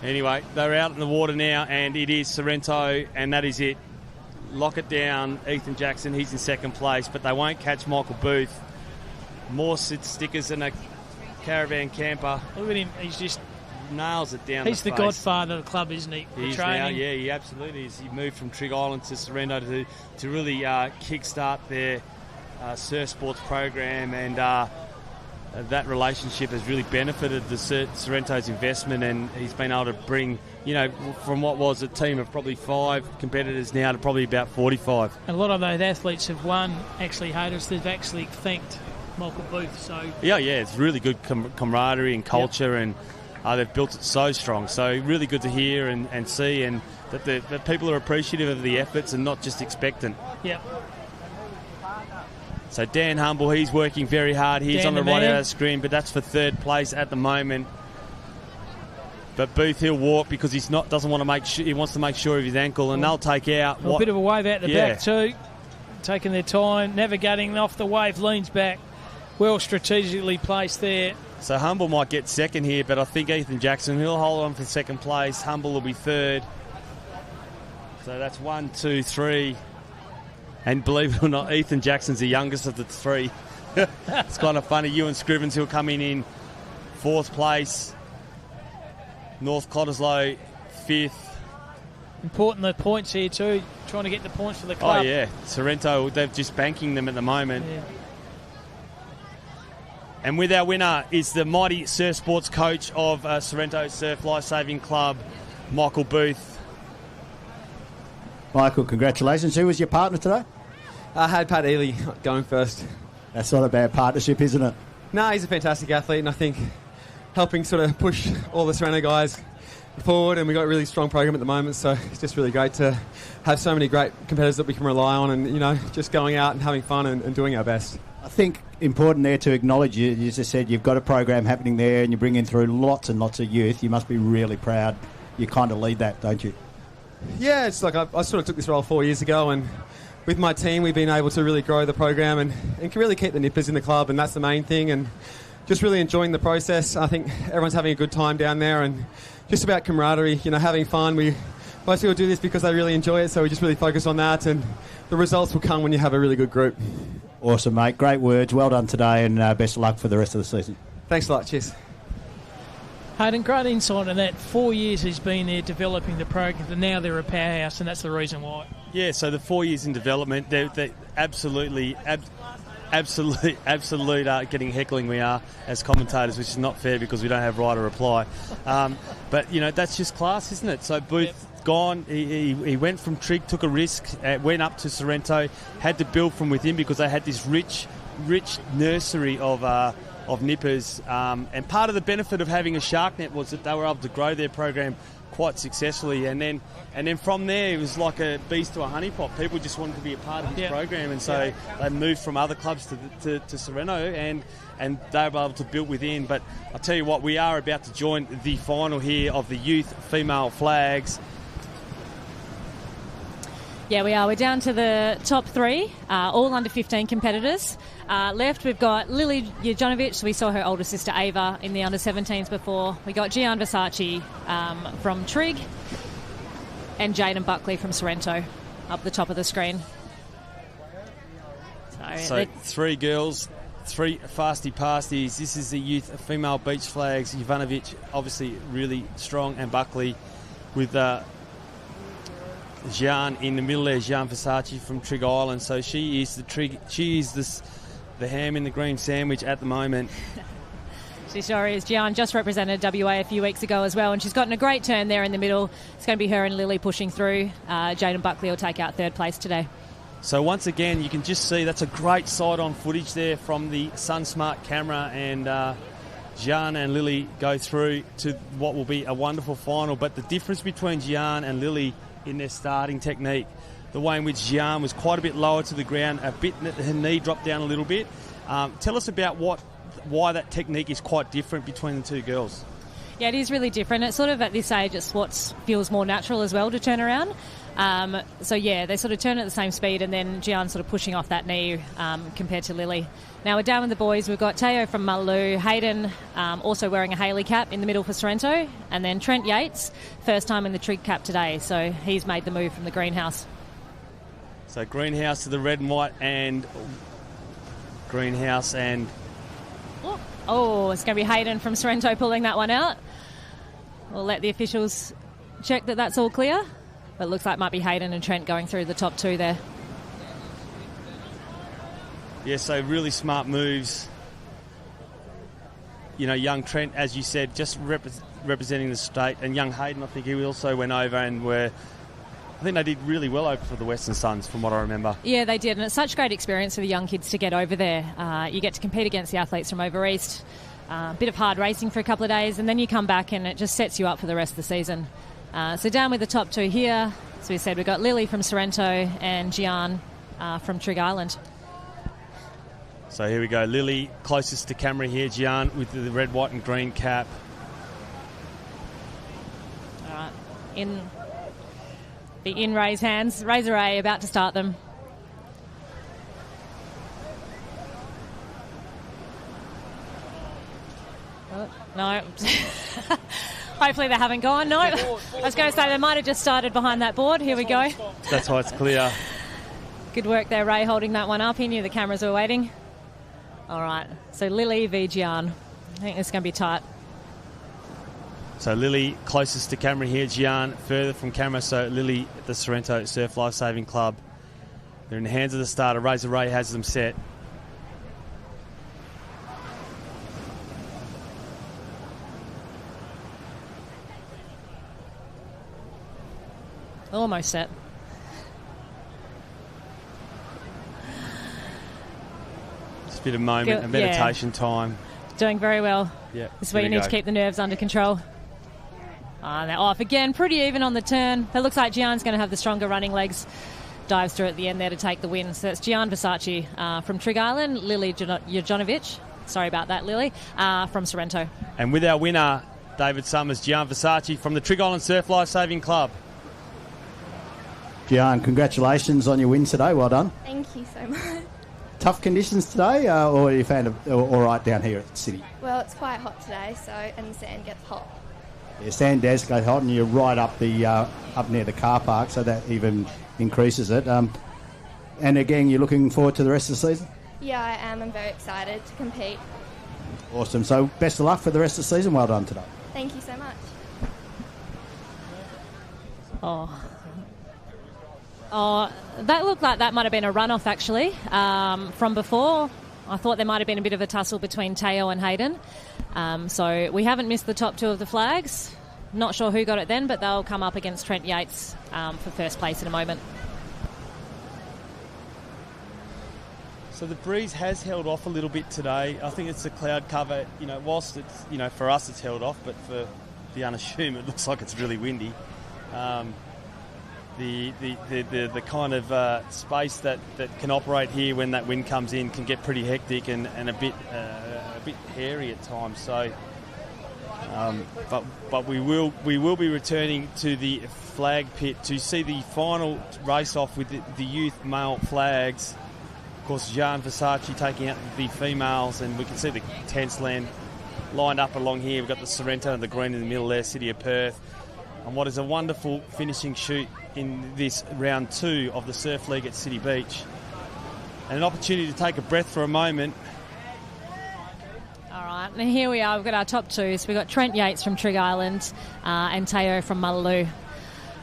Anyway, they're out in the water now, and it is Sorrento, and that is it. Lock it down, Ethan Jackson. He's in second place, but they won't catch Michael Booth. More stickers than a caravan camper. Look at him. He's just nails it down. He's the godfather of the club, isn't he? He is now. Yeah, he absolutely is. He moved from Trig Island to Sorrento to really kickstart their surf sports program, and that relationship has really benefited the Sorrento's investment, and he's been able to bring, from what was a team of probably 5 competitors now to probably about 45. And a lot of those athletes have won, actually, haters. They've actually thanked Michael Booth. So yeah, it's really good camaraderie and culture, and they've built it so strong. So really good to hear and see, and that the people are appreciative of the efforts and not just expectant. Yep. So Dan Humble, he's working very hard. He's on the right out of the screen, but that's for third place at the moment. But Booth, he'll walk because doesn't want to make sure. He wants to make sure of his ankle, and they'll take out a bit of a wave out the back too. Taking their time, navigating off the wave, leans back. Well strategically placed there. So Humble might get second here, but I think Ethan Jackson, he'll hold on for second place. Humble will be third. So that's 1, 2, 3. And believe it or not, Ethan Jackson's the youngest of the 3. It's kind of funny. Ewan Scrivens, who'll come in 4th place. North Cottesloe, 5th. Important the points here too, trying to get the points for the club. Oh, yeah. Sorrento, they're just banking them at the moment. Yeah. And with our winner is the mighty surf sports coach of Sorrento Surf Lifesaving Club, Michael Booth. Michael, congratulations. Who was your partner today? I had Pat Ely going first. That's not a bad partnership, isn't it? No, he's a fantastic athlete, and I think helping sort of push all the Sorrento guys forward, and we've got a really strong program at the moment, so it's just really great to have so many great competitors that we can rely on, and, you know, just going out and having fun and doing our best. I think important there to acknowledge, you just said you've got a program happening there and you bring in through lots and lots of youth. You must be really proud. You kind of lead that, don't you? Yeah, it's like I sort of took this role 4 years ago, and with my team we've been able to really grow the program and can really keep the nippers in the club, and that's the main thing, and just really enjoying the process. I think everyone's having a good time down there, and just about camaraderie, you know, having fun. Most people do this because they really enjoy it, so we just really focus on that, and the results will come when you have a really good group. Awesome, mate. Great words. Well done today, and best of luck for the rest of the season. Thanks a lot. Cheers. Hayden, great insight on that. 4 years he's been there developing the program, and now they're a powerhouse, and that's the reason why. Yeah, so the 4 years in development, they're absolute getting heckling we are as commentators, which is not fair because we don't have right or reply. But, you know, that's just class, isn't it? So Booth gone, he went from Trig, took a risk, went up to Sorrento, had to build from within because they had this rich nursery of nippers. And part of the benefit of having a shark net was that they were able to grow their program quite successfully, and then from there it was like a beast to a honey pot. People just wanted to be a part of this program, and so they moved from other clubs to Sorrento, and they were able to build within. But I'll tell you what, we are about to join the final here of the youth female flags. Yeah, we are. We're down to the top three, all under 15 competitors. Left, we've got Lily Jurjanovic. We saw her older sister Ava in the under 17s before. We got Gian Versace from Trig, and Jaden Buckley from Sorrento up the top of the screen. So three girls, three fasty pasties. This is the youth female beach flags. Jurjanovic, obviously really strong, and Buckley with Gian in the middle there, Gian Versace from Trig Island. So she is the ham in the green sandwich at the moment. She sure is. Gian just represented WA a few weeks ago as well, and she's gotten a great turn there in the middle. It's going to be her and Lily pushing through. Jaden Buckley will take out third place today. So once again, you can just see that's a great side-on footage there from the SunSmart camera, and Gian and Lily go through to what will be a wonderful final. But the difference between Gian and Lily in their starting technique, the way in which Gian was quite a bit lower to the ground, her knee dropped down a little bit. Tell us about why that technique is quite different between the two girls. Yeah, it is really different. It's sort of at this age, it's what feels more natural as well to turn around. So yeah, they sort of turn at the same speed, and then Gian sort of pushing off that knee compared to Lily. Now we're down with the boys. We've got Teo from Mullaloo, Hayden also wearing a Haley cap in the middle for Sorrento, and then Trent Yates, first time in the Trig cap today, so he's made the move from the greenhouse. So greenhouse to the red and white, and greenhouse and... Oh, it's going to be Hayden from Sorrento pulling that one out. We'll let the officials check that that's all clear. But it looks like it might be Hayden and Trent going through the top two there. Yeah, so really smart moves. You know, young Trent, as you said, just representing the state, and young Hayden, I think he also went over and I think they did really well over for the Western Suns, from what I remember. Yeah, they did, and it's such a great experience for the young kids to get over there. You get to compete against the athletes from over east, a bit of hard racing for a couple of days, and then you come back and it just sets you up for the rest of the season. So down with the top two here, as we said, we've got Lily from Sorrento and Gian from Trig Island. So here we go, Lily closest to camera here, Gian with the red, white and green cap. All right, in Ray's hands. Razor Ray about to start them. Oh, no. Hopefully they haven't gone. No, I was going to say they might have just started behind that board. Here we go. That's why it's clear. Good work there, Ray, holding that one up. He knew the cameras were waiting. All right, so Lily v. Gian. I think it's going to be tight. So Lily closest to camera here, Gian further from camera. So Lily at the Sorrento Surf Lifesaving Club. They're in the hands of the starter. Razor Ray has them set. Almost set. Just a bit of moment, a meditation time. Doing very well. Yeah. This is where you need to keep the nerves under control. They're off again, pretty even on the turn. It looks like Gian's going to have the stronger running legs. Dives through at the end there to take the win. So that's Gian Versace from Trig Island, Lily Jojanovic. Sorry about that, Lily, from Sorrento. And with our winner, David Summers, Gian Versace from the Trig Island Surf Life Saving Club. Gian, congratulations on your win today. Well done. Thank you so much. Tough conditions today, or you found it all right down here at the city? Well, it's quite hot today, and the sand gets hot. Yeah, sand does go hot, and you're right up near the car park, so that even increases it. And again, you're looking forward to the rest of the season? Yeah, I am. I'm very excited to compete. Awesome. So best of luck for the rest of the season. Well done today. Thank you so much. Oh, that looked like that might have been a runoff, actually, from before. I thought there might have been a bit of a tussle between Teo and Hayden. So we haven't missed the top two of the flags. Not sure who got it then, but they'll come up against Trent Yates for first place in a moment. So the breeze has held off a little bit today. I think it's the cloud cover. Whilst it's, for us it's held off, but for the unassuming, it looks like it's really windy. The kind of space that can operate here when that wind comes in can get pretty hectic and a bit hairy at times. So, but we will be returning to the flag pit to see the final race off with the youth male flags. Of course, Gian Versace taking out the females, and we can see the tents lined up along here. We've got the Sorrento and the green in the middle there, City of Perth. And what is a wonderful finishing shoot in this round 2 of the Surf League at City Beach. And an opportunity to take a breath for a moment. All right, and here we are. We've got our top two. So we've got Trent Yates from Trig Island and Teo from Mullaloo.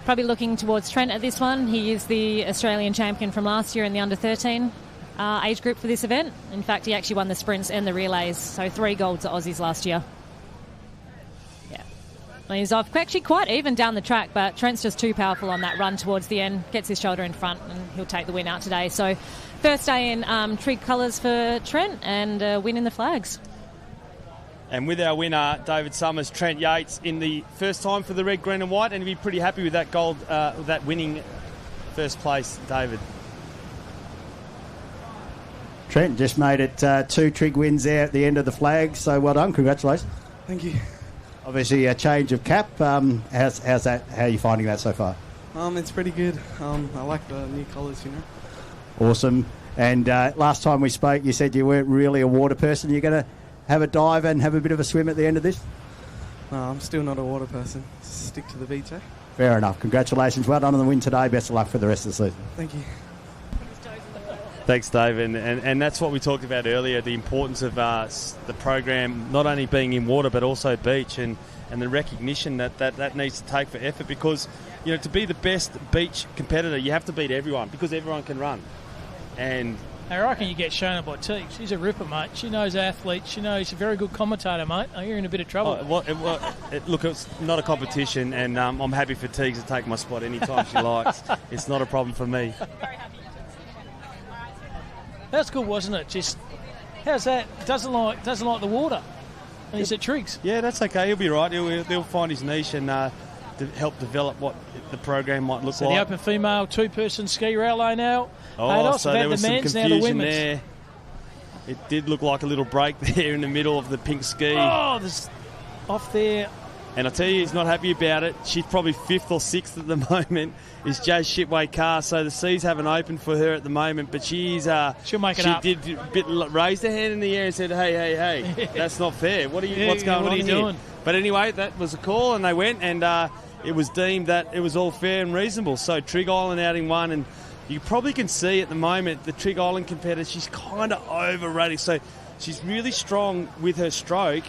Probably looking towards Trent at this one. He is the Australian champion from last year in the under-13 age group for this event. In fact, he actually won the sprints and the relays. So 3 golds at Aussies last year. He's off actually quite even down the track, but Trent's just too powerful on that run towards the end. Gets his shoulder in front, and he'll take the win out today. So first day in Trig colours for Trent, and win in the flags. And with our winner, David Summers, Trent Yates, in the first time for the red, green and white, and he'd be pretty happy with that gold, that winning first place, David. Trent just made it 2 Trig wins there at the end of the flag, so well done. Congratulations. Thank you. Obviously a change of cap. How's that? How are you finding that so far? It's pretty good. I like the new colours, Awesome. And last time we spoke, you said you weren't really a water person. You're going to have a dive and have a bit of a swim at the end of this? No, I'm still not a water person. Stick to the beach, eh? Fair enough. Congratulations. Well done on the win today. Best of luck for the rest of the season. Thank you. Thanks, Dave. And that's what we talked about earlier, the importance of the program not only being in water but also beach, and the recognition that needs to take for effort, because to be the best beach competitor you have to beat everyone, because everyone can run. And I reckon you get shown up by Teague. She's a ripper, mate. She knows athletes. She knows she's a very good commentator, mate. You're in a bit of trouble. Look, it's not a competition, and I'm happy for Teague to take my spot anytime she likes. It's not a problem for me. That's good, wasn't it? Just how's that? Doesn't like the water. And he's at Triggs. Yeah, that's okay. He'll be right. He'll find his niche and help develop what the program might look like. The open female 2-person ski rally now. So there was some confusion there. It did look like a little break there in the middle of the pink ski. Oh, there's off there. And I tell you, he's not happy about it. She's probably 5th or 6th at the moment, is Jazz Shipway Carr. So the seas haven't opened for her at the moment, but she'll make it up. She did raise her hand in the air and said, hey, that's not fair. What's going on here? Doing? But anyway, that was a call, and they went, and it was deemed that it was all fair and reasonable. So Trig Island out in one, and you probably can see at the moment the Trig Island competitor, she's kind of overrated. So she's really strong with her stroke,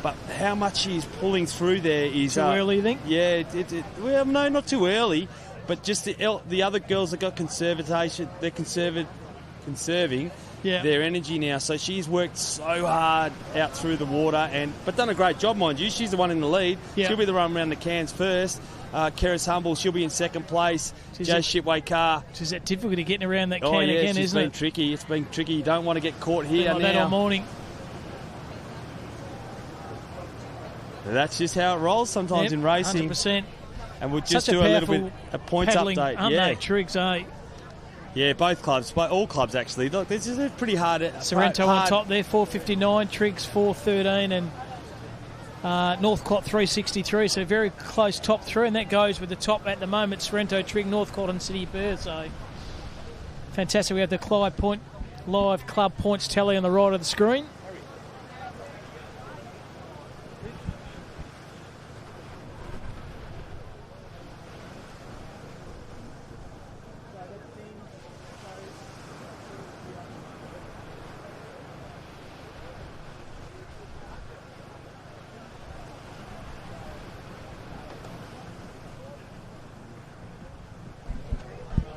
but how much she's pulling through there is... Too early, you think? Yeah, well, no, not too early, but just the other girls that got conservation, they're conserving their energy now. So she's worked so hard out through the water, but done a great job, mind you. She's the one in the lead. Yeah. She'll be the one around the cans first. Keris Humble, she'll be in second place. Jazz Shipway Carr. Is that difficult getting around that can again, isn't it? It's been tricky. You don't want to get caught here now. That all morning. That's just how it rolls sometimes in racing. 100%. And we'll just Such do a little bit of points update. Aren't they, Triggs, eh? Yeah, both clubs, all clubs actually. Look, this is a pretty hard. Sorrento on top there, 459. Triggs 413, and Northcote 363. So very close top three, and that goes with the top at the moment. Sorrento, Trigg, Northcote, and City Perth. So fantastic. We have the live club points tally on the right of the screen.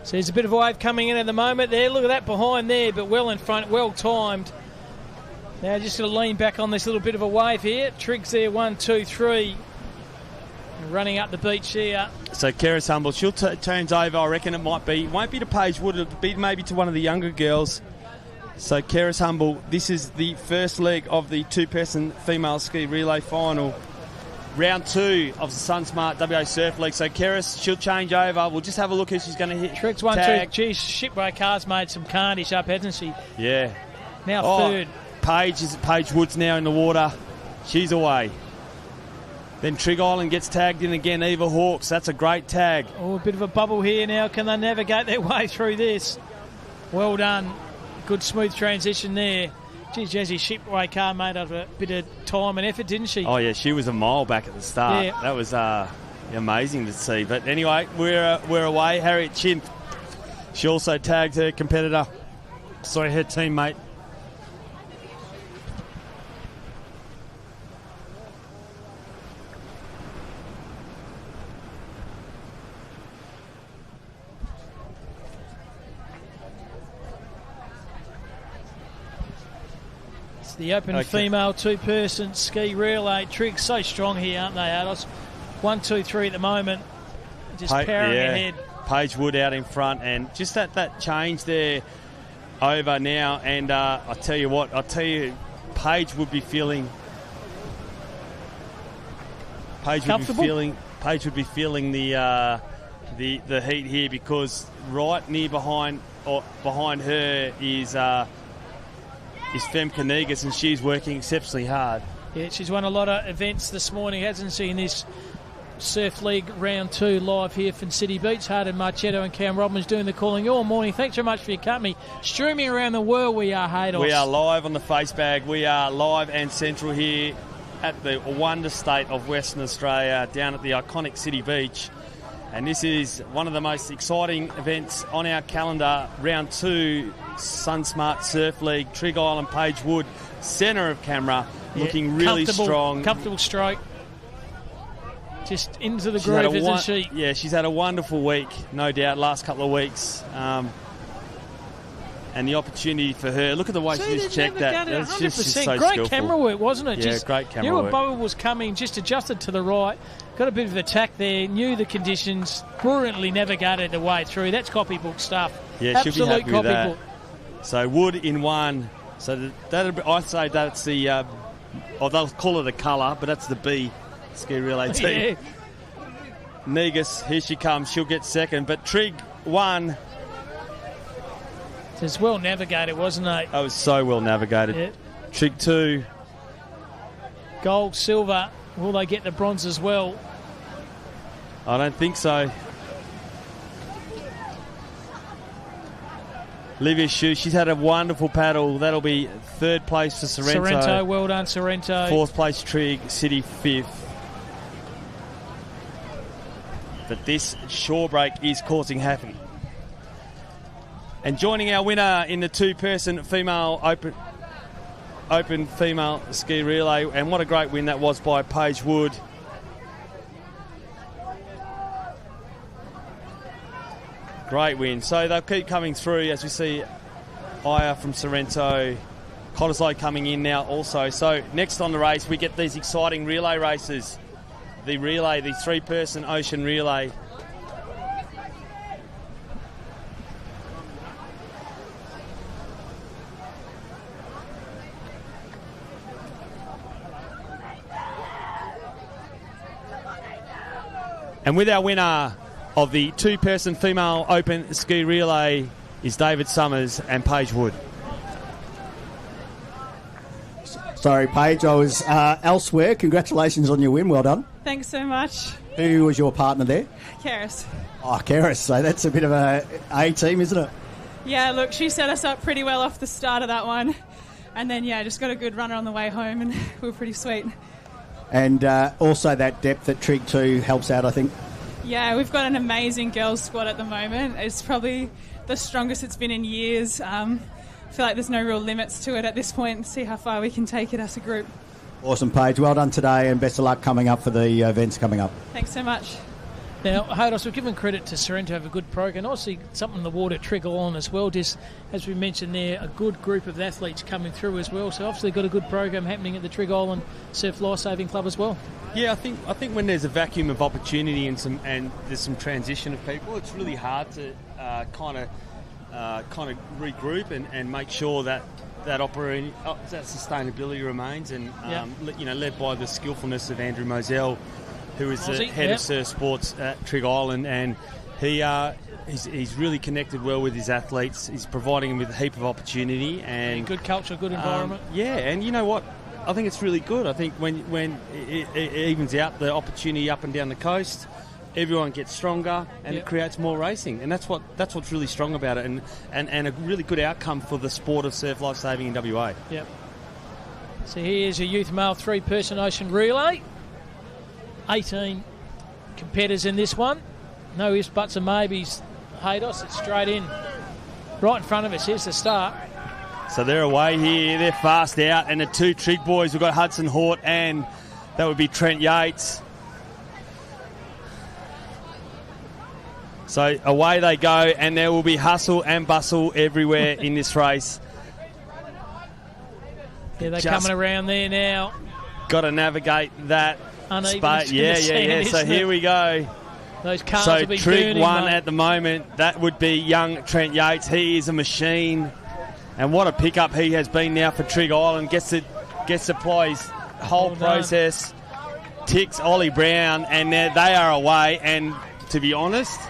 So there's a bit of a wave coming in at the moment there. Look at that behind there, but well in front, well timed. Now just going to lean back on this little bit of a wave here. Triggs there, 1, 2, 3. Running up the beach here. So Keris Humble, she'll turns over. I reckon it won't be to Paige Wood. It'll be maybe to one of the younger girls. So Keris Humble, this is the first leg of the two-person female ski relay final. Round 2 of the SunSmart WA Surf League. So Keris, she'll change over. We'll just have a look who she's going to hit. Triggs 1, tag. 2. Geez, Shipway Car's made some carnage up, hasn't she? Yeah. Now third. Paige Wood's now in the water. She's away. Then Trigg Island gets tagged in again. Eva Hawkes. That's a great tag. Oh, a bit of a bubble here now. Can they navigate their way through this? Well done. Good smooth transition there. Geez, Jazzy Shipway car made up a bit of time and effort, didn't she? Oh, yeah, she was a mile back at the start. Yeah. That was amazing to see. But anyway, we're away. Harriet Chin, she also tagged her competitor. Sorry, her teammate. The open female two-person ski relay. Triggs so strong here, aren't they, Ados? 1, 2, 3 at the moment. Just powering ahead. Paige Wood out in front, and just that change there over now. And I tell you, Paige would be feeling. Paige would be feeling the heat here, because right near behind her is Femke Negus, and she's working exceptionally hard. Yeah, she's won a lot of events this morning, hasn't she, in this Surf League Round 2 live here from City Beach. Harden Marchetto and Cam Robbins doing the calling all morning. Thanks very much for your company. Streaming around the world, we are Haydos. We are live on the Face Bag. We are live and central here at the wonder state of Western Australia, down at the iconic City Beach. And this is one of the most exciting events on our calendar. Round 2, SunSmart Surf League, Trigg Island, Paige Wood, centre of camera, looking really strong. Comfortable stroke. Just into the groove, isn't she? Yeah, she's had a wonderful week, no doubt, last couple of weeks. And the opportunity for her. Look at the way she's checked that. It's just so great skillful. camera work, wasn't it? Yeah, great camera work. Knew a bubble was coming, just adjusted to the right. Got a bit of attack there, knew the conditions, brilliantly navigated the way through. That's copybook stuff. Yeah, absolute she'll be happy with that. Copybook. So Wood in one. So I'd say that's the, they'll call it a colour, but that's the B ski relay team. Yeah. Negus, here she comes. She'll get second, but Trigg won. It's well navigated, wasn't it? That was so well navigated. Yeah. Trigg 2. Gold, silver. Will they get the bronze as well? I don't think so. Livia Shue, she's had a wonderful paddle. That'll be third place for Sorrento. Sorrento, well done, Sorrento. Fourth place, Trigg. City fifth. But this shore break is causing havoc. And joining our winner in the two-person female open female ski relay, and what a great win that was by Paige Wood. Great win. So they'll keep coming through as we see Aya from Sorrento, Cottesloe coming in now also. So next on the race, we get these exciting relay races. The relay, the three-person ocean relay. And with our winner of the two-person female open ski relay is David Summers and Paige Wood. Sorry, Paige, I was elsewhere. Congratulations on your win. Well done. Thanks so much. Who was your partner there? Karis. Oh, Karis. So that's a bit of a team, isn't it? Yeah, look, she set us up pretty well off the start of that one. And then, yeah, just got a good runner on the way home, and we were pretty sweet. And also that depth at Trig 2 helps out, I think. Yeah, we've got an amazing girls squad at the moment. It's probably the strongest it's been in years. I feel like there's no real limits to it at this point. See how far we can take it as a group. Awesome, Paige. Well done today, and best of luck coming up for the events coming up. Thanks so much. Now, Hados, we're giving credit to Sorrento to have a good program. Obviously, something in the water at Trig on as well. Just as we mentioned there, a good group of athletes coming through as well. So obviously, got a good program happening at the Trig Island Surf Life Saving Club as well. Yeah, I think when there's a vacuum of opportunity and there's some transition of people, it's really hard to kind of regroup and make sure that sustainability remains, and led by the skillfulness of Andrew Moselle, who is the head of surf sports at Trig Island, and he's really connected well with his athletes. He's providing them with a heap of opportunity and good culture, good environment. And you know what? I think it's really good. I think when it evens out the opportunity up and down the coast, everyone gets stronger, and it creates more racing, and that's what's really strong about it, and a really good outcome for the sport of surf life saving in WA. Yep. So here's your youth male three-person ocean relay. 18 competitors in this one. No ifs, buts and maybes. Hados, it's straight in. Right in front of us. Here's the start. So they're away here. They're fast out. And the two Trig boys, we've got Hudson Hort and that would be Trent Yates. So away they go, and there will be hustle and bustle everywhere in this race. Yeah, they're coming around there now. Got to navigate that space. Yeah. So here we go. Those cars so will be Trig burning, one mate. at the moment. That would be young Trent Yates. He is a machine, and what a pickup he has been now for Trig Island. Gets to apply his whole process. Ticks Ollie Brown, and they are away. And to be honest,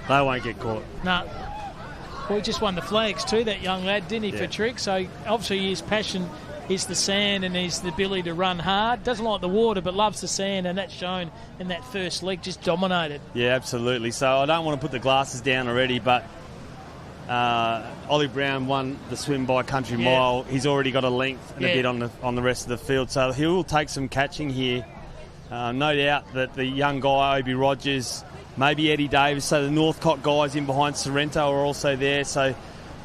they won't get caught. No. Well, he just won the flags too, that young lad, didn't he, for Trig? So obviously his passion is the sand and his the ability to run hard. Doesn't like the water, but loves the sand, and that's shown in that first leg, just dominated. Yeah, absolutely. So I don't want to put the glasses down already, but Ollie Brown won the swim by country mile. He's already got a length and a bit on the rest of the field, so he will take some catching here. No doubt that the young guy, Obie Rogers, maybe Eddie Davis, so the Northcote guys in behind Sorrento are also there. So,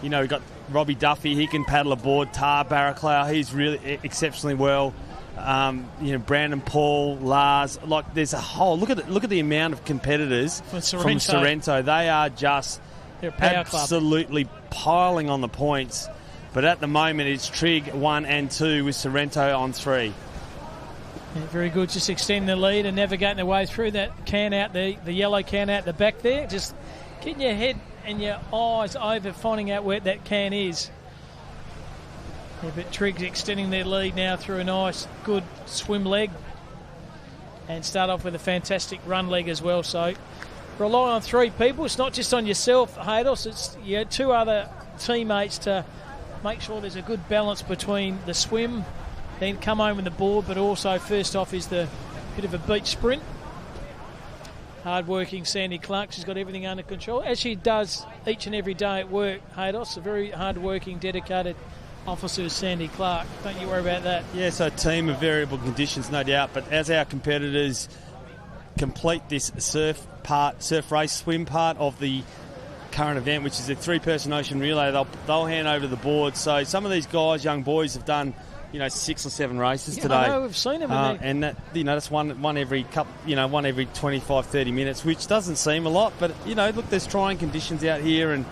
we've got Robbie Duffy, he can paddle aboard. Tar Barraclough, he's really exceptionally well. Brandon Paul, Lars, there's a whole look at the amount of competitors from Sorrento. They are just absolutely piling on the points. But at the moment, it's Trig 1 and 2 with Sorrento on 3. Yeah, very good, just extending the lead and navigating their way through that can out, the yellow can out the back there. Just getting your head and your eyes over finding out where that can is. Yeah, but Trig's extending their lead now through a nice, good swim leg. And start off with a fantastic run leg as well. So rely on three people. It's not just on yourself, Hados. It's two other teammates to make sure there's a good balance between the swim, then come home with the board, but also first off is the bit of a beach sprint. Hard-working Sandy Clark, she's got everything under control, as she does each and every day at work, Hados. A very hard-working, dedicated officer, Sandy Clark. Don't you worry about that. Yeah, so a team of variable conditions, no doubt, but as our competitors complete this surf race, swim part of the current event, which is a three-person ocean relay, they'll hand over the board. So some of these guys, young boys, have done 6 or 7 races today. I know, we've seen them. And that, that's one every couple, one every 25, 30 minutes, which doesn't seem a lot, but, look, there's trying conditions out here, and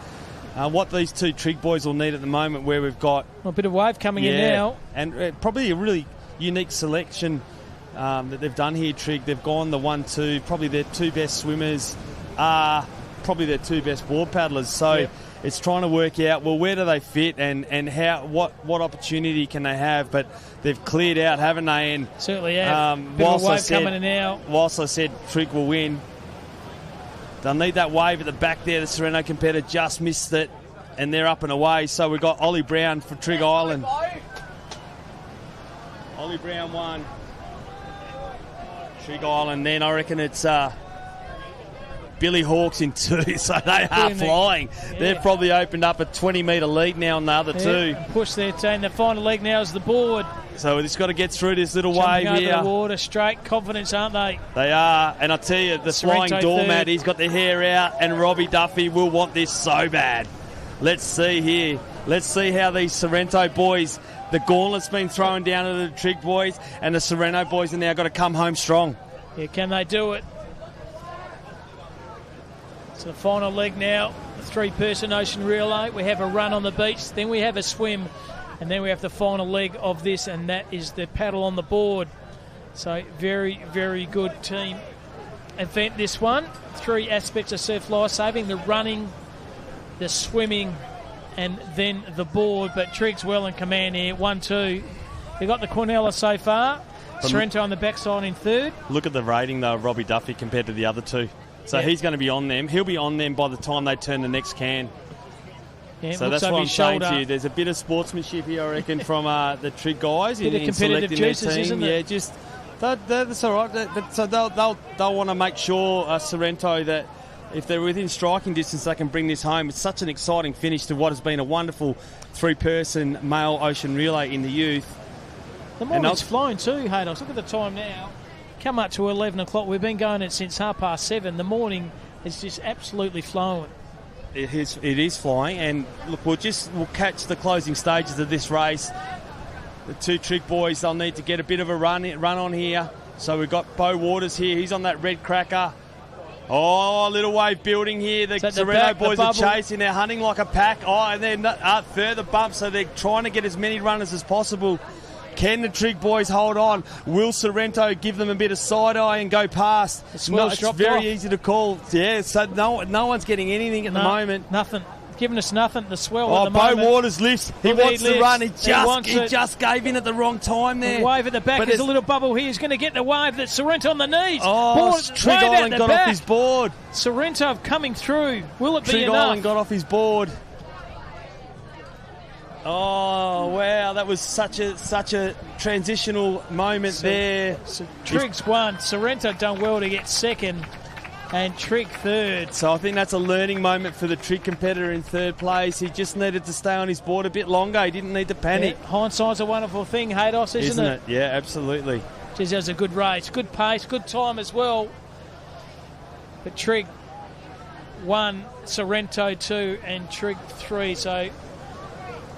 what these two Trig boys will need at the moment, where we've got a bit of wave coming in now. And probably a really unique selection that they've done here, Trig. They've gone the 1-2, probably their two best swimmers are probably their two best board paddlers. So it's trying to work out, well, where do they fit and how what opportunity can they have? But they've cleared out, haven't they? And certainly have. Whilst wave coming in now. Whilst I said Trig will win, they'll need that wave at the back there. The Sorrento competitor just missed it, and they're up and away. So we've got Ollie Brown for Trig Island. Ollie Brown won. Trig Island, then I reckon it's Billy Hawks in 2, so they are flying. Yeah. They've probably opened up a 20-metre lead now on the other two. Push their team. The final leg now is the board. So we've just got to get through this little Jumping wave here. Over the water, straight confidence, aren't they? They are, and I tell you, the Sorrento flying doormat, third. he's got the hair out, and Robbie Duffy will want this so bad. Let's see here. Let's see how these Sorrento boys, the gauntlet's been thrown down to the Trig boys, and the Sorrento boys have now got to come home strong. Yeah, can they do it? So the final leg now, the 3-person ocean relay. We have a run on the beach, then we have a swim, and then we have the final leg of this, and that is the paddle on the board. So very, very good team event, this one. 3 aspects of surf lifesaving: the running, the swimming, and then the board. But Trig's well in command here. 1-2. They've got the Cornella so far. Sorrento on the backside in 3rd. Look at the rating, though, of Robbie Duffy compared to the other 2. So he's going to be on them. He'll be on them by the time they turn the next can. Yeah, so that's what I'm saying to you. There's a bit of sportsmanship here, I reckon, from the Trig guys in selecting their team. Isn't it? Yeah, just that's all right. So they'll want to make sure Sorrento that if they're within striking distance, they can bring this home. It's such an exciting finish to what has been a wonderful 3-person male ocean relay in the youth. The morning's flying too, Haydos. Look at the time now. Come up to 11 o'clock. We've been going it since 7:30. The morning is just absolutely flowing. It is flying, and look, we'll catch the closing stages of this race. The 2 Trig boys, they'll need to get a bit of a run on here. So we've got Beau Waters here. He's on that red cracker. Oh, little wave building here. The Sorrento boys are chasing. They're hunting like a pack. Oh, and then further bumps, so they're trying to get as many runners as possible. Can the Trig boys hold on? Will Sorrento give them a bit of side-eye and go past? It's very easy to call. Yeah, so no one's getting anything at the moment. Nothing. Giving us nothing. The swell at the moment. Beau Waters lifts. He wants to run. He just gave in at the wrong time there. The wave at the back. There's a little bubble here. He's going to get the wave. That's Sorrento on the knees. Oh, Trig Island got off his board. Sorrento coming through. Will it be enough? Trig Island got off his board. Oh, wow, that was such a transitional moment there. So Trig's won. Sorrento done well to get 2nd, and Trig 3rd. So I think that's a learning moment for the Trig competitor in 3rd place. He just needed to stay on his board a bit longer. He didn't need to panic. Yeah, hindsight's a wonderful thing, Haydos, isn't it? Yeah, absolutely. Geez, that was a good race. Good pace, good time as well. But Trig 1, Sorrento 2, and Trig 3. So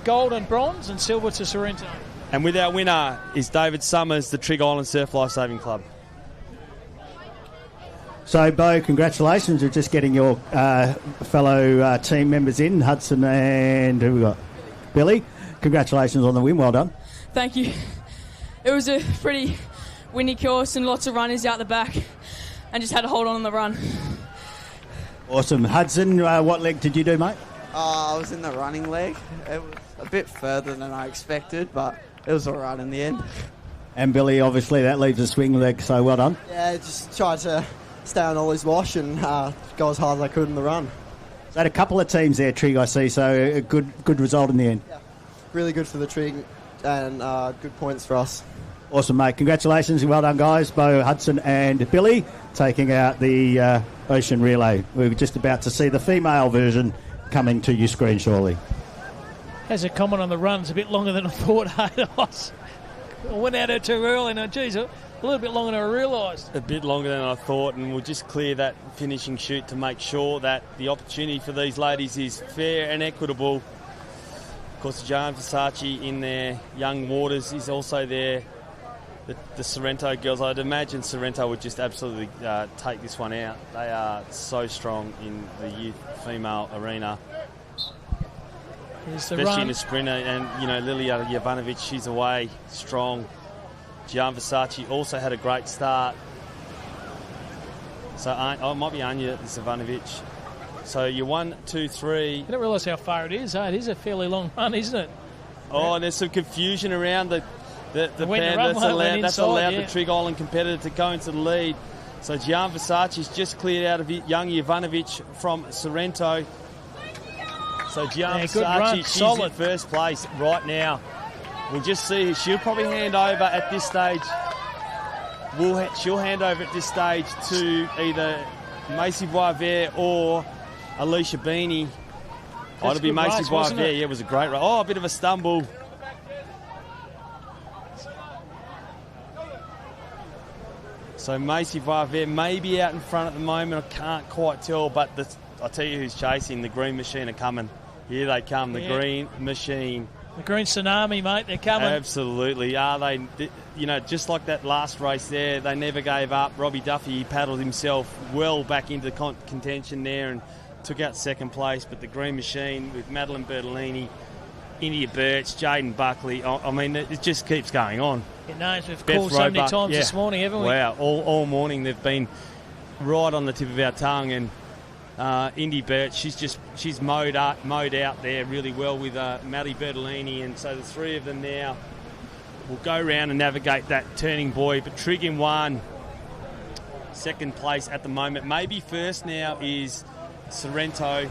gold and bronze and silver to Sorrento. And with our winner is David Summers, the Trig Island Surf Lifesaving Club. So, Beau, congratulations. You're just getting your fellow team members in, Hudson and who we got? Billy. Congratulations on the win. Well done. Thank you. It was a pretty windy course and lots of runners out the back, and just had to hold on the run. Awesome. Hudson, what leg did you do, mate? I was in the running leg. It was a bit further than I expected, but it was all right in the end. And Billy, obviously, that leaves a swing leg, so well done. Yeah, just tried to stay on Ollie's wash and go as hard as I could in the run. So had a couple of teams there, Trig, I see, so a good result in the end. Yeah, really good for the Trig and good points for us. Awesome, mate. Congratulations. Well done, guys. Beau, Hudson and Billy taking out the Ocean Relay. We're just about to see the female version coming to your screen shortly. Has a comment on the run. It's a bit longer than I thought. I went out there too early. Now, geez, a little bit longer than I realised. A bit longer than I thought, and we'll just clear that finishing chute to make sure that the opportunity for these ladies is fair and equitable. Of course, Jan Versace in there. Young Waters is also there. The Sorrento girls, I'd imagine Sorrento would just absolutely take this one out. They are so strong in the youth female arena. Especially in the sprinter, and Lilia Jovanovic, she's away strong. Gian Versace also had a great start. So it might be Anja Jovanovic. So you're 1, 2, 3. I didn't realise how far it is. It is a fairly long run, isn't it? Oh, and there's some confusion around the pad. That's allowed the Trig Island competitor to go into the lead. So Gian Versace's just cleared out of young Jovanovic from Sorrento. So Gian Versace, she's in first place right now. We'll just see. She'll probably hand over at this stage. She'll hand over at this stage to either Macy Boisvert or Alicia Beanie. It'll be Macy Boisvert. Yeah, it was a great race. Oh, a bit of a stumble. So Macy Boisvert may be out in front at the moment. I can't quite tell, but I'll tell you who's chasing. The Green Machine are coming. Here they come, the Green Machine. The Green Tsunami, mate, they're coming. Absolutely. Are they? You know, just like that last race there, they never gave up. Robbie Duffy, he paddled himself well back into the contention there and took out second place. But the Green Machine with Madeline Bertolini, India Birch, Jaden Buckley, I mean, it just keeps going on. It knows we've called so many times this morning, haven't we? Wow, all morning they've been right on the tip of our tongue. And Indy Birch, she's mowed out there really well with Maddie Bertolini, and so the three of them now will go round and navigate that turning buoy. But Trig in 1, second place at the moment. Maybe first now is Sorrento. You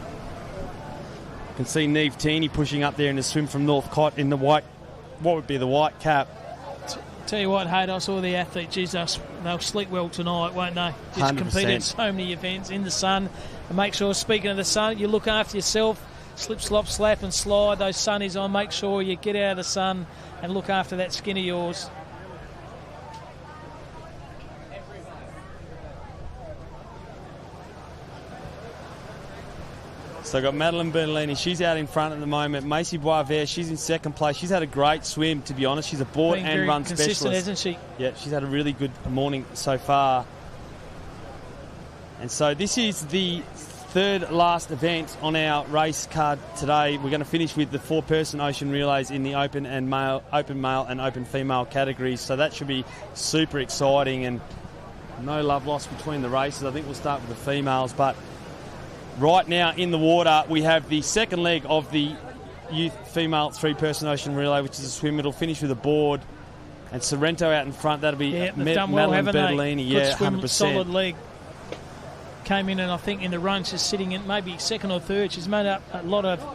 can see Neve Teeny pushing up there in the swim from Northcott in the white, what would be the white cap. Tell you what, Hayden, I saw the athletes, they'll sleep well tonight, won't they? Just 100%. Competed in so many events in the sun. And make sure, speaking of the sun, you look after yourself. Slip, slop, slap and slide those sunnies on. Make sure you get out of the sun and look after that skin of yours. So I've got Madeline Bertolini, she's out in front at the moment. Macy Boisvert, she's in second place. She's had a great swim, to be honest. She's a board and run specialist. Hasn't she? Yeah, she's had a really good morning so far. And so this is the third last event on our race card today. We're going to finish with the 4-person ocean relays in the open male and open female categories. So that should be super exciting, and no love lost between the races. I think we'll start with the females, but right now in the water, we have the second leg of the youth female 3-person ocean relay, which is a swim. It'll finish with a board. And Sorrento out in front, that'll be Madeline Bertolini. Good swim, 100%. Solid leg. Came in, and I think in the run she's sitting in maybe second or third. She's made up a lot of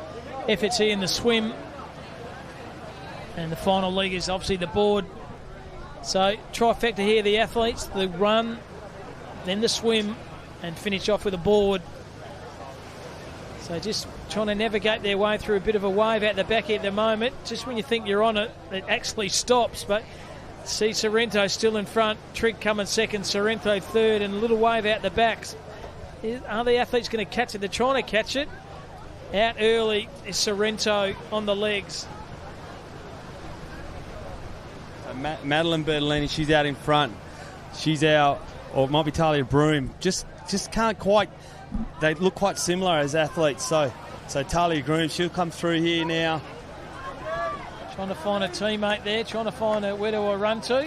efforts here in the swim. And the final leg is obviously the board. So trifecta here, the athletes, the run, then the swim, and finish off with a board. So just trying to navigate their way through a bit of a wave at the back here at the moment. Just when you think you're on it, it actually stops. But see Sorrento still in front, Trig coming second, Sorrento third, and a little wave out the backs. Are the athletes going to catch it? They're trying to catch it. Out early is Sorrento on the legs. Madeline Bertolini, she's out in front. She's out, or it might be Talia Broom. Just can't quite. They look quite similar as athletes. So Talia Broom, she'll come through here now. Trying to find a teammate there. Trying to find where to run to.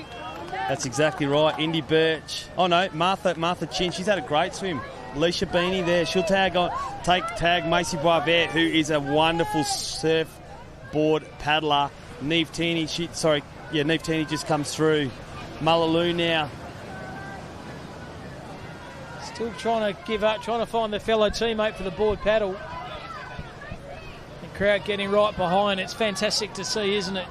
That's exactly right. Indy Birch. Oh no, Martha Chin. She's had a great swim. Alicia Beanie there. She'll tag Macy Boisvert, who is a wonderful surfboard paddler. Neve Teeny. Neve Teeny just comes through. Mullaloo now. Still trying to give up, trying to find the fellow teammate for the board paddle. The crowd getting right behind. It's fantastic to see, isn't it?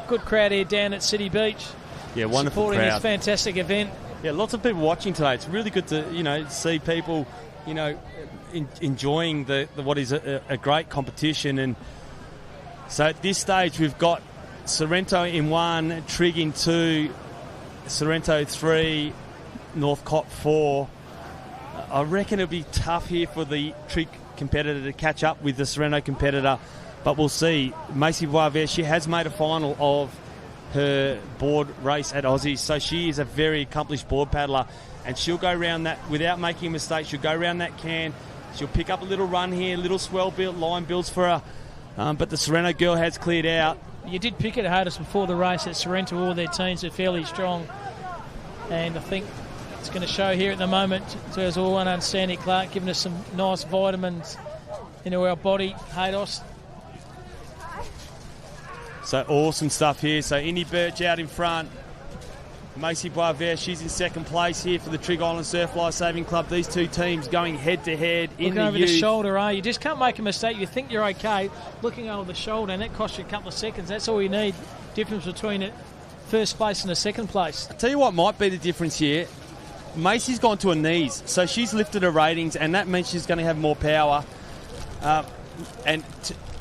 Good crowd here down at City Beach. Yeah, wonderful supporting crowd. This fantastic event. Yeah, lots of people watching today. It's really good to see people enjoying what is a great competition. And so at this stage we've got Sorrento in 1, Trig in 2, Sorrento 3, Northcott 4. I reckon it'll be tough here for the Trig competitor to catch up with the Sorrento competitor, but we'll see. Macy Boisvert, she has made a final of her board race at Aussies, so she is a very accomplished board paddler, and she'll go around that without making a mistake. She'll go around that can, she'll pick up a little run here, little swell build, line builds for her, but the Sorrento girl has cleared out. You did pick it hardest before the race that Sorrento, all their teams are fairly strong, and I think It's going to show here at the moment. So as all one on Sandy Clark, giving us some nice vitamins into our body. Haydos. So awesome stuff here. So Indy Birch out in front. Macy Boisvert, she's in second place here for the Trig Island Surf Life Saving Club. These two teams going head-to-head in the over youth. the shoulder, you just can't make a mistake. You think you're okay, looking over the shoulder, and that costs you a couple of seconds. That's all you need. Difference between it, first place and the second place. I'll tell you what might be the difference here. Macy's gone to her knees, so she's lifted her ratings, and that means she's going to have more power.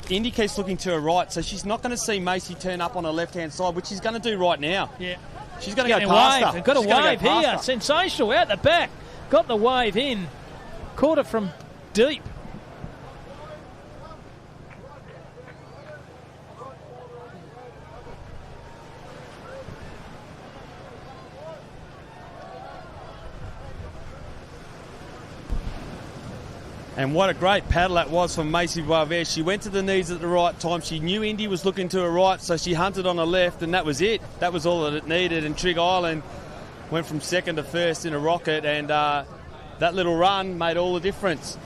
Indy keeps looking to her right, so she's not going to see Macy turn up on her left-hand side, which she's going to do right now. Yeah. She's going to go past her. They've got a wave here. Sensational. Out the back. Got the wave in. Caught it from deep. And what a great paddle that was from Macy Boisvert. She went to the knees at the right time. She knew Indy was looking to her right, so she hunted on her left, and that was it. That was all that it needed. And Trig Island went from second to first in a rocket, and that little run made all the difference.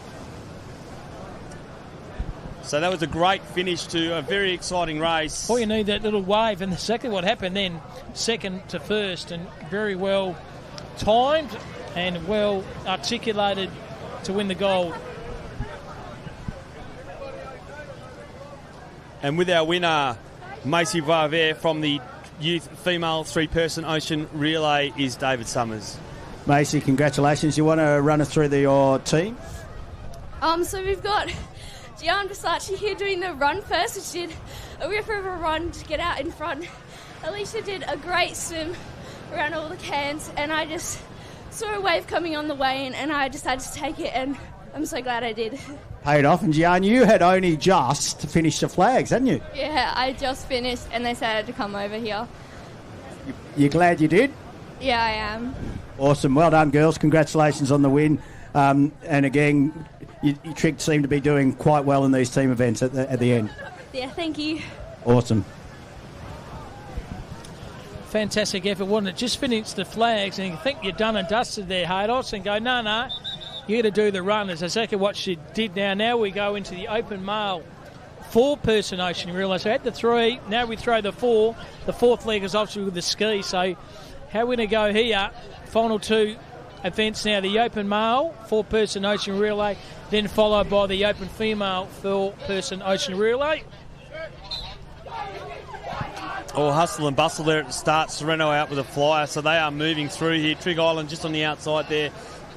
So that was a great finish to a very exciting race. All you need, that little wave, and the second, what happened then, second to first, and very well timed and well articulated to win the gold. And with our winner, Macy Boisvert from the youth female three-person ocean relay, is David Summers. Macy, congratulations. You want to run us through your team? So we've got Gian Versace here doing the run first, which did a ripper of a run to get out in front. Alicia did a great swim around all the cans, and I just saw a wave coming on the way in, and I decided to take it, and I'm so glad I did. Paid off. And Gian, you had only just finished the flags, hadn't you? Yeah, I just finished and they said I had to come over here. You glad you did? Yeah, I am. Awesome. Well done, girls. Congratulations on the win. And again, you Trig seem to be doing quite well in these team events at the end. Yeah, thank you. Awesome. Fantastic effort, wasn't it? Just finished the flags, and you think you're done and dusted there, Haydos, and go, no, you got to do the run. That's exactly what she did now. Now we go into the open male four-person ocean relay. So at the three, now we throw the four. The fourth leg is obviously with the ski. So how are we going to go here? Final two events now. The open male four-person ocean relay, then followed by the open female four-person ocean relay. Oh, hustle and bustle there at the start. Sorrento out with a flyer, so they are moving through here. Trig Island just on the outside there.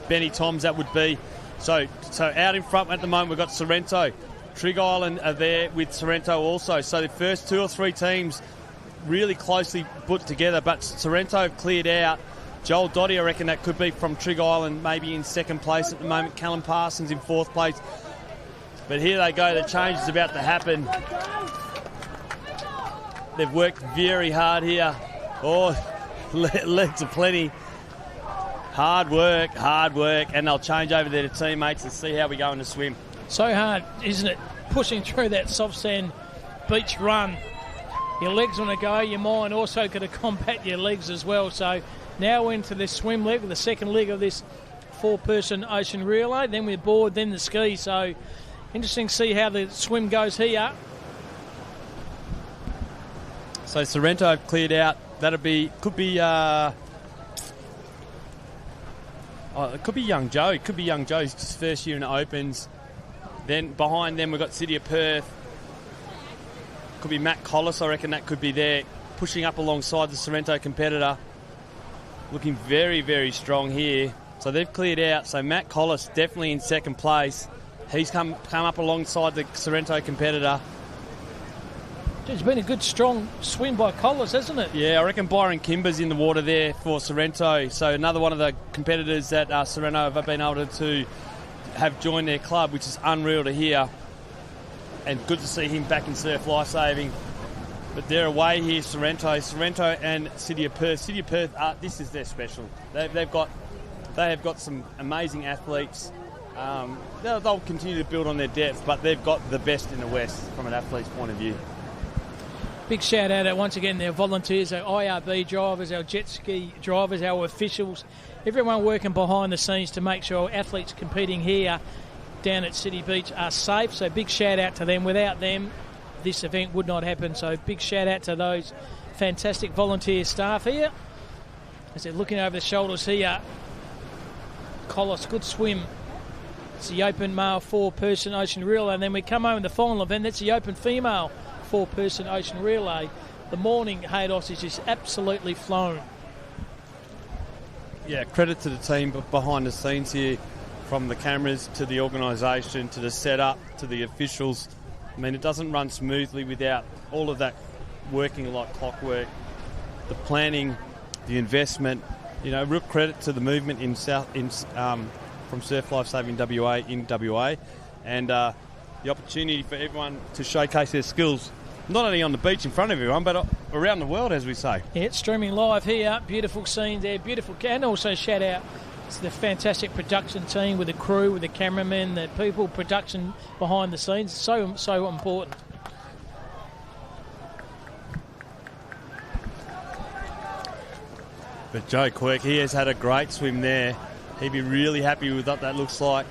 Benny Toms, that would be. So out in front at the moment, we've got Sorrento. Trig Island are there with Sorrento also. So the first two or three teams really closely put together, but Sorrento have cleared out. Joel Dottie, I reckon that could be from Trig Island, maybe in second place at the moment. Callum Parsons in fourth place. But here they go, the change is about to happen. They've worked very hard here. Oh, legs are plenty. Hard work, and they'll change over there to teammates and see how we go in the swim. So hard, isn't it? Pushing through that soft sand beach run. Your legs want to go, your mind also got to combat your legs as well. So now into this swim leg, the second leg of this four-person ocean relay. Then we're board, then the ski. So interesting to see how the swim goes here. So Sorrento have cleared out. Could be Young Joe. It could be Young Joe's first year in the Opens. Then behind them we've got City of Perth. Could be Matt Collis, I reckon that could be there, pushing up alongside the Sorrento competitor. Looking very, very strong here. So they've cleared out. So Matt Collis definitely in second place. He's come up alongside the Sorrento competitor. It's been a good, strong swim by Collis, hasn't it? Yeah, I reckon Byron Kimber's in the water there for Sorrento. So another one of the competitors that Sorrento have been able to have joined their club, which is unreal to hear. And good to see him back in surf lifesaving. But they're away here, Sorrento and City of Perth. City of Perth, this is their special. They have got some amazing athletes. They'll continue to build on their depth, but they've got the best in the West from an athlete's point of view. Big shout out once again, our volunteers, our IRB drivers, our jet ski drivers, our officials, everyone working behind the scenes to make sure athletes competing here down at City Beach are safe. So big shout out to them. Without them, this event would not happen. So big shout out to those fantastic volunteer staff here. As they're looking over the shoulders here, Collis, good swim. It's the open male 4-person ocean relay, and then we come home in the final event. That's the open female 4-person ocean relay. The morning, Haydos, is just absolutely flown. Yeah, credit to the team behind the scenes here, from the cameras to the organisation to the setup to the officials. I mean, it doesn't run smoothly without all of that working like clockwork. The planning, the investment, real credit to the movement from Surf Life Saving WA in WA, and the opportunity for everyone to showcase their skills, not only on the beach in front of everyone, but around the world, as we say. Yeah, it's streaming live here. Beautiful scene there, beautiful. And also shout out to the fantastic production team with the crew, with the cameramen, the people, production behind the scenes. So important. But Joe Quirk, he has had a great swim there. He'd be really happy with what that looks like.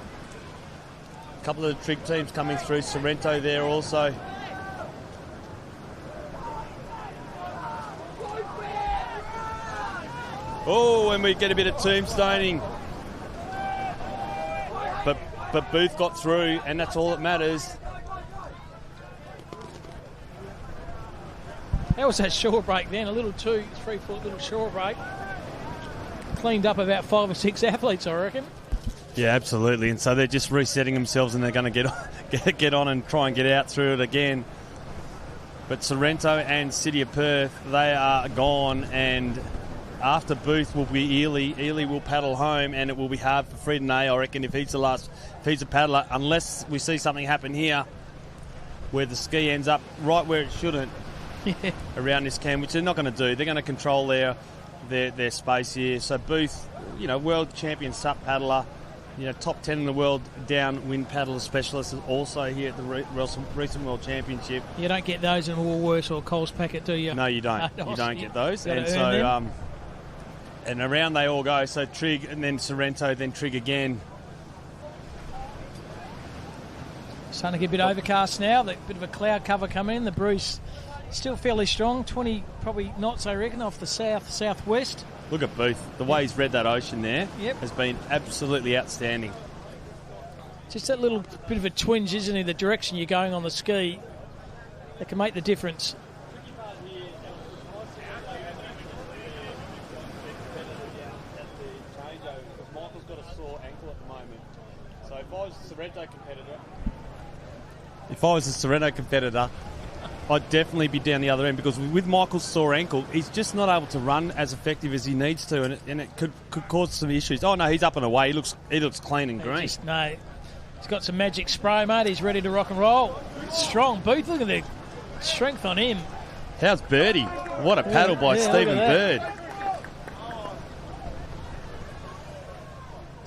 A couple of the trig teams coming through. Sorrento there also. Oh, and we get a bit of tombstoning. But Booth got through, and that's all that matters. How was that shore break then? A little 2-3 foot little shore break. Cleaned up about 5 or 6 athletes, I reckon. Yeah, absolutely. And so they're just resetting themselves, and they're going to get on and try and get out through it again. But Sorrento and City of Perth, they are gone, and after Booth will be Ely. Ely will paddle home, and it will be hard for Friedenay, I reckon, if he's a paddler, unless we see something happen here where the ski ends up right where it shouldn't around this cam, which they're not going to do. They're going to control their space here. So Booth, world champion SUP paddler, top 10 in the world downwind paddler specialist, is also here at the recent World Championship. You don't get those in Woolworths or Coles Packet, do you? No, you don't. You don't get those. And so, and around they all go. So Trig, and then Sorrento, then Trig again. Starting to get a bit overcast now. A bit of a cloud cover coming in. The breeze still fairly strong. 20 probably knots, I reckon, off the southwest. Look at Booth. The way he's read that ocean there has been absolutely outstanding. Just that little bit of a twinge, isn't it? The direction you're going on the ski, that can make the difference. Michael's got a sore ankle at the moment. So if I was a Sorrento competitor, I'd definitely be down the other end, because with Michael's sore ankle, he's just not able to run as effective as he needs to, and it could cause some issues. Oh no, he's up and away. He looks clean and green. He's got some magic spray, mate. He's ready to rock and roll. Strong Booth. Look at the strength on him. How's Birdie? What a paddle by Stephen Bird.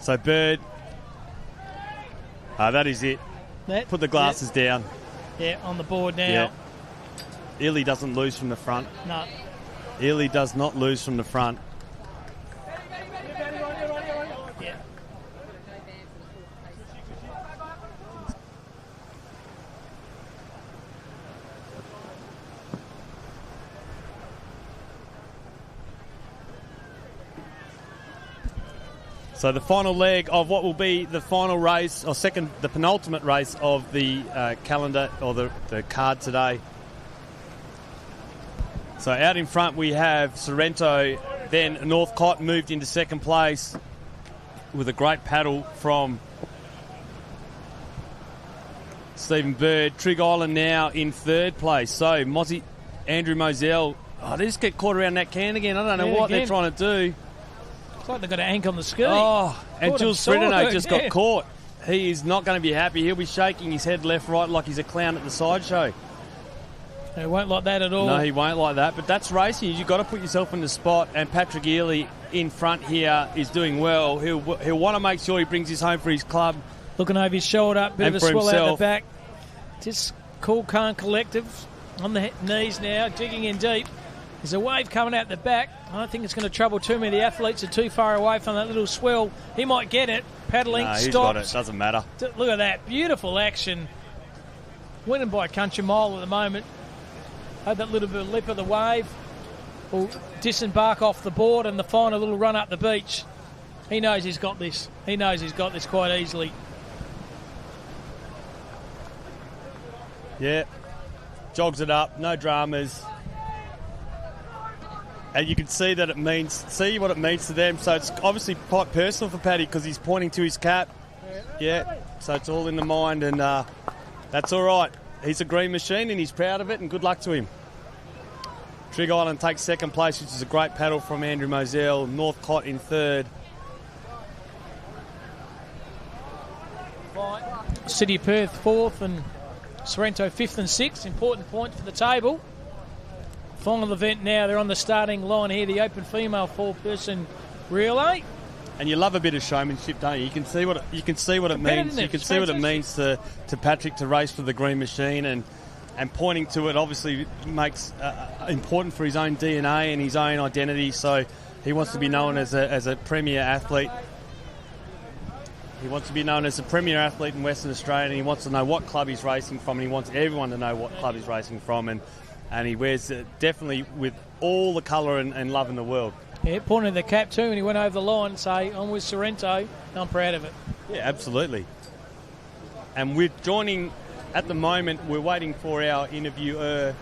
So Bird, that is it. Put the glasses down. Yeah, on the board now. Yeah. Ely doesn't lose from the front. No. Ely does not lose from the front. Yeah. So the final leg of what will be the final race, or the penultimate race of the calendar, or the card today. So out in front we have Sorrento, then Northcott moved into second place with a great paddle from Stephen Bird. Trig Island now in third place. So Andrew Moselle, they just get caught around that can again. I don't know what they're trying to do. It's like they've got an ank on the ski. Oh, and Jules Friedenay just got caught. He is not going to be happy. He'll be shaking his head left, right, like he's a clown at the sideshow. He won't like that at all. No, he won't like that. But that's racing. You've got to put yourself in the spot. And Patrick Ely in front here is doing well. He'll want to make sure he brings this home for his club. Looking over his shoulder, bit of a swell out the back. Just cool, calm, collective. on the knees now, digging in deep. There's a wave coming out the back. I don't think it's going to trouble too many. The athletes are too far away from that little swell. He might get it. Paddling, No, stops. he's got it. Doesn't matter. Look at that. Beautiful action. Winning by a country mile at the moment. Had that little bit of lip of the wave. Will disembark off the board and the final little run up the beach. He knows he's got this. He knows he's got this quite easily. Yeah. Jogs it up. No dramas. And you can see that see what it means to them. So it's obviously quite personal for Paddy because he's pointing to his cap. Yeah, so it's all in the mind, and that's all right. He's a green machine and he's proud of it, and good luck to him. Trig Island takes second place, which is a great paddle from Andrew Moselle. Northcott in third. City of Perth fourth and Sorrento fifth and sixth. Important point for the table. Final event now. They're on the starting line here. The open female four-person relay. And you love a bit of showmanship, don't you? You can see what it means. You can see what it means to Patrick to race for the green machine, and pointing to it obviously makes important for his own DNA and his own identity. So he wants to be known as a premier athlete. He wants to be known as a premier athlete in Western Australia, and he wants to know what club he's racing from, and he wants everyone to know what club he's racing from, and he wears it definitely with all the colour and love in the world. Yeah, pointing the cap too, and he went over the line and say, I'm with Sorrento. I'm proud of it. Yeah, absolutely. And we're joining, at the moment, we're waiting for our interviewer.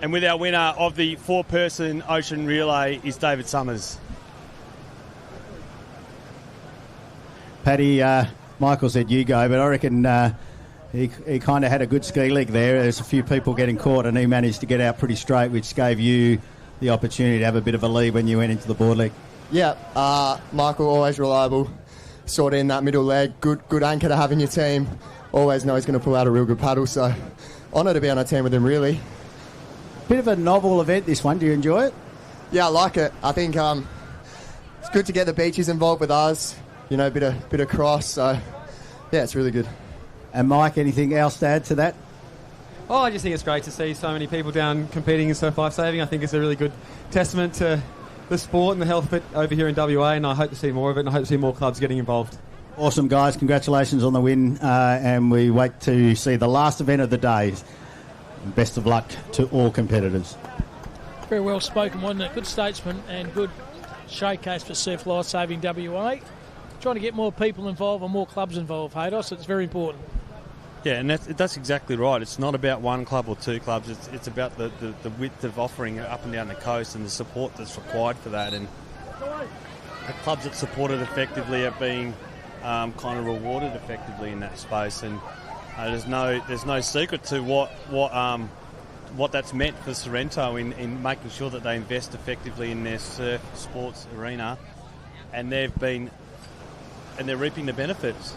And with our winner of the four-person ocean relay is David Summers. Paddy, Michael said you go, but I reckon he kind of had a good ski league there. There's a few people getting caught, and he managed to get out pretty straight, which gave you the opportunity to have a bit of a lead when you went into the board leg. Yeah, Michael, always reliable. Sort in that middle leg. Good anchor to have in your team. Always know he's going to pull out a real good paddle, so honour to be on a team with him, really. Bit of a novel event, this one. Do you enjoy it? Yeah, I like it. I think it's good to get the beaches involved with us. You know, bit of cross, so yeah, it's really good. And Mike, anything else to add to that? Oh, I just think it's great to see so many people down competing in surf lifesaving. I think it's a really good testament to the sport and the health of it over here in WA, and I hope to see more of it, and I hope to see more clubs getting involved. Awesome, guys. Congratulations on the win, and we wait to see the last event of the day. Best of luck to all competitors. Very well spoken, wasn't it? Good statesman and good showcase for Surf Lifesaving WA. Trying to get more people involved and more clubs involved, Haydos. It's very important. Yeah, and that's exactly right. It's not about one club or two clubs. It's about the width of offering up and down the coast and the support that's required for that. And the clubs that support it effectively are being kind of rewarded effectively in that space. And there's no secret to what that's meant for Sorrento in making sure that they invest effectively in their surf sports arena, and they're reaping the benefits.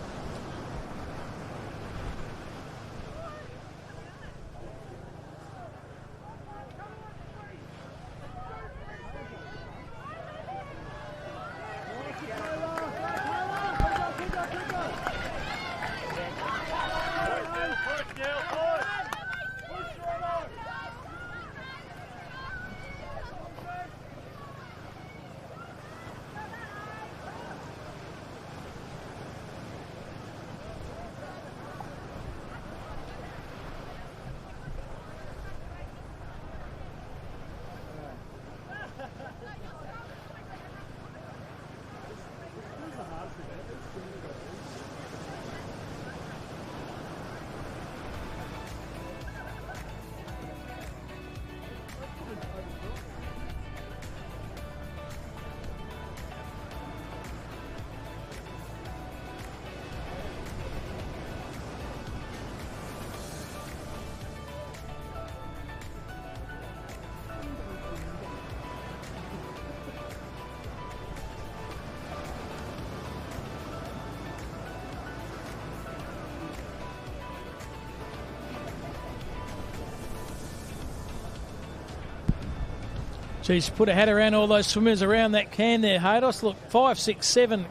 Geez, put a hat around all those swimmers around that can there, Haydos. Look, 5, 6, 7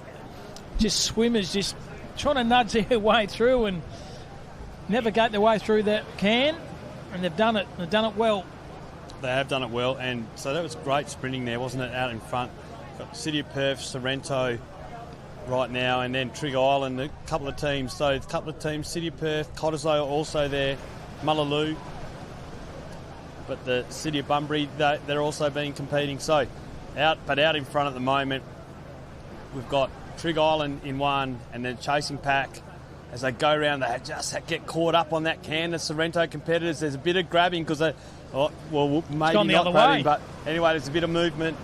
just swimmers just trying to nudge their way through, and navigate their way through that can, and they've done it. They've done it well. They have done it well, and so that was great sprinting there, wasn't it, out in front. Got City of Perth, Sorrento right now, and then Trigg Island, a couple of teams. So a couple of teams, City of Perth, Cottesloe also there, Mullaloo. But the City of Bunbury, they're also been competing. So out in front at the moment, we've got Trigg Island in one, and then chasing pack. As they go around, they just get caught up on that can. The Sorrento competitors, there's a bit of grabbing because maybe not grabbing, but anyway, there's a bit of movement.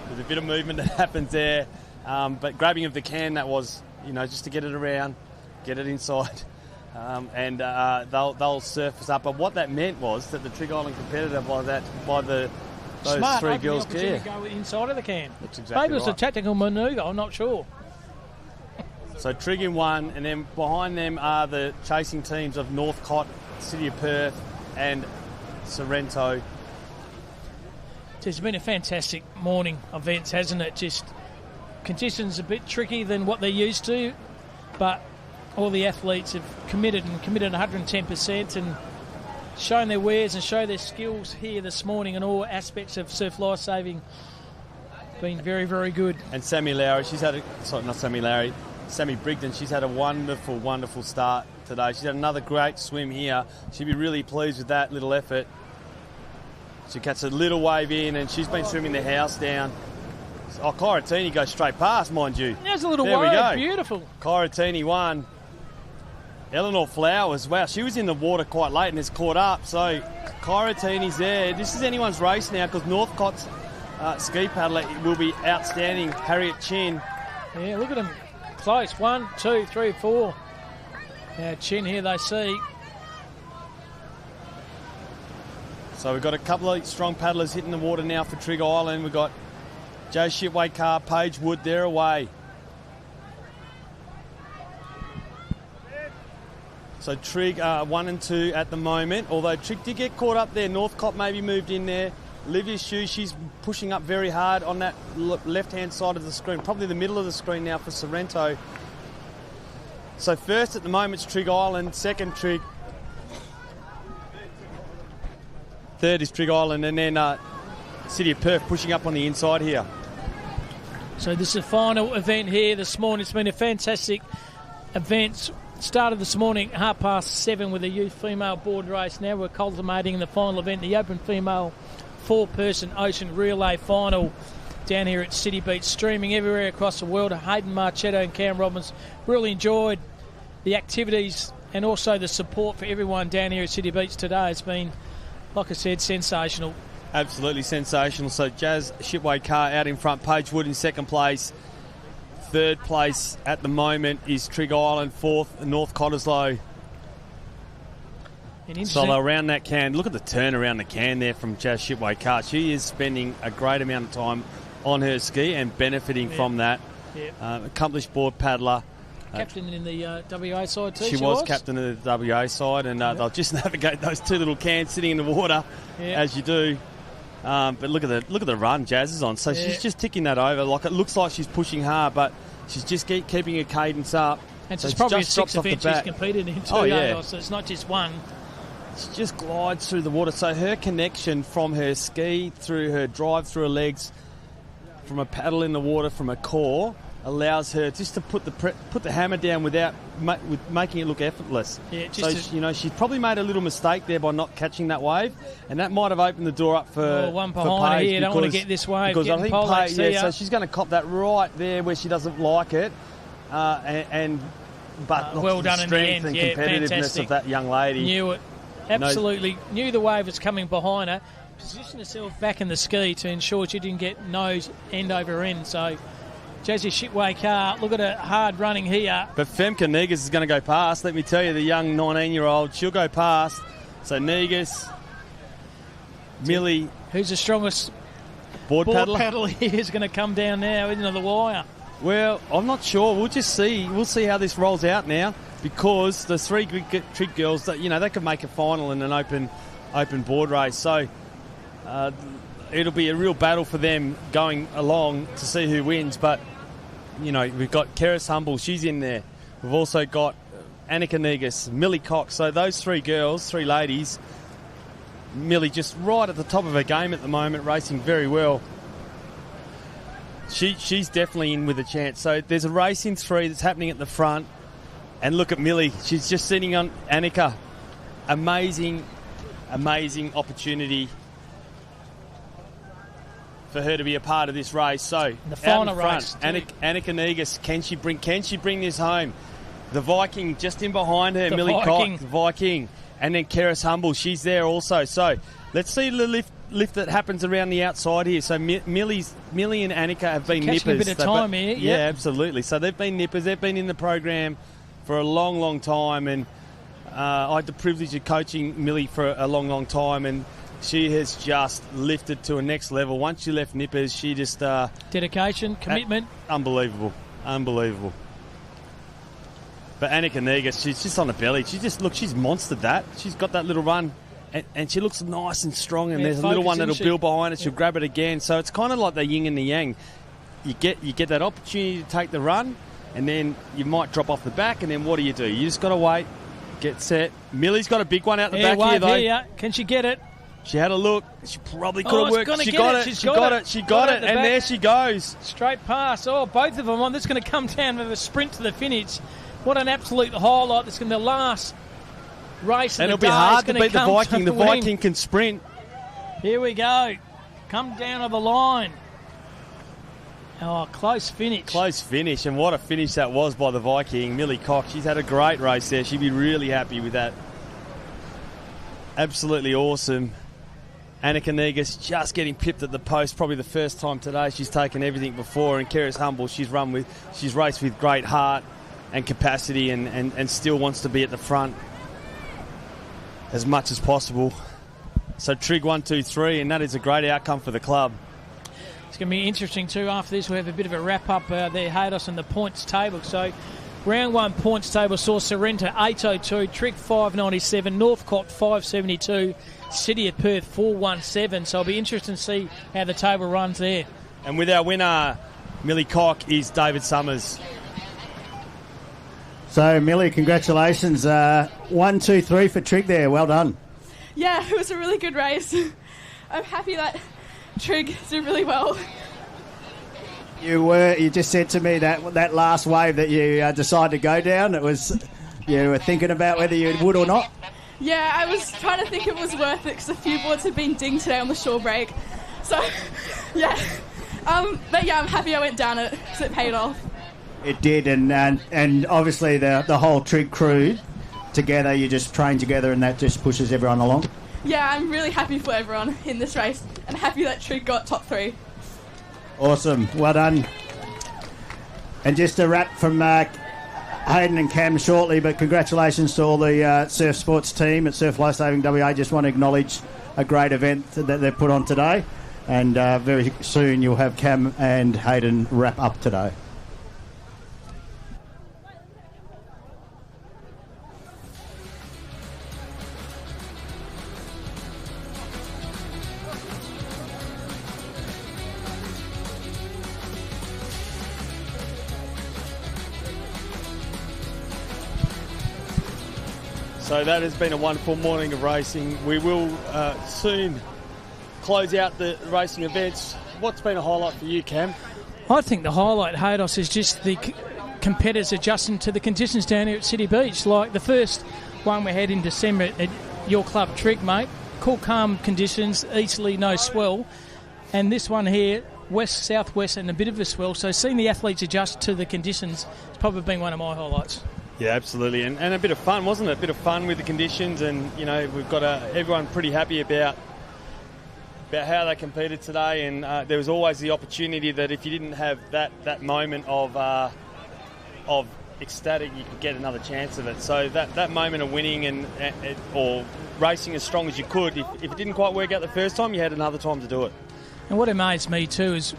There's a bit of movement that happens there. But grabbing of the can, that was, just to get it around, get it inside, and they'll surface up. But what that meant was that the Trigg Island competitor those Smart, three girls care. Go inside of the can. That's exactly maybe it was a tactical manoeuvre. I'm not sure. So Trigg in one, and then behind them are the chasing teams of Northcott, City of Perth, and Sorrento. It's been a fantastic morning events, hasn't it? Just conditions a bit tricky than what they're used to, but all the athletes have committed 110% and shown their wares and show their skills here this morning in all aspects of surf lifesaving. Been very, very good. And Sammy Brigden, she's had a wonderful, wonderful start today. She's had another great swim here. She'll be really pleased with that little effort. She gets a little wave in, and she's been swimming the house down. Oh, Kairatini goes straight past, mind you. There's a little there wave, we go. Beautiful. Kairatini won. Eleanor Flowers, wow, she was in the water quite late and has caught up. So Kairatini's there. This is anyone's race now because Northcott's ski paddler will be outstanding. Harriet Chin. Yeah, look at them. Close. 1, 2, 3, 4. Now Chin here they see. So we've got a couple of strong paddlers hitting the water now for Trigg Island. We've got Joe Shipway Carr, Paige Wood, they're away. So Trigg 1 and 2 at the moment, although Trigg did get caught up there. Northcott maybe moved in there. Olivia Shue, she's pushing up very hard on that left-hand side of the screen, probably the middle of the screen now for Sorrento. So first at the moment is Trigg Island, second Trigg. Third is Trigg Island, and then City of Perth pushing up on the inside here. So this is the final event here this morning. It's been a fantastic event. Started this morning 7:30 with a youth female board race. Now we're culminating the final event, the open female 4-person ocean relay final down here at City Beach, streaming everywhere across the world. Hayden Marchetto and Cam Robbins really enjoyed the activities and also the support for everyone down here at City Beach today. It's been, like I said, sensational. Absolutely sensational. So Jazz Shipway Carr out in front, Paige Wood in second place. Third place at the moment is Trigg Island, fourth North Cottesloe. So they're around that can. Look at the turn around the can there from Jazz Shipway Carr. She is spending a great amount of time on her ski and benefiting from that. Accomplished board paddler. Captain in the WA side too. She was captain of the WA side, and they'll just navigate those two little cans sitting in the water as you do. But look at the run Jazz is on. So she's just ticking that over. Like it looks like she's pushing hard, but she's just keeping her cadence up. And so it's probably just a 6 event she's competed in too. So it's not just one. She just glides through the water. So her connection from her ski through her drive through her legs, from a paddle in the water, from a core, allows her just to put the hammer down without making it look effortless. Yeah, so she's probably made a little mistake there by not catching that wave, and that might have opened the door up for one behind Paige here. Don't want to get this wave. Because I think Paige, so she's going to cop that right there where she doesn't like it, but well done in the end. And Yeah, competitiveness fantastic. of that young lady. Knew it. Absolutely knew the wave was coming behind her. Positioned herself back in the ski to ensure she didn't get nose end over end. So Jazzy Shipway Carr, look at her hard running here. But Femke Negus is going to go past. Let me tell you, the young 19-year-old, she'll go past. So Negus, Millie. Who's the strongest board paddler here is going to come down now into the wire. Well, I'm not sure. We'll just see. We'll see how this rolls out now, because the three Trigg girls, they could make a final in an open board race. So it'll be a real battle for them going along to see who wins. But we've got Keris Humble. She's in there. We've also got Annika Negus, Millie Cox. So those three girls, three ladies, Millie just right at the top of her game at the moment, racing very well. She's definitely in with a chance. So there's a race in 3 that's happening at the front. And look at Millie. She's just sitting on Annika. Amazing opportunity for her to be a part of this race. So the final race, Annika Negus, can she bring this home? The Viking just in behind her, Millie Cox, Viking, and then Keris Humble, she's there also. So let's see the lift that happens around the outside here. So Millie and Annika have been nippers. A bit of time here. Yeah, absolutely. So they've been nippers. They've been in the program for a long time, and I had the privilege of coaching Millie for a long time, and she has just lifted to a next level. Once she left nippers, she just dedication, commitment, unbelievable. But Annika Negus, she's just on the belly. She's monstered that. She's got that little run, and she looks nice and strong. And there's a little one that'll build behind it. She'll grab it again. So it's kind of like the yin and the yang. You get that opportunity to take the run, and then you might drop off the back. And then what do? You just got to wait, get set. Millie's got a big one out the back here, though. Here. Can she get it? She had a look. She probably could have worked. She got it. She got it. And there she goes. Straight pass. Oh, both of them on. This is going to come down with a sprint to the finish. What an absolute highlight. This is going to be the last race and of the day. And it'll be hard to beat the Viking. The Viking can sprint. Here we go. Come down to the line. Oh, close finish. Close finish. And what a finish that was by the Viking. Millie Cox. She's had a great race there. She'd be really happy with that. Absolutely awesome. Annika Negus just getting pipped at the post, probably the first time today. She's taken everything before. And Keris Humble, she's raced with great heart and capacity, and still wants to be at the front as much as possible. So Trig 1, 2, 3, and that is a great outcome for the club. It's going to be interesting too. After this, we have a bit of a wrap up there, Haydos, on the points table. So round 1 points table saw Sorrento 802, Trig 597, Northcote 572, City of Perth 417. So it'll be interesting to see how the table runs there. And with our winner, Millie Cock, is David Summers. So, Millie, congratulations. 1, 2, 3 for Trig there. Well done. Yeah, it was a really good race. I'm happy that Trig did really well. You just said to me that last wave that you decided to go down, you were thinking about whether you would or not? Yeah, I was trying to think it was worth it because a few boards had been dinged today on the shore break. So, yeah. But yeah, I'm happy I went down it because it paid off. It did, and obviously the whole Trig crew together, you just train together, and that just pushes everyone along. Yeah, I'm really happy for everyone in this race, and happy that Trig got top 3. Awesome, well done. And just a wrap from Hayden and Cam shortly, but congratulations to all the surf sports team at Surf Lifesaving WA. Just want to acknowledge a great event that they've put on today, and very soon you'll have Cam and Hayden wrap up today. So that has been a wonderful morning of racing. We will soon close out the racing events. What's been a highlight for you, Cam? I think the highlight, Haydos, is just the competitors adjusting to the conditions down here at City Beach. Like the first one we had in December at your club, Trig, mate. Cool, calm conditions, easterly, no swell. And this one here, west, southwest, and a bit of a swell. So seeing the athletes adjust to the conditions has probably been one of my highlights. Yeah, absolutely, and a bit of fun, wasn't it? A bit of fun with the conditions, and we've got everyone pretty happy about how they competed today. And there was always the opportunity that if you didn't have that moment of ecstatic, you could get another chance of it. So that moment of winning or racing as strong as you could, if it didn't quite work out the first time, you had another time to do it. And what amazed me too is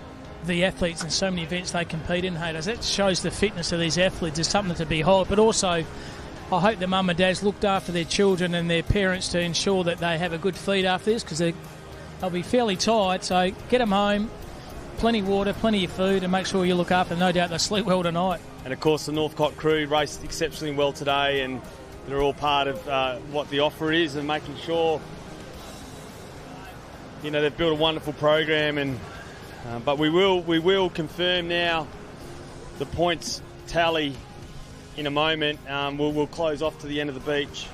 the athletes in so many events they compete in, Haydos. That shows the fitness of these athletes. There's something to behold. But also, I hope the mum and dads looked after their children and their parents to ensure that they have a good feed after this, because they'll be fairly tired. So get them home, plenty of water, plenty of food, and make sure you look after. No doubt they sleep well tonight. And of course, the Northcote crew raced exceptionally well today, and they're all part of what the offer is and making sure, you know, they've built a wonderful program. And but we will confirm now the points tally in a moment. We'll close off to the end of the beach.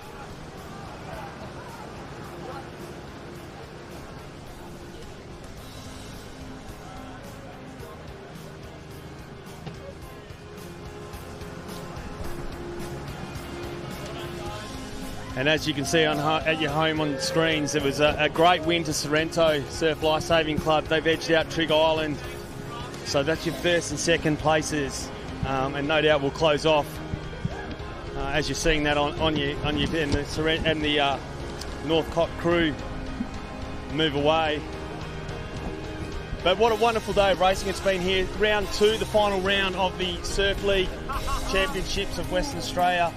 And as you can see at your home on screens, it was a great win to Sorrento Surf Lifesaving Club. They've edged out Trig Island. So that's your first and second places. And no doubt we'll close off as you're seeing that on your and the Northcote crew move away. But what a wonderful day of racing it's been here. Round 2, the final round of the Surf League Championships of Western Australia.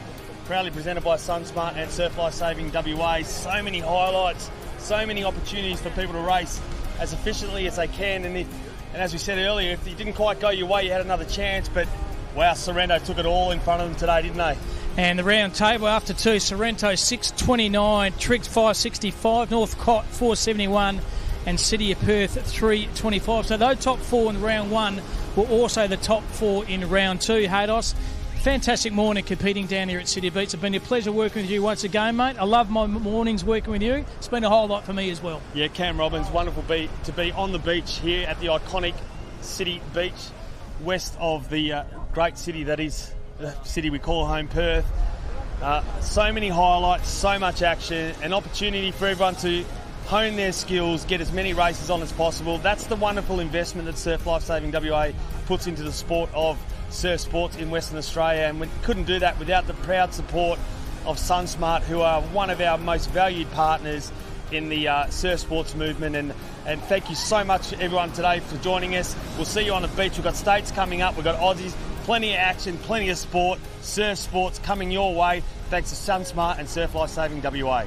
Proudly presented by SunSmart and Surf Lifesaving WA. So many highlights, so many opportunities for people to race as efficiently as they can. And as we said earlier, if you didn't quite go your way, you had another chance. But wow, Sorrento took it all in front of them today, didn't they? And the round table after 2, Sorrento 6.29, Triggs 5.65, Northcote 4.71, and City of Perth 3.25. So those top 4 in round 1 were also the top 4 in round 2. Haydos, fantastic morning competing down here at City Beach. It's been a pleasure working with you once again, mate. I love my mornings working with you. It's been a highlight for me as well. Yeah, Cam Robbins, wonderful to be on the beach here at the iconic City Beach, west of the great city that is the city we call home, Perth. So many highlights, so much action, an opportunity for everyone to hone their skills, get as many races on as possible. That's the wonderful investment that Surf Lifesaving WA puts into the sport of surf sports in Western Australia, and we couldn't do that without the proud support of SunSmart, who are one of our most valued partners in the surf sports movement. And thank you so much everyone today for joining us. We'll see you on the beach. We've got states coming up, we've got Aussies, plenty of action, plenty of sport, surf sports coming your way, thanks to SunSmart and Surf Lifesaving WA.